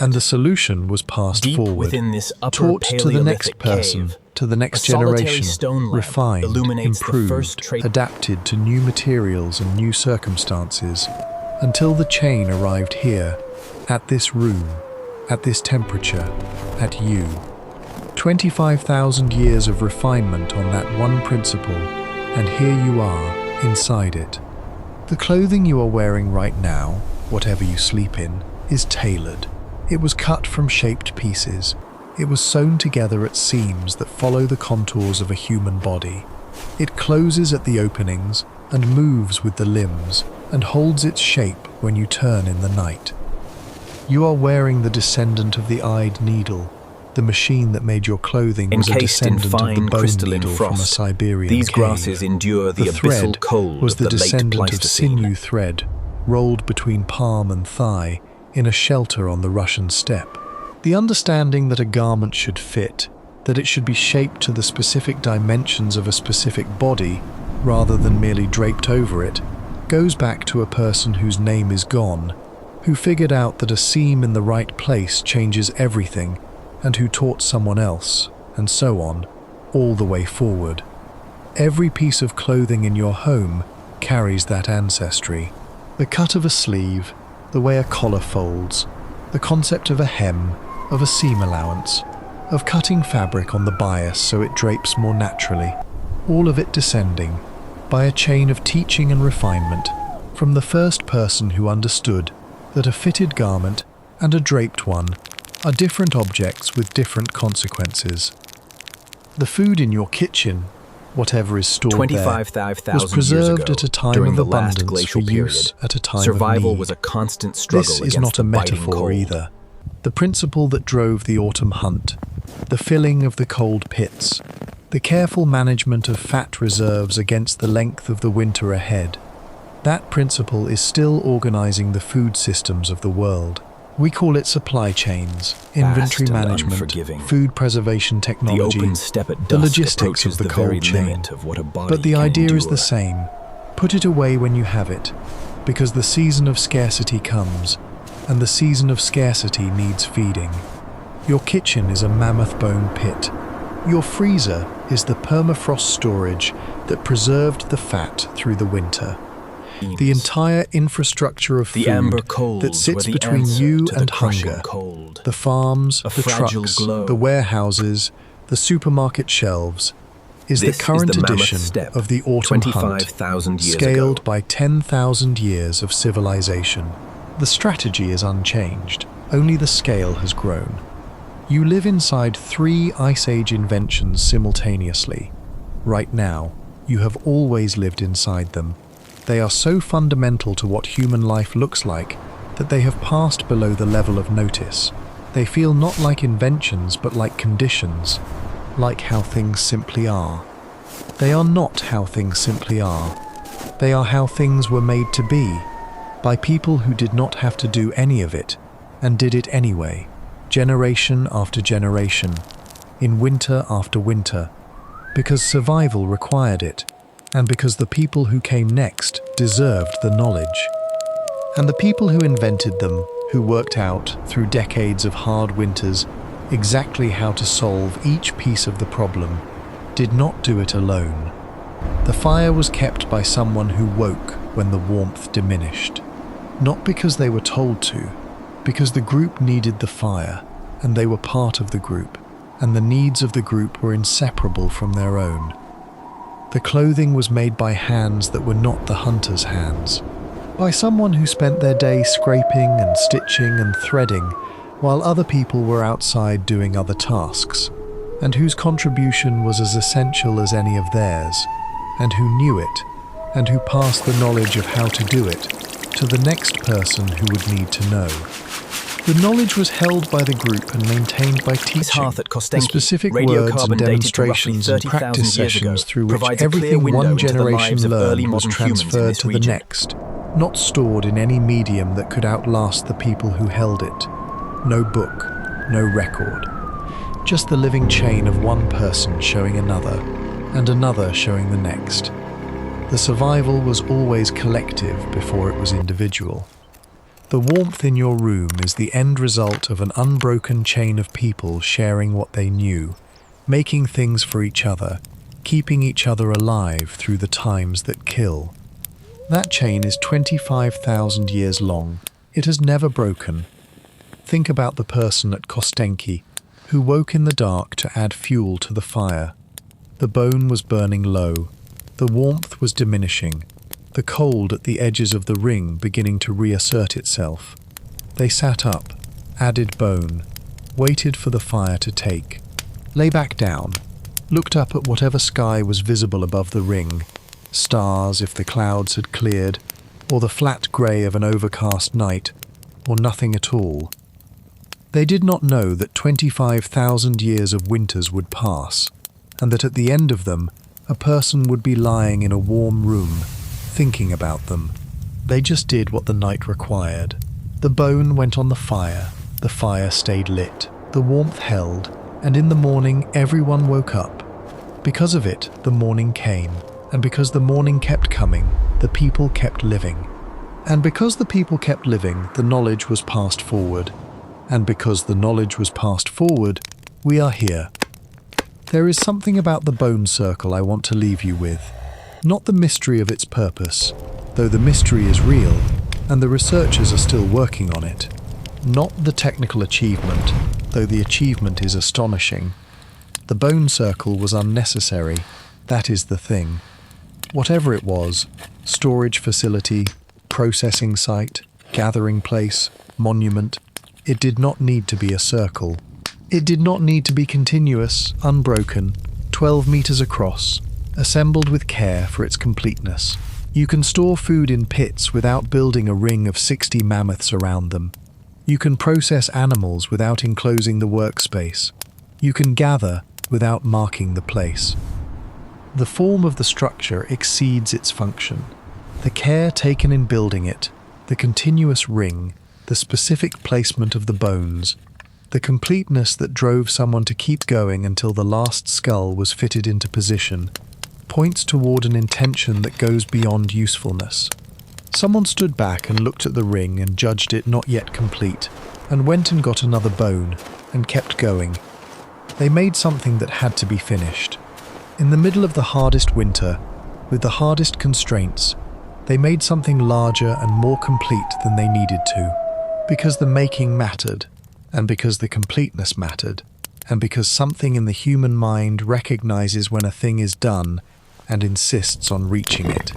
And the solution was passed Deep forward, within this upper taught to the next Paleolithic person, cave, to the next a solitary generation, stone lamp refined, illuminates the improved, first trace. adapted to new materials and new circumstances, until the chain arrived here, at this room, at this temperature, at you. 25,000 years of refinement on that one principle, and here you are, inside it. The clothing you are wearing right now, whatever you sleep in, is tailored. It was cut from shaped pieces. It was sewn together at seams that follow the contours of a human body. It closes at the openings and moves with the limbs and holds its shape when you turn in the night. You are wearing the descendant of the eyed needle. The machine that made your clothing was a Encased in descendant of the fine bone crystalline needle from a frost, Siberian these cave. grasses endure the abyssal thread cold was of the the late descendant of Pleistocene. sinew thread, rolled between palm and thigh, in a shelter on the Russian steppe. The understanding that a garment should fit, that it should be shaped to the specific dimensions of a specific body, rather than merely draped over it, goes back to a person whose name is gone, who figured out that a seam in the right place changes everything, and who taught someone else, and so on, all the way forward. Every piece of clothing in your home carries that ancestry. The cut of a sleeve, the way a collar folds, the concept of a hem, of a seam allowance, of cutting fabric on the bias so it drapes more naturally, all of it descending, by a chain of teaching and refinement, from the first person who understood that a fitted garment and a draped one are different objects with different consequences. The food in your kitchen, whatever is stored there, 25,000 was preserved years ago, at a time during of the last abundance glacial for period, use at a time survival of need. was a constant struggle This against is not the a biting metaphor cold. either. The principle that drove the autumn hunt, the filling of the cold pits, the careful management of fat reserves against the length of the winter ahead, that principle is still organizing the food systems of the world. We call it supply chains, inventory and management, unforgiving. food preservation technology, The open steppe at the dusk logistics of approaches the the very cold chain. limit of what a body But the can idea is the endure. same. Put it away when you have it, because the season of scarcity comes, and the season of scarcity needs feeding. Your kitchen is a mammoth bone pit. Your freezer is the permafrost storage that preserved the fat through the winter. The entire infrastructure of The amber food coals that were sits the between answer you to the and crushing hunger, cold. the farms, A the fragile trucks, glow. the warehouses, the supermarket shelves, is the This current is the mammoth edition steppe, of the autumn hunt, 25,000 years scaled ago. by 10,000 years of civilization. The strategy is unchanged, only the scale has grown. You live inside 3 Ice Age inventions simultaneously. Right now, you have always lived inside them. They are so fundamental to what human life looks like that they have passed below the level of notice. They feel not like inventions but like conditions, like how things simply are. They are not how things simply are. They are how things were made to be, by people who did not have to do any of it, and did it anyway, generation after generation, in winter after winter, because survival required it, and because the people who came next deserved the knowledge. And the people who invented them, who worked out, through decades of hard winters, exactly how to solve each piece of the problem, did not do it alone. The fire was kept by someone who woke when the warmth diminished. Not because they were told to, because the group needed the fire, and they were part of the group, and the needs of the group were inseparable from their own. The clothing was made by hands that were not the hunter's hands, by someone who spent their day scraping and stitching and threading, while other people were outside doing other tasks, and whose contribution was as essential as any of theirs, and who knew it, and who passed the knowledge of how to do it to the next person who would need to know. The knowledge was held by the group and maintained by teaching. The specific words and demonstrations and practice sessions through which everything one generation learned was transferred to the next, not stored in any medium that could outlast the people who held it. No book, no record. Just the living chain of one person showing another, and another showing the next. The survival was always collective before it was individual. The warmth in your room is the end result of an unbroken chain of people sharing what they knew, making things for each other, keeping each other alive through the times that kill. That chain is 25,000 years long. It has never broken. Think about the person at Kostenki, who woke in the dark to add fuel to the fire. The bone was burning low. The warmth was diminishing. The cold at the edges of the ring beginning to reassert itself. They sat up, added bone, waited for the fire to take, lay back down, looked up at whatever sky was visible above the ring, stars if the clouds had cleared, or the flat grey of an overcast night, or nothing at all. They did not know that 25,000 years of winters would pass, and that at the end of them, a person would be lying in a warm room, thinking about them. They just did what the night required. The bone went on the fire stayed lit, the warmth held, and in the morning everyone woke up. Because of it, the morning came, and because the morning kept coming, the people kept living. And because the people kept living, the knowledge was passed forward. And because the knowledge was passed forward, we are here. There is something about the bone circle I want to leave you with. Not the mystery of its purpose, though the mystery is real, and the researchers are still working on it. Not the technical achievement, though the achievement is astonishing. The bone circle was unnecessary, that is the thing. Whatever it was, storage facility, processing site, gathering place, monument, it did not need to be a circle. It did not need to be continuous, unbroken, 12 meters across, assembled with care for its completeness. You can store food in pits without building a ring of 60 mammoths around them. You can process animals without enclosing the workspace. You can gather without marking the place. The form of the structure exceeds its function. The care taken in building it, the continuous ring, the specific placement of the bones, the completeness that drove someone to keep going until the last skull was fitted into position, points toward an intention that goes beyond usefulness. Someone stood back and looked at the ring and judged it not yet complete, and went and got another bone, and kept going. They made something that had to be finished. In the middle of the hardest winter, with the hardest constraints, they made something larger and more complete than they needed to, because the making mattered, and because the completeness mattered, and because something in the human mind recognizes when a thing is done and insists on reaching it.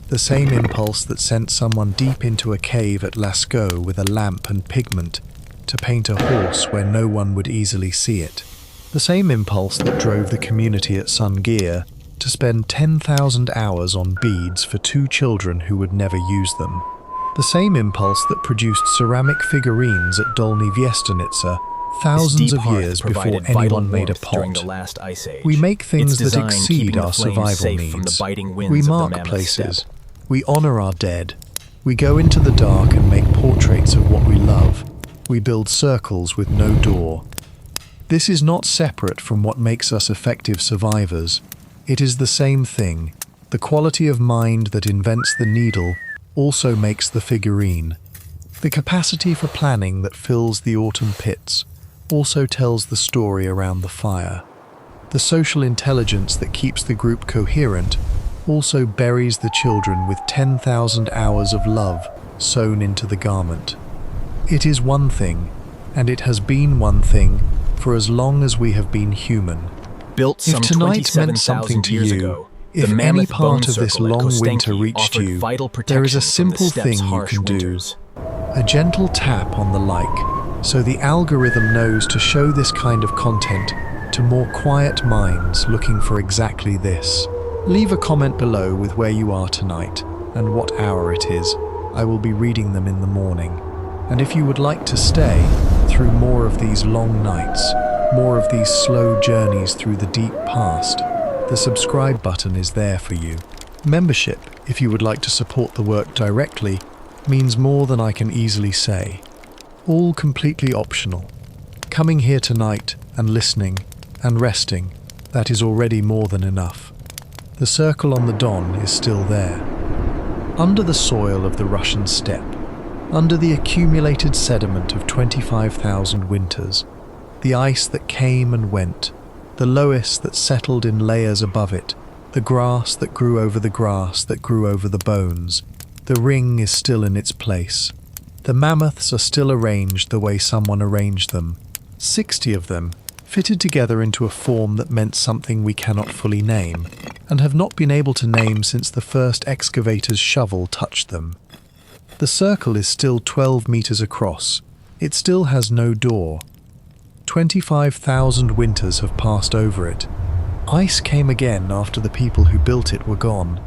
The same impulse that sent someone deep into a cave at Lascaux with a lamp and pigment to paint a horse where no one would easily see it. The same impulse that drove the community at Sungir to spend 10,000 hours on beads for 2 children who would never use them. The same impulse that produced ceramic figurines at Dolny Viestanitsa thousands of years before anyone made a pot. We make things that exceed our survival needs. We mark places. We honor our dead. We go into the dark and make portraits of what we love. We build circles with no door. This is not separate from what makes us effective survivors. It is the same thing. The quality of mind that invents the needle also makes the figurine. The capacity for planning that fills the autumn pits also tells the story around the fire. The social intelligence that keeps the group coherent also buries the children with 10,000 hours of love sewn into the garment. It is one thing, and it has been one thing for as long as we have been human. Built some If tonight meant something to years you, ago, if the any mammoth part bone of this circle at long Kostenki winter reached offered you, vital there is a protection from the simple steppes' thing you harsh can do. winters. A gentle tap on the like, so the algorithm knows to show this kind of content to more quiet minds looking for exactly this. Leave a comment below with where you are tonight and what hour it is. I will be reading them in the morning. And if you would like to stay through more of these long nights, more of these slow journeys through the deep past, the subscribe button is there for you. Membership, if you would like to support the work directly, means more than I can easily say. All completely optional. Coming here tonight and listening and resting, that is already more than enough. The circle on the Don is still there. Under the soil of the Russian steppe, under the accumulated sediment of 25,000 winters, the ice that came and went, the loess that settled in layers above it, the grass that grew over the grass that grew over the bones, the ring is still in its place. The mammoths are still arranged the way someone arranged them, 60 of them, fitted together into a form that meant something we cannot fully name, and have not been able to name since the first excavator's shovel touched them. The circle is still 12 meters across. It still has no door. 25,000 winters have passed over it. Ice came again after the people who built it were gone.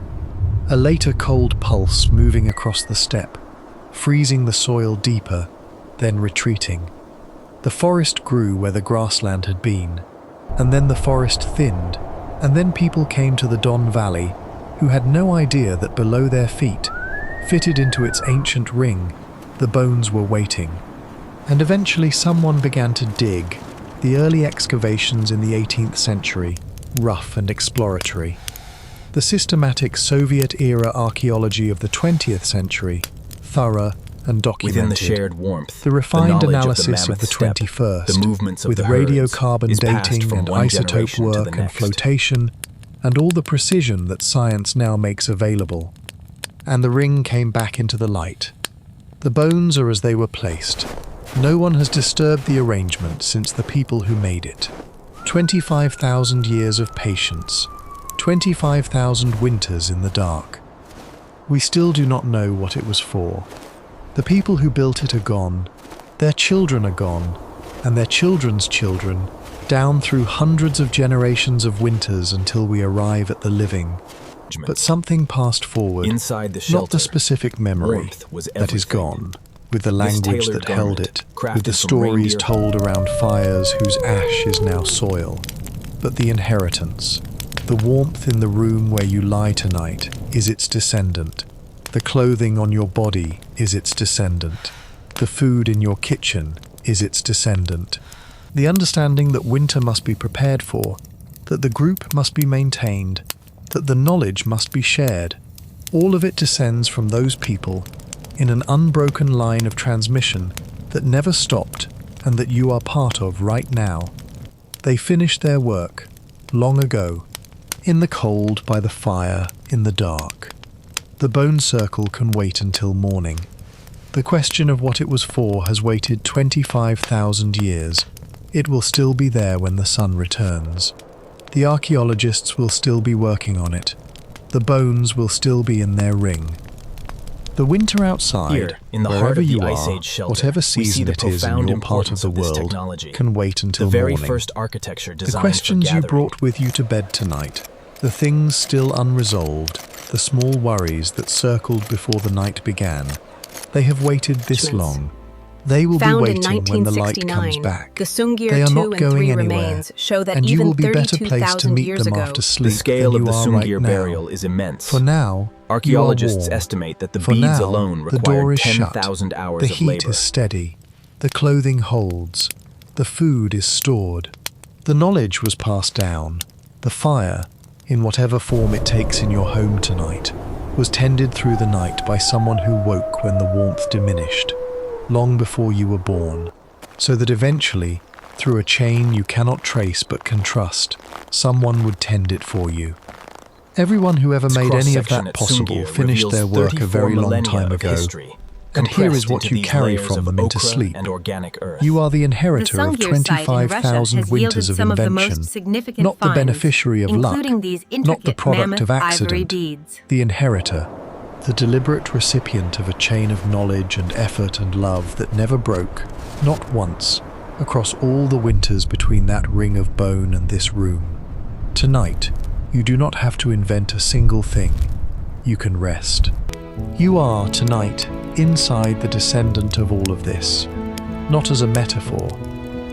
A later cold pulse moving across the steppe, freezing the soil deeper, then retreating. The forest grew where the grassland had been, and then the forest thinned, and then people came to the Don Valley who had no idea that below their feet, fitted into its ancient ring, the bones were waiting. And eventually someone began to dig. The early excavations in the 18th century, rough and exploratory. The systematic Soviet-era archaeology of the 20th century, thorough and documented. Within the shared warmth, The refined knowledge analysis of the mammoth steppe, 21st, the movements of with the herds, radiocarbon is passed dating from and one isotope generation to the work and next. flotation, and all the precision that science now makes available. And the ring came back into the light. The bones are as they were placed. No one has disturbed the arrangement since the people who made it. 25,000 years of patience. 25,000 winters in the dark. We still do not know what it was for. The people who built it are gone. Their children are gone, and their children's children, down through hundreds of generations of winters until we arrive at the living. But something passed forward, Inside the shelter, not the specific memory warmth was that is everything. gone, with the language tailored that held garment, it, crafted with the from stories reindeer told around fires whose ash is now soil. But the inheritance, the warmth in the room where you lie tonight, is its descendant. The clothing on your body is its descendant. The food in your kitchen is its descendant. The understanding that winter must be prepared for, that the group must be maintained, that the knowledge must be shared. All of it descends from those people in an unbroken line of transmission that never stopped and that you are part of right now. They finished their work long ago, in the cold, by the fire, in the dark. The bone circle can wait until morning. The question of what it was for has waited 25,000 years. It will still be there when the sun returns. The archaeologists will still be working on it. The bones will still be in their ring. The winter outside, Here, in the wherever heart of you the Ice are, Age shelter, whatever we see season the it is in profound your part of importance the of this world, technology. can wait until The very morning. first architecture The designed questions for you gathering. brought with you to bed tonight, the things still unresolved, the small worries that circled before the night began, they have waited this long. They will be Found in waiting when the light comes 1969, back. the Sungir They are 2 not and going 3 anywhere, remains show that and you even will be better placed to 32,000 meet years them ago, after The sleep scale than of you the are Sungir right burial now. is immense. For now, Archaeologists you are warm. estimate that the For beads now, alone the door required is shut. 10,000 hours The of heat labor. is steady. The clothing holds. The food is stored. The knowledge was passed down. The fire, in whatever form it takes in your home tonight, was tended through the night by someone who woke when the warmth diminished, long before you were born, so that eventually, through a chain you cannot trace but can trust, someone would tend it for you. Everyone who ever Its made any of cross-section that at possible Sungir finished their reveals work a 34 very long millennia time of ago. history, And here is compressed what into you these carry layers from of them into ochre sleep. and organic earth. You are the The inheritor of Sungir site in Russia 25,000 has winters yielded of some of the invention, most significant not the finds, beneficiary of luck, including these not the intricate product mammoth of ivory accident, beads. the inheritor, the deliberate recipient of a chain of knowledge and effort and love that never broke, not once, across all the winters between that ring of bone and this room. Tonight, You do not have to invent a single thing. You can rest. You are, tonight, inside the descendant of all of this. Not as a metaphor,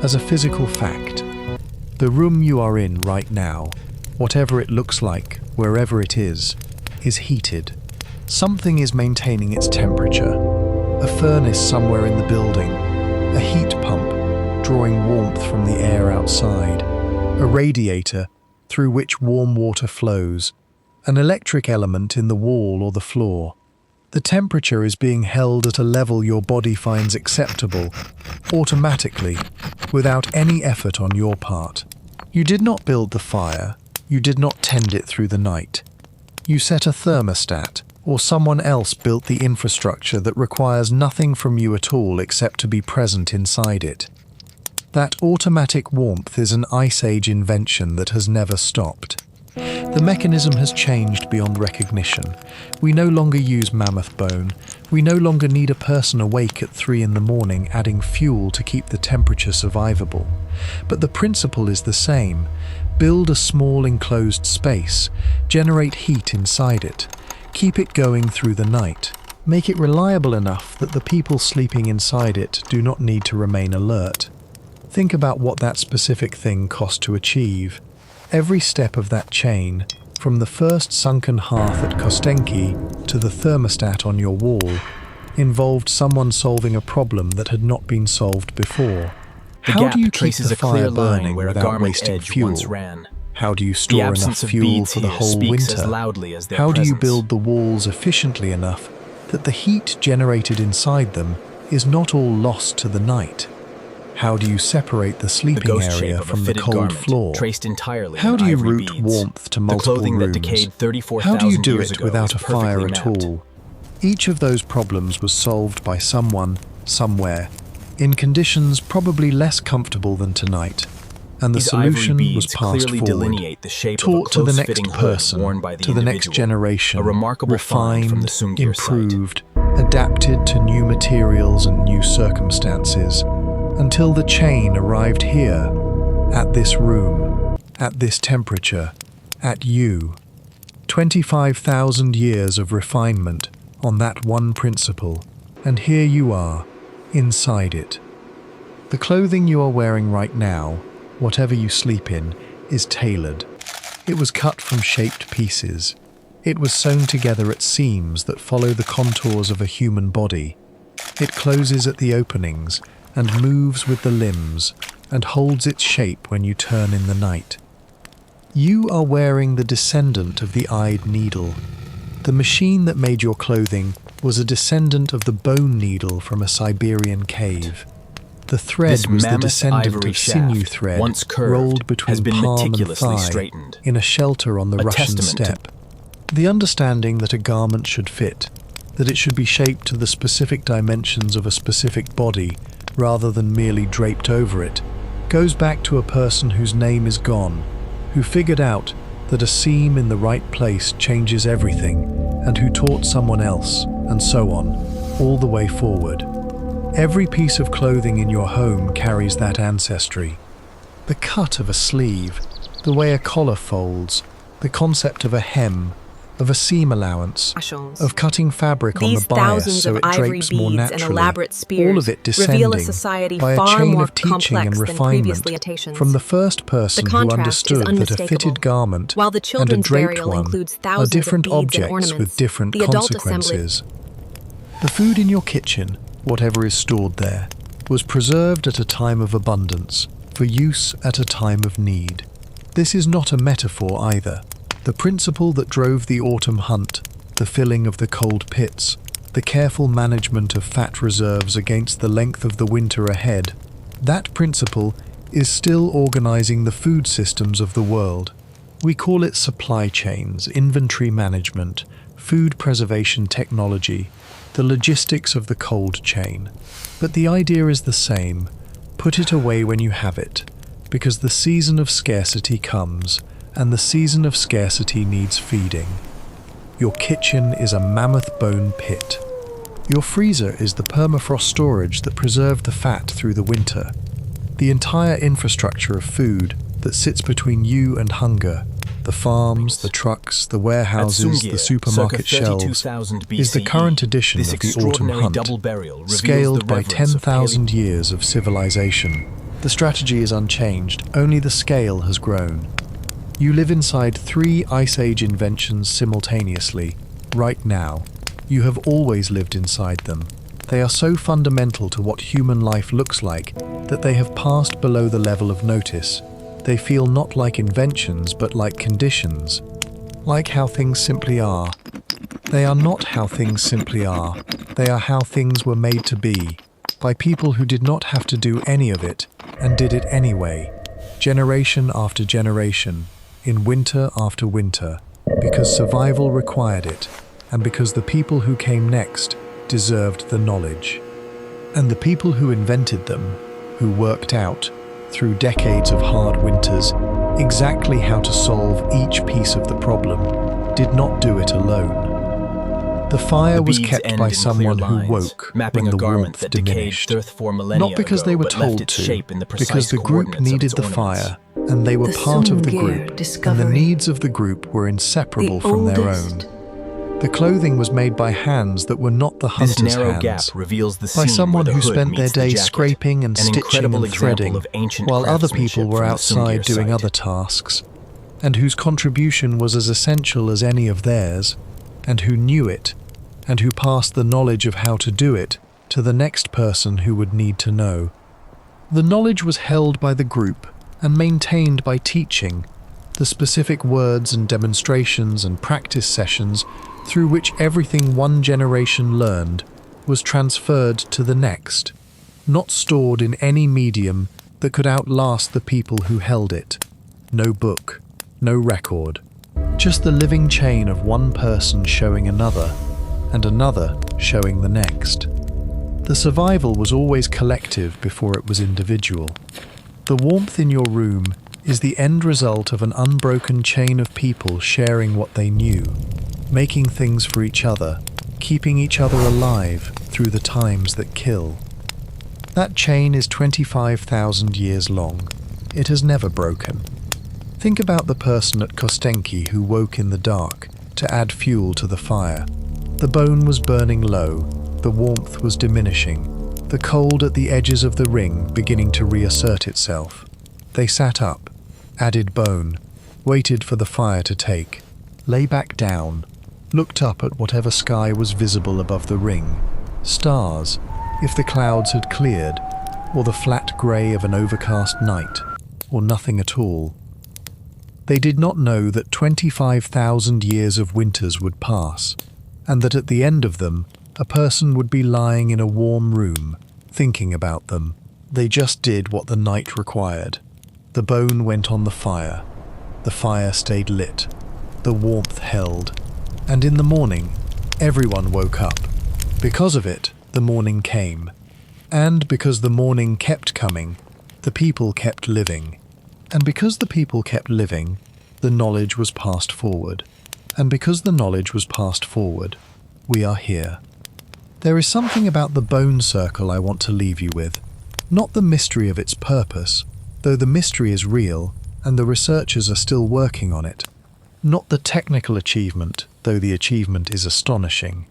as a physical fact. The room you are in right now, whatever it looks like, wherever it is heated. Something is maintaining its temperature. A furnace somewhere in the building, a heat pump drawing warmth from the air outside, a radiator through which warm water flows, an electric element in the wall or the floor. The temperature is being held at a level your body finds acceptable, automatically, without any effort on your part. You did not build the fire, you did not tend it through the night. You set a thermostat, or someone else built the infrastructure that requires nothing from you at all except to be present inside it. That automatic warmth is an Ice Age invention that has never stopped. The mechanism has changed beyond recognition. We no longer use mammoth bone. We no longer need a person awake at 3 in the morning adding fuel to keep the temperature survivable. But the principle is the same. Build a small enclosed space, generate heat inside it, keep it going through the night, make it reliable enough that the people sleeping inside it do not need to remain alert. Think about what that specific thing cost to achieve. Every step of that chain, from the first sunken hearth at Kostenki to the thermostat on your wall, involved someone solving a problem that had not been solved before. How do you keep the fire burning without wasting fuel? How do you store enough fuel for the whole winter? How do you build the walls efficiently enough that the heat generated inside them is not all lost to the night? How do you separate the sleeping area from the cold floor? How do you route warmth to multiple rooms? How do you do it without a fire at all? Each of those problems was solved by someone, somewhere, in conditions probably less comfortable than tonight, and the solution was passed forward, taught to the next person, to the next generation, refined, improved, adapted to new materials and new circumstances, until the chain arrived here, at this room, at this temperature, at you. 25,000 years of refinement on that one principle, and here you are, inside it. The clothing you are wearing right now, whatever you sleep in, is tailored. It was cut from shaped pieces. It was sewn together at seams that follow the contours of a human body. It closes at the openings and moves with the limbs and holds its shape when you turn in the night. You are wearing the descendant of the eyed needle. The machine that made your clothing was a descendant of the bone needle from a Siberian cave. The thread was the descendant of sinew thread rolled between palm and thigh in a shelter on the Russian steppe. The understanding that a garment should fit, that it should be shaped to the specific dimensions of a specific body rather than merely draped over it, goes back to a person whose name is gone, who figured out that a seam in the right place changes everything, and who taught someone else, and so on, all the way forward. Every piece of clothing in your home carries that ancestry. The cut of a sleeve, the way a collar folds, the concept of a hem, of a seam allowance, of cutting fabric on the bias so it drapes more naturally, all of it descending by a chain of teaching and refinement from the first person who understood that a fitted garment and a draped one are different objects with different consequences. The food in your kitchen, whatever is stored there, was preserved at a time of abundance, for use at a time of need. This is not a metaphor either. The principle that drove the autumn hunt, the filling of the cold pits, the careful management of fat reserves against the length of the winter ahead, that principle is still organizing the food systems of the world. We call it supply chains, inventory management, food preservation technology, the logistics of the cold chain. But the idea is the same. Put it away when you have it, because the season of scarcity comes, and the season of scarcity needs feeding. Your kitchen is a mammoth bone pit. Your freezer is the permafrost storage that preserved the fat through the winter. The entire infrastructure of food that sits between you and hunger, The farms, the trucks, the warehouses, the supermarket shelves is the current edition of the autumn hunt, scaled by 10,000 years of civilization. The strategy is unchanged, only the scale has grown. You live inside 3 Ice Age inventions simultaneously, right now. You have always lived inside them. They are so fundamental to what human life looks like that they have passed below the level of notice. They feel not like inventions, but like conditions. Like how things simply are. They are not how things simply are. They are how things were made to be, by people who did not have to do any of it, and did it anyway, generation after generation, in winter after winter, because survival required it, and because the people who came next deserved the knowledge. And the people who invented them, who worked out, through decades of hard winters, exactly how to solve each piece of the problem, did not do it alone. The fire was kept by someone who woke when the warmth diminished, not because they were told to, because the group needed the fire, and they were part of the group, and the needs of the group were inseparable from their own. The clothing was made by hands that were not the hunter's hands, by someone who spent their days scraping and stitching and threading, while other people were outside doing other tasks, and whose contribution was as essential as any of theirs, and who knew it, and who passed the knowledge of how to do it to the next person who would need to know. The knowledge was held by the group and maintained by teaching, the specific words and demonstrations and practice sessions through which everything one generation learned was transferred to the next, not stored in any medium that could outlast the people who held it. No book, no record, just the living chain of one person showing another, and another showing the next. The survival was always collective before it was individual. The warmth in your room is the end result of an unbroken chain of people sharing what they knew, making things for each other, keeping each other alive through the times that kill. That chain is 25,000 years long. It has never broken. Think about the person at Kostenki who woke in the dark to add fuel to the fire. The bone was burning low, the warmth was diminishing, the cold at the edges of the ring beginning to reassert itself. They sat up, added bone, waited for the fire to take, lay back down, looked up at whatever sky was visible above the ring. Stars, if the clouds had cleared, or the flat grey of an overcast night, or nothing at all. They did not know that 25,000 years of winters would pass, and that at the end of them, a person would be lying in a warm room, thinking about them. They just did what the night required. The bone went on the fire stayed lit, the warmth held, and in the morning, everyone woke up. Because of it, the morning came. And because the morning kept coming, the people kept living. And because the people kept living, the knowledge was passed forward. And because the knowledge was passed forward, we are here. There is something about the bone circle I want to leave you with. Not the mystery of its purpose, though the mystery is real and the researchers are still working on it. Not the technical achievement, though the achievement is astonishing.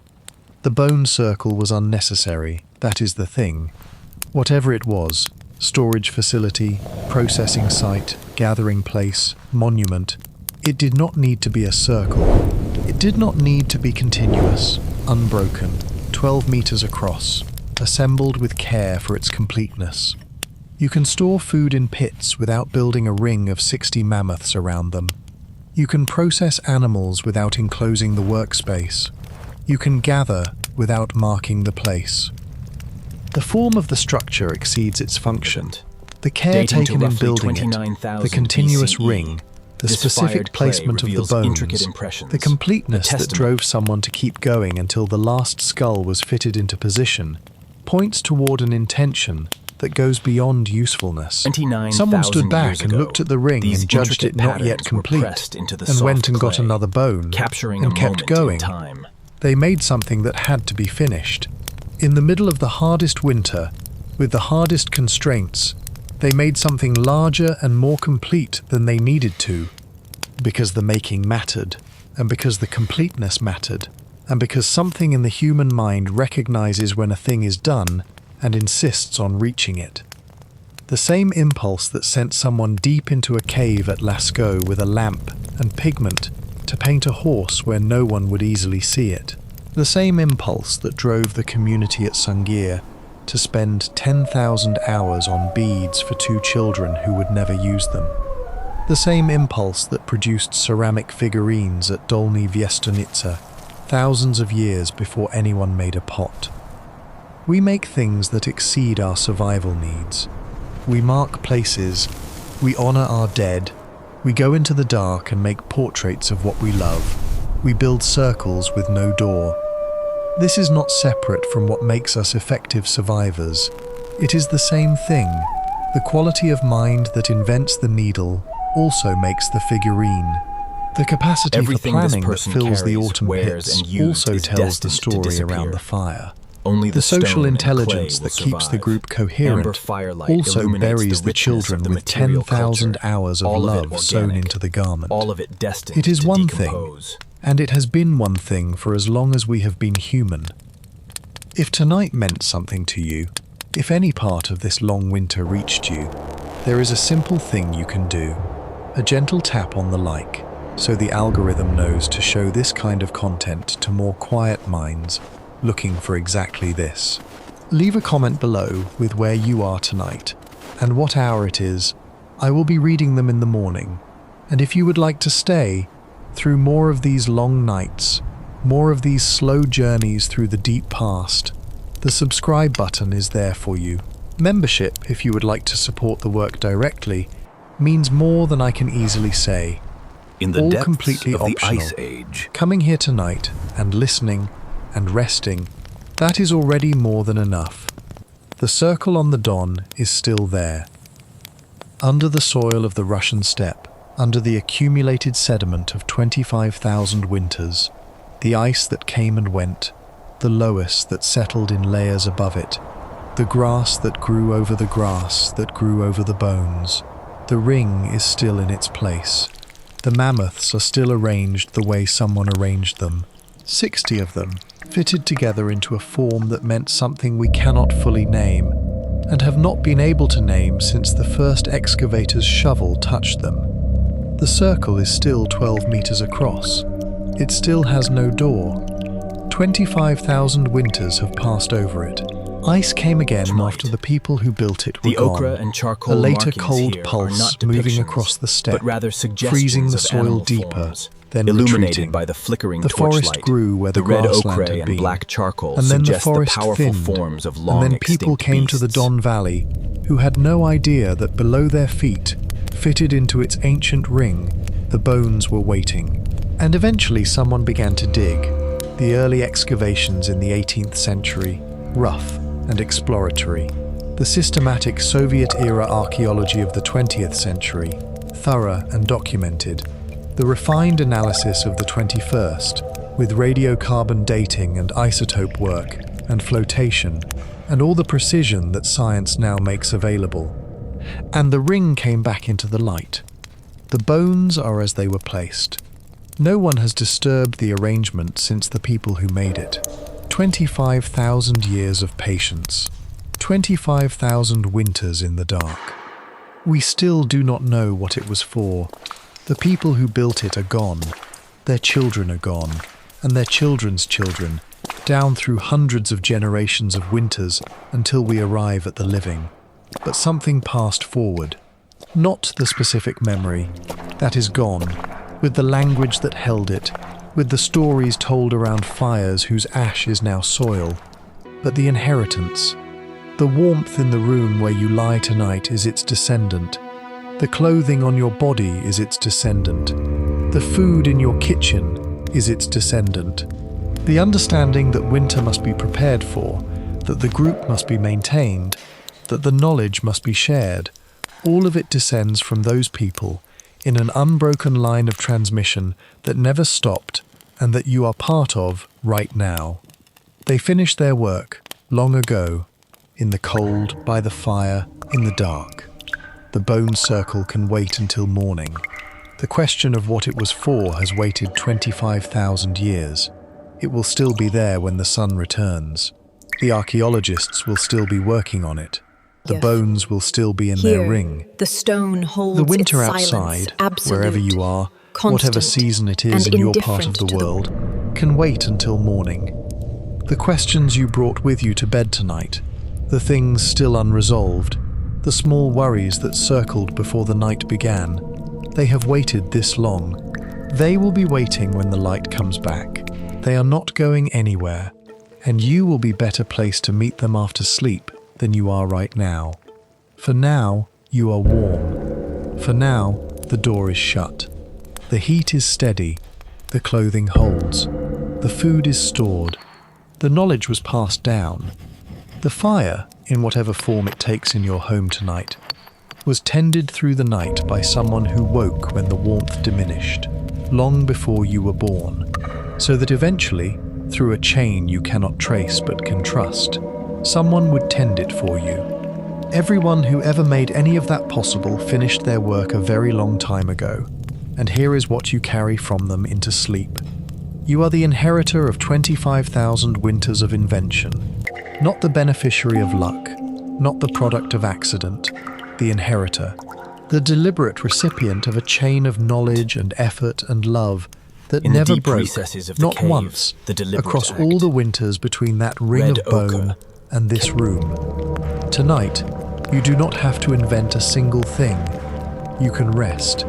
The bone circle was unnecessary, that is the thing. Whatever it was, storage facility, processing site, gathering place, monument, it did not need to be a circle. It did not need to be continuous, unbroken, 12 meters across, assembled with care for its completeness. You can store food in pits without building a ring of 60 mammoths around them. You can process animals without enclosing the workspace. You can gather without marking the place. The form of the structure exceeds its function. The care taken in building it, the continuous ring, the specific placement of the bones, the completeness that drove someone to keep going until the last skull was fitted into position, points toward an intention that goes beyond usefulness. Someone stood back and looked at the ring and judged it not yet complete, and went and got another bone, and kept going. They made something that had to be finished. In the middle of the hardest winter, with the hardest constraints, they made something larger and more complete than they needed to. because the making mattered, and because the completeness mattered, and because something in the human mind recognizes when a thing is done and insists on reaching it. The same impulse that sent someone deep into a cave at Lascaux with a lamp and pigment to paint a horse where no one would easily see it. The same impulse that drove the community at Sungir to spend 10,000 hours on beads for 2 children who would never use them. The same impulse that produced ceramic figurines at Dolny Viestonice thousands of years before anyone made a pot. We make things that exceed our survival needs. We mark places, we honor our dead, we go into the dark and make portraits of what we love. We build circles with no door. This is not separate from what makes us effective survivors. It is the same thing. The quality of mind that invents the needle also makes the figurine. The capacity Everything for this planning that person fills the carries, autumn wears, pits and used also is tells the destined to story disappear. around the fire. Only The social stone and intelligence clay that will keeps the survive. group Amber coherent firelight also illuminates buries the richness children of the with material 10,000 culture. hours of All of love it sewn organic. into the garment. All of it destined It is to one decompose. thing, and it has been one thing for as long as we have been human. If tonight meant something to you, if any part of this long winter reached you, there is a simple thing you can do. A gentle tap on the like, so the algorithm knows to show this kind of content to more quiet minds looking for exactly this. Leave a comment below with where you are tonight and what hour it is. I will be reading them in the morning. And if you would like to stay through more of these long nights, more of these slow journeys through the deep past, the subscribe button is there for you. Membership, if you would like to support the work directly, means more than I can easily say. In the All depths completely of the optional. Ice Age, Coming here tonight and listening and resting, that is already more than enough. The circle on the Don is still there. Under the soil of the Russian steppe, under the accumulated sediment of 25,000 winters, the ice that came and went, the loess that settled in layers above it, the grass that grew over the grass that grew over the bones, the ring is still in its place. The mammoths are still arranged the way someone arranged them. 60 of them, fitted together into a form that meant something we cannot fully name, and have not been able to name since the first excavator's shovel touched them. The circle is still 12 meters across. It still has no door. 25,000 winters have passed over it. Ice came again Tonight, after the people who built it were the gone. ochre and charcoal A later markings cold here are pulse not moving depictions, across the steppe, but rather suggestions freezing the of soil animal deeper, forms, then illuminated retreating. by the flickering The forest torchlight. grew where the red grassland ochre had and been, black charcoal and then the suggest forest powerful thinned, forms of long and then people extinct came to the beasts. Don Valley, who had no idea that below their feet, fitted into its ancient ring, the bones were waiting. And eventually someone began to dig. The early excavations in the 18th century, rough and exploratory. The systematic Soviet-era archaeology of the 20th century, thorough and documented. The refined analysis of the 21st, with radiocarbon dating and isotope work and flotation, and all the precision that science now makes available. And the ring came back into the light. The bones are as they were placed. No one has disturbed the arrangement since the people who made it. 25,000 years of patience. 25,000 winters in the dark. We still do not know what it was for. The people who built it are gone. Their children are gone, and their children's children, down through hundreds of generations of winters until we arrive at the living. But something passed forward. Not the specific memory. That is gone, with the language that held it, with the stories told around fires whose ash is now soil. But the inheritance. The warmth in the room where you lie tonight is its descendant. The clothing on your body is its descendant. The food in your kitchen is its descendant. The understanding that winter must be prepared for, that the group must be maintained, that the knowledge must be shared, all of it descends from those people in an unbroken line of transmission that never stopped and that you are part of right now. They finished their work long ago, in the cold, by the fire, in the dark. The bone circle can wait until morning. The question of what it was for has waited 25,000 years. It will still be there when the sun returns. The archaeologists will still be working on it. The bones will still be in their ring. The stone holds The winter its outside, silence, absolute, wherever you are, constant, whatever season it is and in your part of indifferent the to world, can wait until morning. The questions you brought with you to bed tonight, the things still unresolved, the small worries that circled before the night began, they have waited this long. They will be waiting when the light comes back. They are not going anywhere, and you will be better placed to meet them after sleep than you are right now. For now, you are warm. For now, the door is shut. The heat is steady. The clothing holds. The food is stored. The knowledge was passed down. The fire, in whatever form it takes in your home tonight, was tended through the night by someone who woke when the warmth diminished, long before you were born, so that eventually, through a chain you cannot trace but can trust, someone would tend it for you. Everyone who ever made any of that possible finished their work a very long time ago, and here is what you carry from them into sleep. You are the inheritor of 25,000 winters of invention, not the beneficiary of luck, not the product of accident, the inheritor, the deliberate recipient of a chain of knowledge and effort and love that In the never deep broke, recesses of the not cave, once, the deliberate across act. all the winters between that ring Red of bone ochre. and this room. Tonight, you do not have to invent a single thing. You can rest.